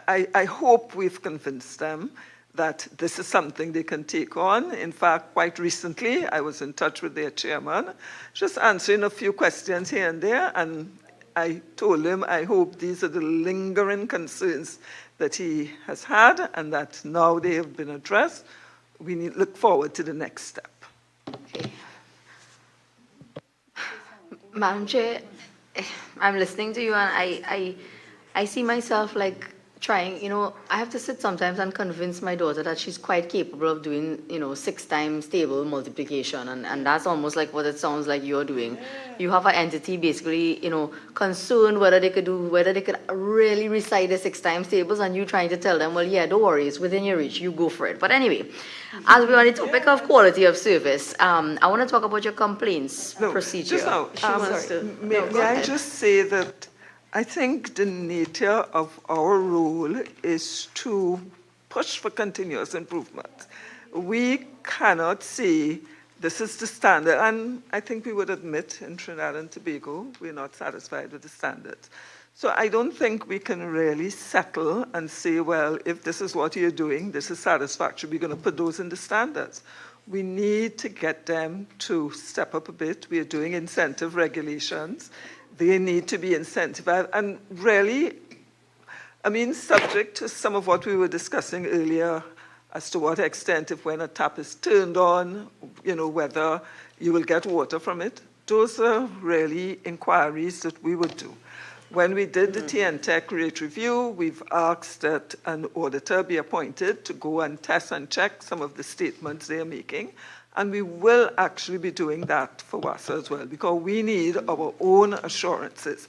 I hope we've convinced them that this is something they can take on. In fact, quite recently, I was in touch with their chairman, just answering a few questions here and there, and I told him I hope these are the lingering concerns that he has had and that now they have been addressed. We need to look forward to the next step. Okay. Madam Chair, I'm listening to you and I see myself like trying, I have to sit sometimes and convince my daughter that she's quite capable of doing, 6 times table multiplication. And that's almost like what it sounds like you're doing. You have an entity basically, concerned whether they could really recite the 6 times tables, and you trying to tell them, well, yeah, don't worry, it's within your reach, you go for it. But anyway, as we're on the topic of quality of service, I want to talk about your complaints procedure. Just now, may I just say that I think the nature of our role is to push for continuous improvement. We cannot say this is the standard, and I think we would admit in Trinidad and Tobago we're not satisfied with the standards. So I don't think we can really settle and say, well, if this is what you're doing, this is satisfactory, we're going to put those in the standards. We need to get them to step up a bit. We are doing incentive regulations. They need to be incentivized. And really, subject to some of what we were discussing earlier as to what extent, if when a tap is turned on, whether you will get water from it, those are really inquiries that we would do. When we did the TNTech rate review, we've asked that an auditor be appointed to go and test and check some of the statements they are making. And we will actually be doing that for WASA as well, because we need our own assurances.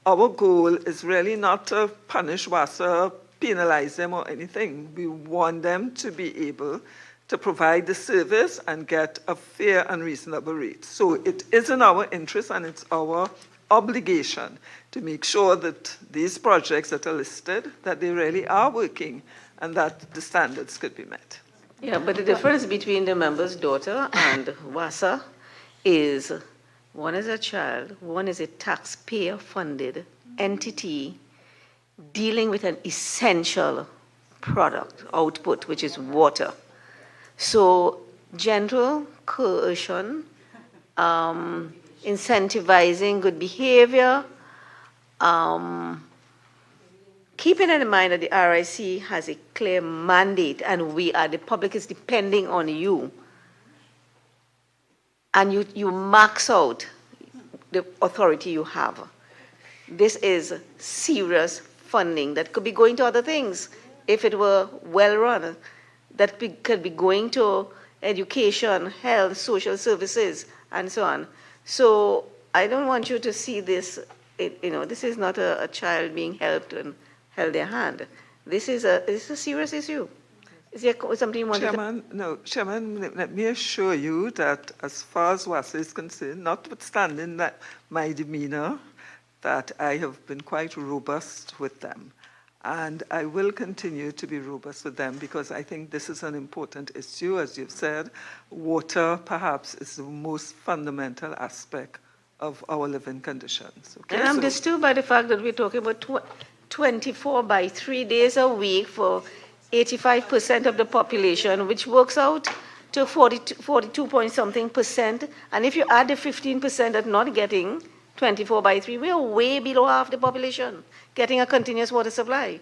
Our goal is really not to punish WASA, penalize them or anything. We want them to be able to provide the service and get a fair and reasonable rate. So it is in our interest and it's our obligation to make sure that these projects that are listed, that they really are working and that the standards could be met. Yeah, but the difference between the member's daughter and WASA is one is a child, one is a taxpayer-funded entity dealing with an essential product, output, which is water. So gentle coercion, incentivizing good behavior, keeping in mind that the RIC has a clear mandate and the public is depending on you, and you max out the authority you have. This is serious funding that could be going to other things if it were well run, that could be going to education, health, social services, and so on. So I don't want you to see this, this is not a child being helped and held their hand. This is a serious issue. Is there something you want to... Chairman, let me assure you that as far as WASA is concerned, notwithstanding that my demeanor, that I have been quite robust with them. And I will continue to be robust with them because I think this is an important issue. As you've said, water perhaps is the most fundamental aspect of our living conditions. Okay? And I'm disturbed by the fact that we're talking about 24 by 3 days a week for 85% of the population, which works out to 42 point something percent. And if you add the 15% that's not getting 24 by 3, we are way below half the population getting a continuous water supply.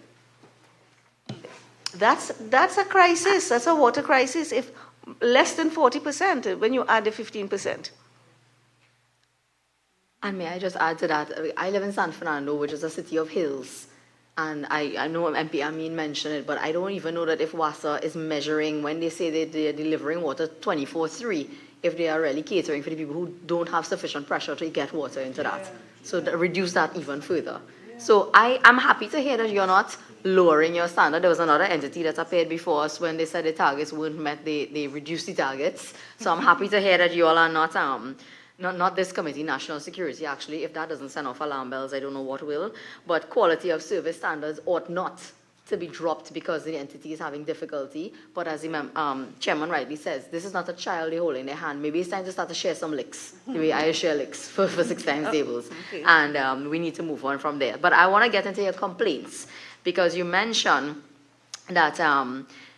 That's a crisis. That's a water crisis if less than 40% when you add the 15%. And may I just add to that, I live in San Fernando, which is a city of hills. And I know MP Amin mentioned it, but I don't even know that if WASA is measuring, when they say they're delivering water 24/3, if they are really catering for the people who don't have sufficient pressure to get water into that. So to reduce that even further. So I'm happy to hear that you're not lowering your standard. There was another entity that appeared before us when they said the targets weren't met, they reduced the targets. So I'm happy to hear that you all are not this committee, national security, actually. If that doesn't send off alarm bells, I don't know what will. But quality of service standards ought not to be dropped because the entity is having difficulty. But as the chairman rightly says, this is not a child they hold in their hand. Maybe it's time to start to share some licks, the way I share licks for 6 times tables. Okay. And we need to move on from there. But I want to get into your complaints because you mentioned that,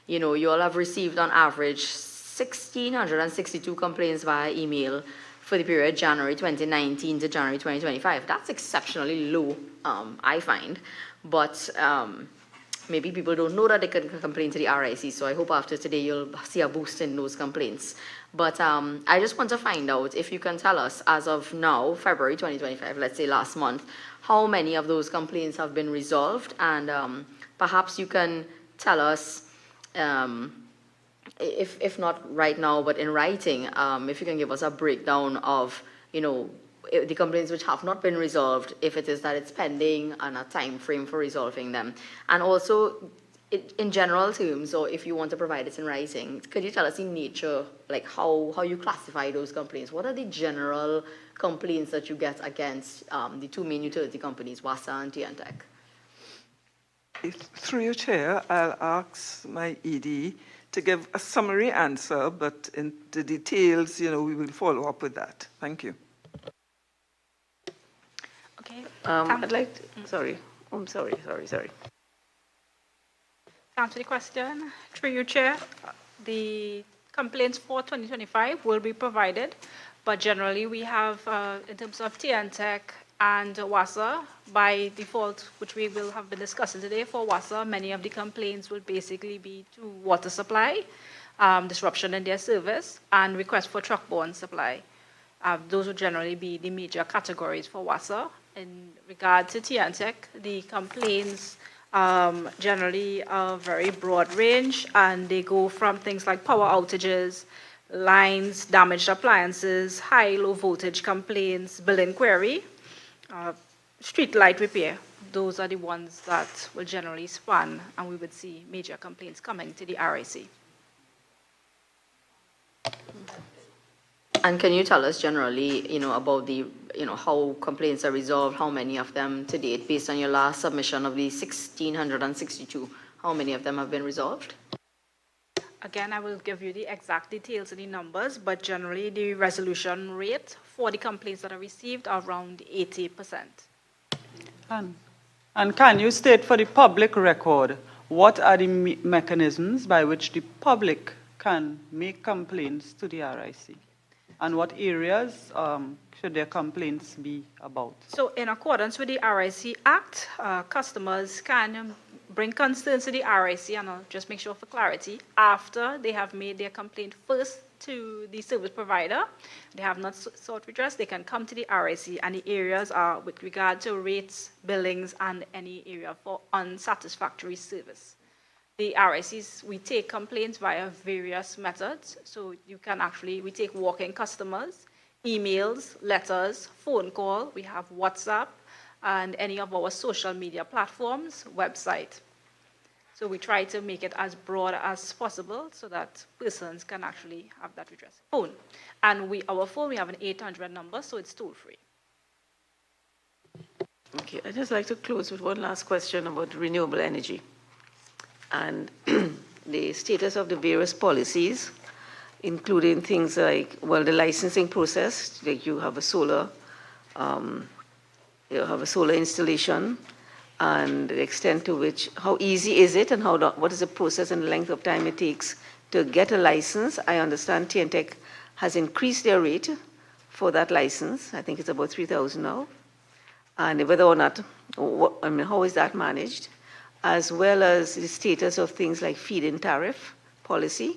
you all have received on average 1,662 complaints via email for the period January 2019 to January 2025. That's exceptionally low, I find. But maybe people don't know that they can complain to the RIC, so I hope after today you'll see a boost in those complaints. But I just want to find out if you can tell us, as of now, February 2025, let's say last month, how many of those complaints have been resolved, and perhaps you can tell us, if not right now, but in writing, if you can give us a breakdown of, the complaints which have not been resolved, if it is that it's pending, and a time frame for resolving them. And also, in general terms, or if you want to provide it in writing, could you tell us in nature, like how you classify those complaints? What are the general complaints that you get against the two main utility companies, WASA and TNTEC? Through your chair, I'll ask my ED to give a summary answer, but in the details, we will follow up with that. Thank you. Okay. I'd like to, sorry. I'm sorry. To answer the question, through your chair, the complaints for 2025 will be provided, but generally we have, in terms of TNTEC and WASA, by default, which we will have been discussing today, for WASA, many of the complaints will basically be to water supply, disruption in their service, and request for truck-borne supply. Those would generally be the major categories for WASA. In regard to TNTEC, the complaints generally are very broad range, and they go from things like power outages, lines, damaged appliances, high-low voltage complaints, bill inquiry, street light repair. Those are the ones that will generally span, and we would see major complaints coming to the RIC. And can you tell us generally, about the, how complaints are resolved, how many of them to date, based on your last submission of the 1,662, how many of them have been resolved? Again, I will give you the exact details of the numbers, but generally the resolution rate for the complaints that are received are around 80%. And can you state for the public record, what are the mechanisms by which the public can make complaints to the RIC? And what areas should their complaints be about? So in accordance with the RIC Act, customers can bring concerns to the RIC, and I'll just make sure for clarity, after they have made their complaint first to the service provider. They have not sought redress, they can come to the RIC, and the areas are with regard to rates, billings, and any area for unsatisfactory service. The RICs, we take complaints via various methods. So you can actually, we take walk-in customers, emails, letters, phone call, we have WhatsApp, and any of our social media platforms, website. So we try to make it as broad as possible so that persons can actually have that redress. Phone. And our phone, we have an 800 number, so it's toll-free. Okay, I'd just like to close with one last question about renewable energy and the status of the various policies, including things like, well, the licensing process, like you have a solar installation, and the extent to which, how easy is it, and what is the process and the length of time it takes to get a license. I understand TNTEC has increased their rate for that license. I think it's about 3,000 now. And whether or not, how is that managed? As well as the status of things like feed-in tariff policy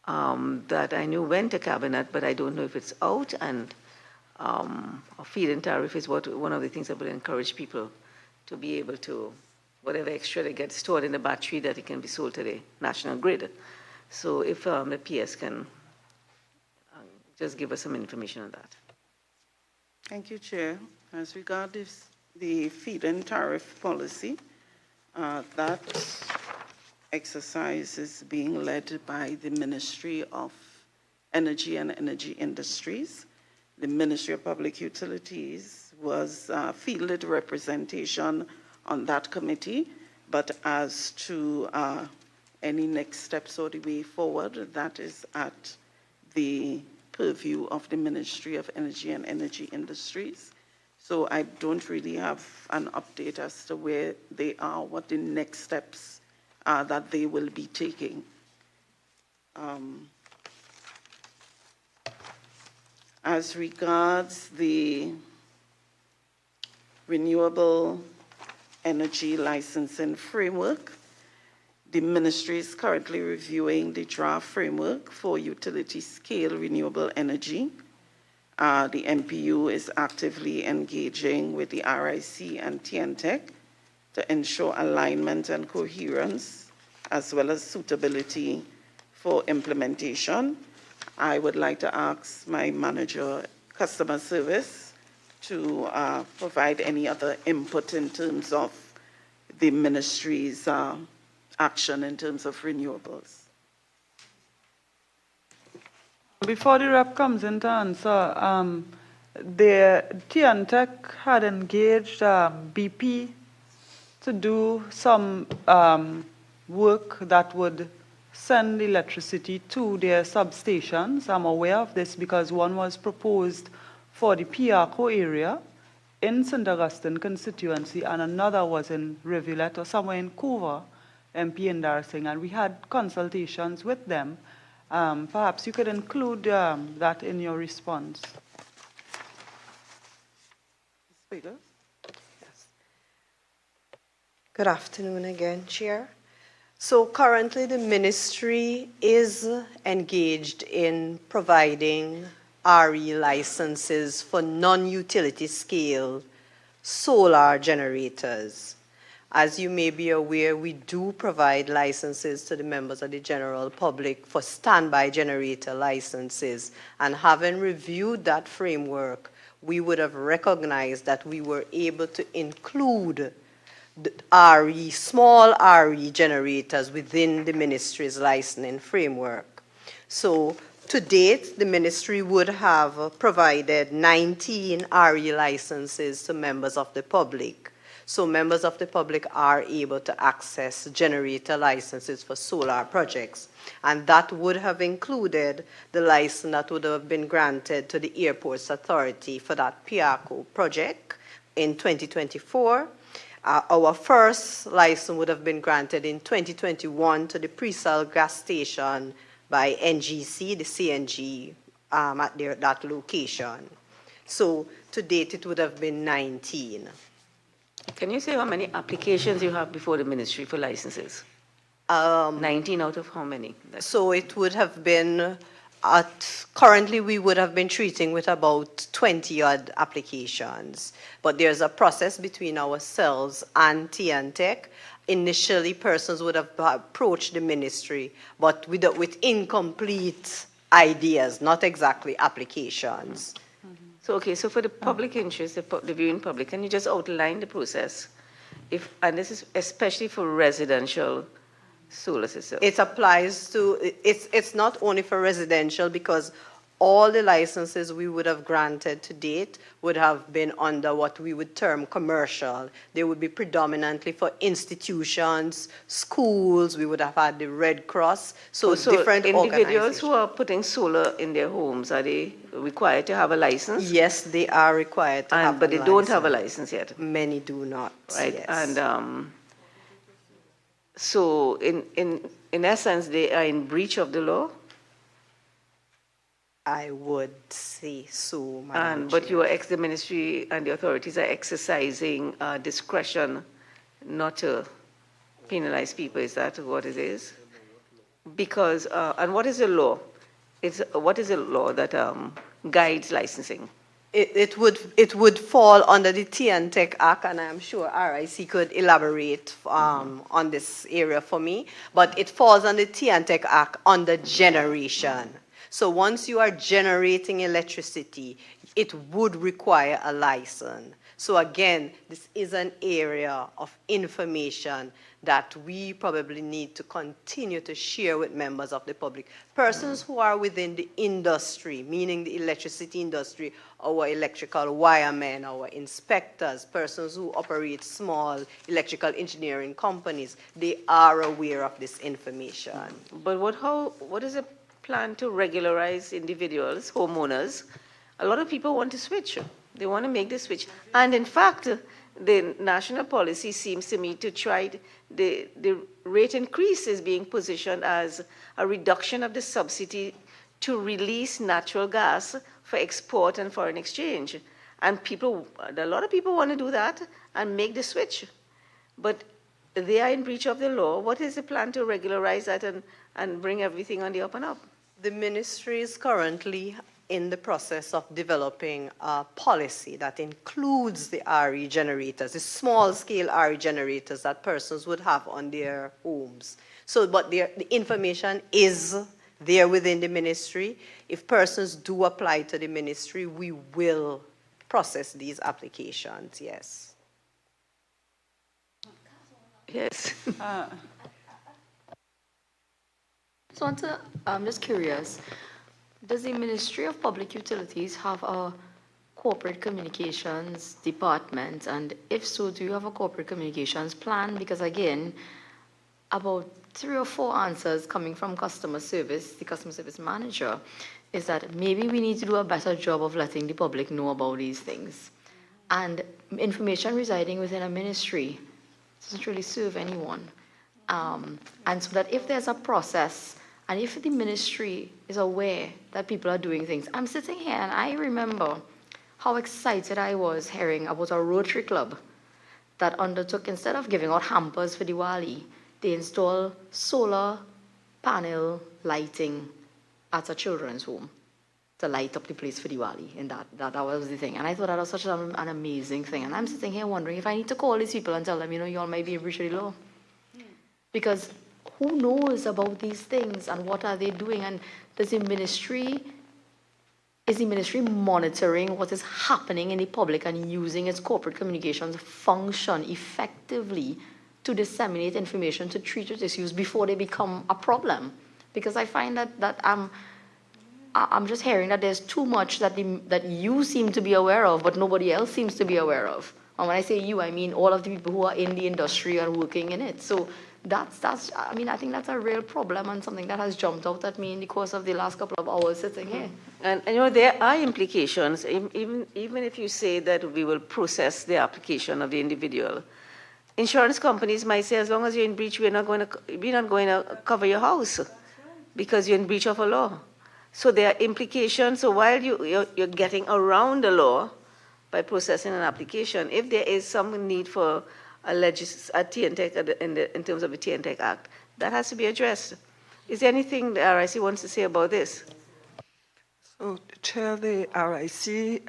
that I knew went to cabinet, but I don't know if it's out. And a feed-in tariff is one of the things that will encourage people to be able to, whatever extra they get stored in the battery, that it can be sold to the national grid. So if the PS can just give us some information on that. Thank you, Chair. As regards this the feed-in tariff policy. That exercise is being led by the Ministry of Energy and Energy Industries. The Ministry of Public Utilities was fielded representation on that committee, but as to any next steps or the way forward, that is at the purview of the Ministry of Energy and Energy Industries. So I don't really have an update as to where they are, what the next steps are that they will be taking. As regards the renewable energy licensing framework, the ministry is currently reviewing the draft framework for utility scale renewable energy. The MPU is actively engaging with the RIC and TNTech to ensure alignment and coherence, as well as suitability for implementation. I would like to ask my manager, customer service, to provide any other input in terms of the ministry's action in terms of renewables. Before the rep comes in to answer, the TNTech had engaged BP to do some work that would send electricity to their substations. I'm aware of this because one was proposed for the Piarco area in St. Augustine constituency, and another was in Rivulet or somewhere in Couva, MP Indarsing, and we had consultations with them. Perhaps you could include that in your response. Yes. Good afternoon again, Chair. So currently the ministry is engaged in providing RE licenses for non-utility scale solar generators. As you may be aware, we do provide licenses to the members of the general public for standby generator licenses. And having reviewed that framework, we would have recognized that we were able to include the RE, small RE generators within the ministry's licensing framework. So to date, the ministry would have provided 19 RE licenses to members of the public. So members of the public are able to access generator licenses for solar projects. And that would have included the license that would have been granted to the Airports Authority for that Piarco project in 2024. Our first license would have been granted in 2021 to the pre-sale gas station by NGC, the CNG, at that location. So to date, it would have been 19. Can you say how many applications you have before the ministry for licenses? 19 out of how many? So it would have been, currently we would have been treating with about 20 odd applications. But there's a process between ourselves and TNTech. Initially, persons would have approached the ministry, but with incomplete ideas, not exactly applications. So, okay, so for the public interest, the viewing public, can you just outline the process? And this is especially for residential solar systems. It applies to, it's not only for residential, because all the licenses we would have granted to date would have been under what we would term commercial. They would be predominantly for institutions, schools. We would have had the Red Cross. So different individuals who are putting solar in their homes, are they required to have a license? Yes, they are required to have a license. But they don't have a license yet? Many do not. Right, yes. And so in essence, they are in breach of the law? I would say so, Madam But Chair. the ministry and the authorities are exercising discretion not to penalize people. Is that what it is? Because, and what is the law? What is the law that guides licensing? It would fall under the TNTech Act, and I'm sure RIC could elaborate on this area for me. But it falls under the TNTech Act under generation. So once you are generating electricity, it would require a license. So again, this is an area of information that we probably need to continue to share with members of the public. Persons who are within the industry, meaning the electricity industry, our electrical wiremen, our inspectors, persons who operate small electrical engineering companies, they are aware of this information. But what is a plan to regularize individuals, homeowners? A lot of people want to switch. They want to make the switch. And in fact, the national policy seems to me to try, the rate increase is being positioned as a reduction of the subsidy to release natural gas for export and foreign exchange. And a lot of people want to do that and make the switch. But they are in breach of the law. What is the plan to regularize that and bring everything on the up and up? The ministry is currently in the process of developing a policy that includes the RE generators, the small-scale RE generators that persons would have on their homes. So, but the information is there within the ministry. If persons do apply to the ministry, we will process these applications, yes. Yes. So I'm just curious, does the Ministry of Public Utilities have a corporate communications department? And if so, do you have a corporate communications plan? Because again, about 3 or 4 answers coming from customer service, the customer service manager, is that maybe we need to do a better job of letting the public know about these things. And information residing within a ministry doesn't really serve anyone. And so that if there's a process, and if the ministry is aware that people are doing things, I'm sitting here and I remember how excited I was hearing about a Rotary Club that undertook, instead of giving out hampers for Diwali, they install solar panel lighting at a children's home to light up the place for Diwali, and that was the thing. And I thought that was such an amazing thing. And I'm sitting here wondering if I need to call these people and tell them, you all might be in breach of the law. Because who knows about these things and what are they doing? And is the ministry monitoring what is happening in the public and using its corporate communications function effectively to disseminate information to treat these issues before they become a problem? Because I find that I'm just hearing that there's too much that you seem to be aware of, but nobody else seems to be aware of. And when I say you, I mean all of the people who are in the industry and working in it. So I think that's a real problem and something that has jumped out at me in the course of the last couple of hours sitting here. And there are implications, even if you say that we will process the application of the individual. Insurance companies might say, as long as you're in breach, we're not going to cover your house because you're in breach of a law. So there are implications. So while you're getting around the law by processing an application, if there is some need for a TNTEC in terms of the TNTEC Act, that has to be addressed. Is there anything the RIC wants to say about this? So, Chair, the RIC,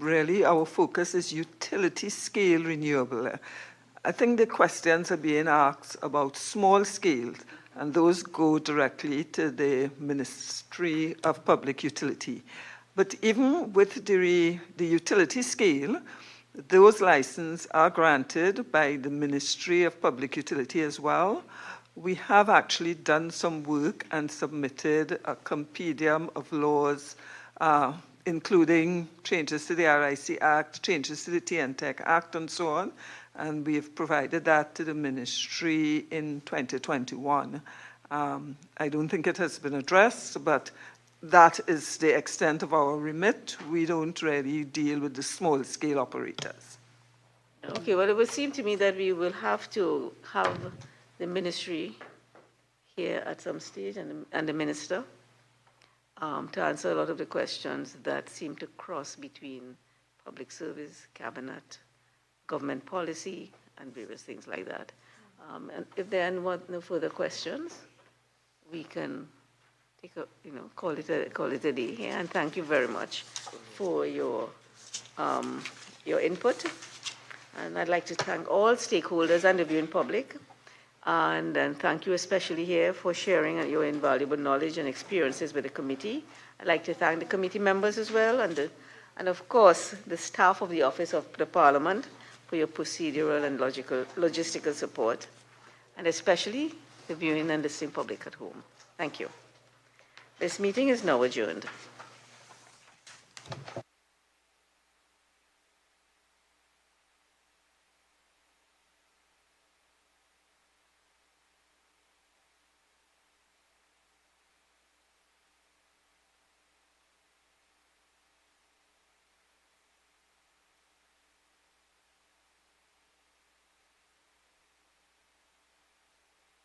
really our focus is utility scale renewable. I think the questions are being asked about small scale, and those go directly to the Ministry of Public Utility. But even with the utility scale, those licenses are granted by the Ministry of Public Utility as well. We have actually done some work and submitted a compendium of laws, including changes to the RIC Act, changes to the TNTEC Act, and so on. And we have provided that to the ministry in 2021. I don't think it has been addressed, but that is the extent of our remit. We don't really deal with the small-scale operators. Okay, well, it would seem to me that we will have to have the ministry here at some stage and the minister to answer a lot of the questions that seem to cross between public service, cabinet, government policy, and various things like that. And if there are no further questions, we can call it a day here. And thank you very much for your input. And I'd like to thank all stakeholders and the viewing public. And thank you especially here for sharing your invaluable knowledge and experiences with the committee. I'd like to thank the committee members as well, and of course, the staff of the Office of the Parliament for your procedural and logistical support, and especially the viewing and listening public at home. Thank you. This meeting is now adjourned.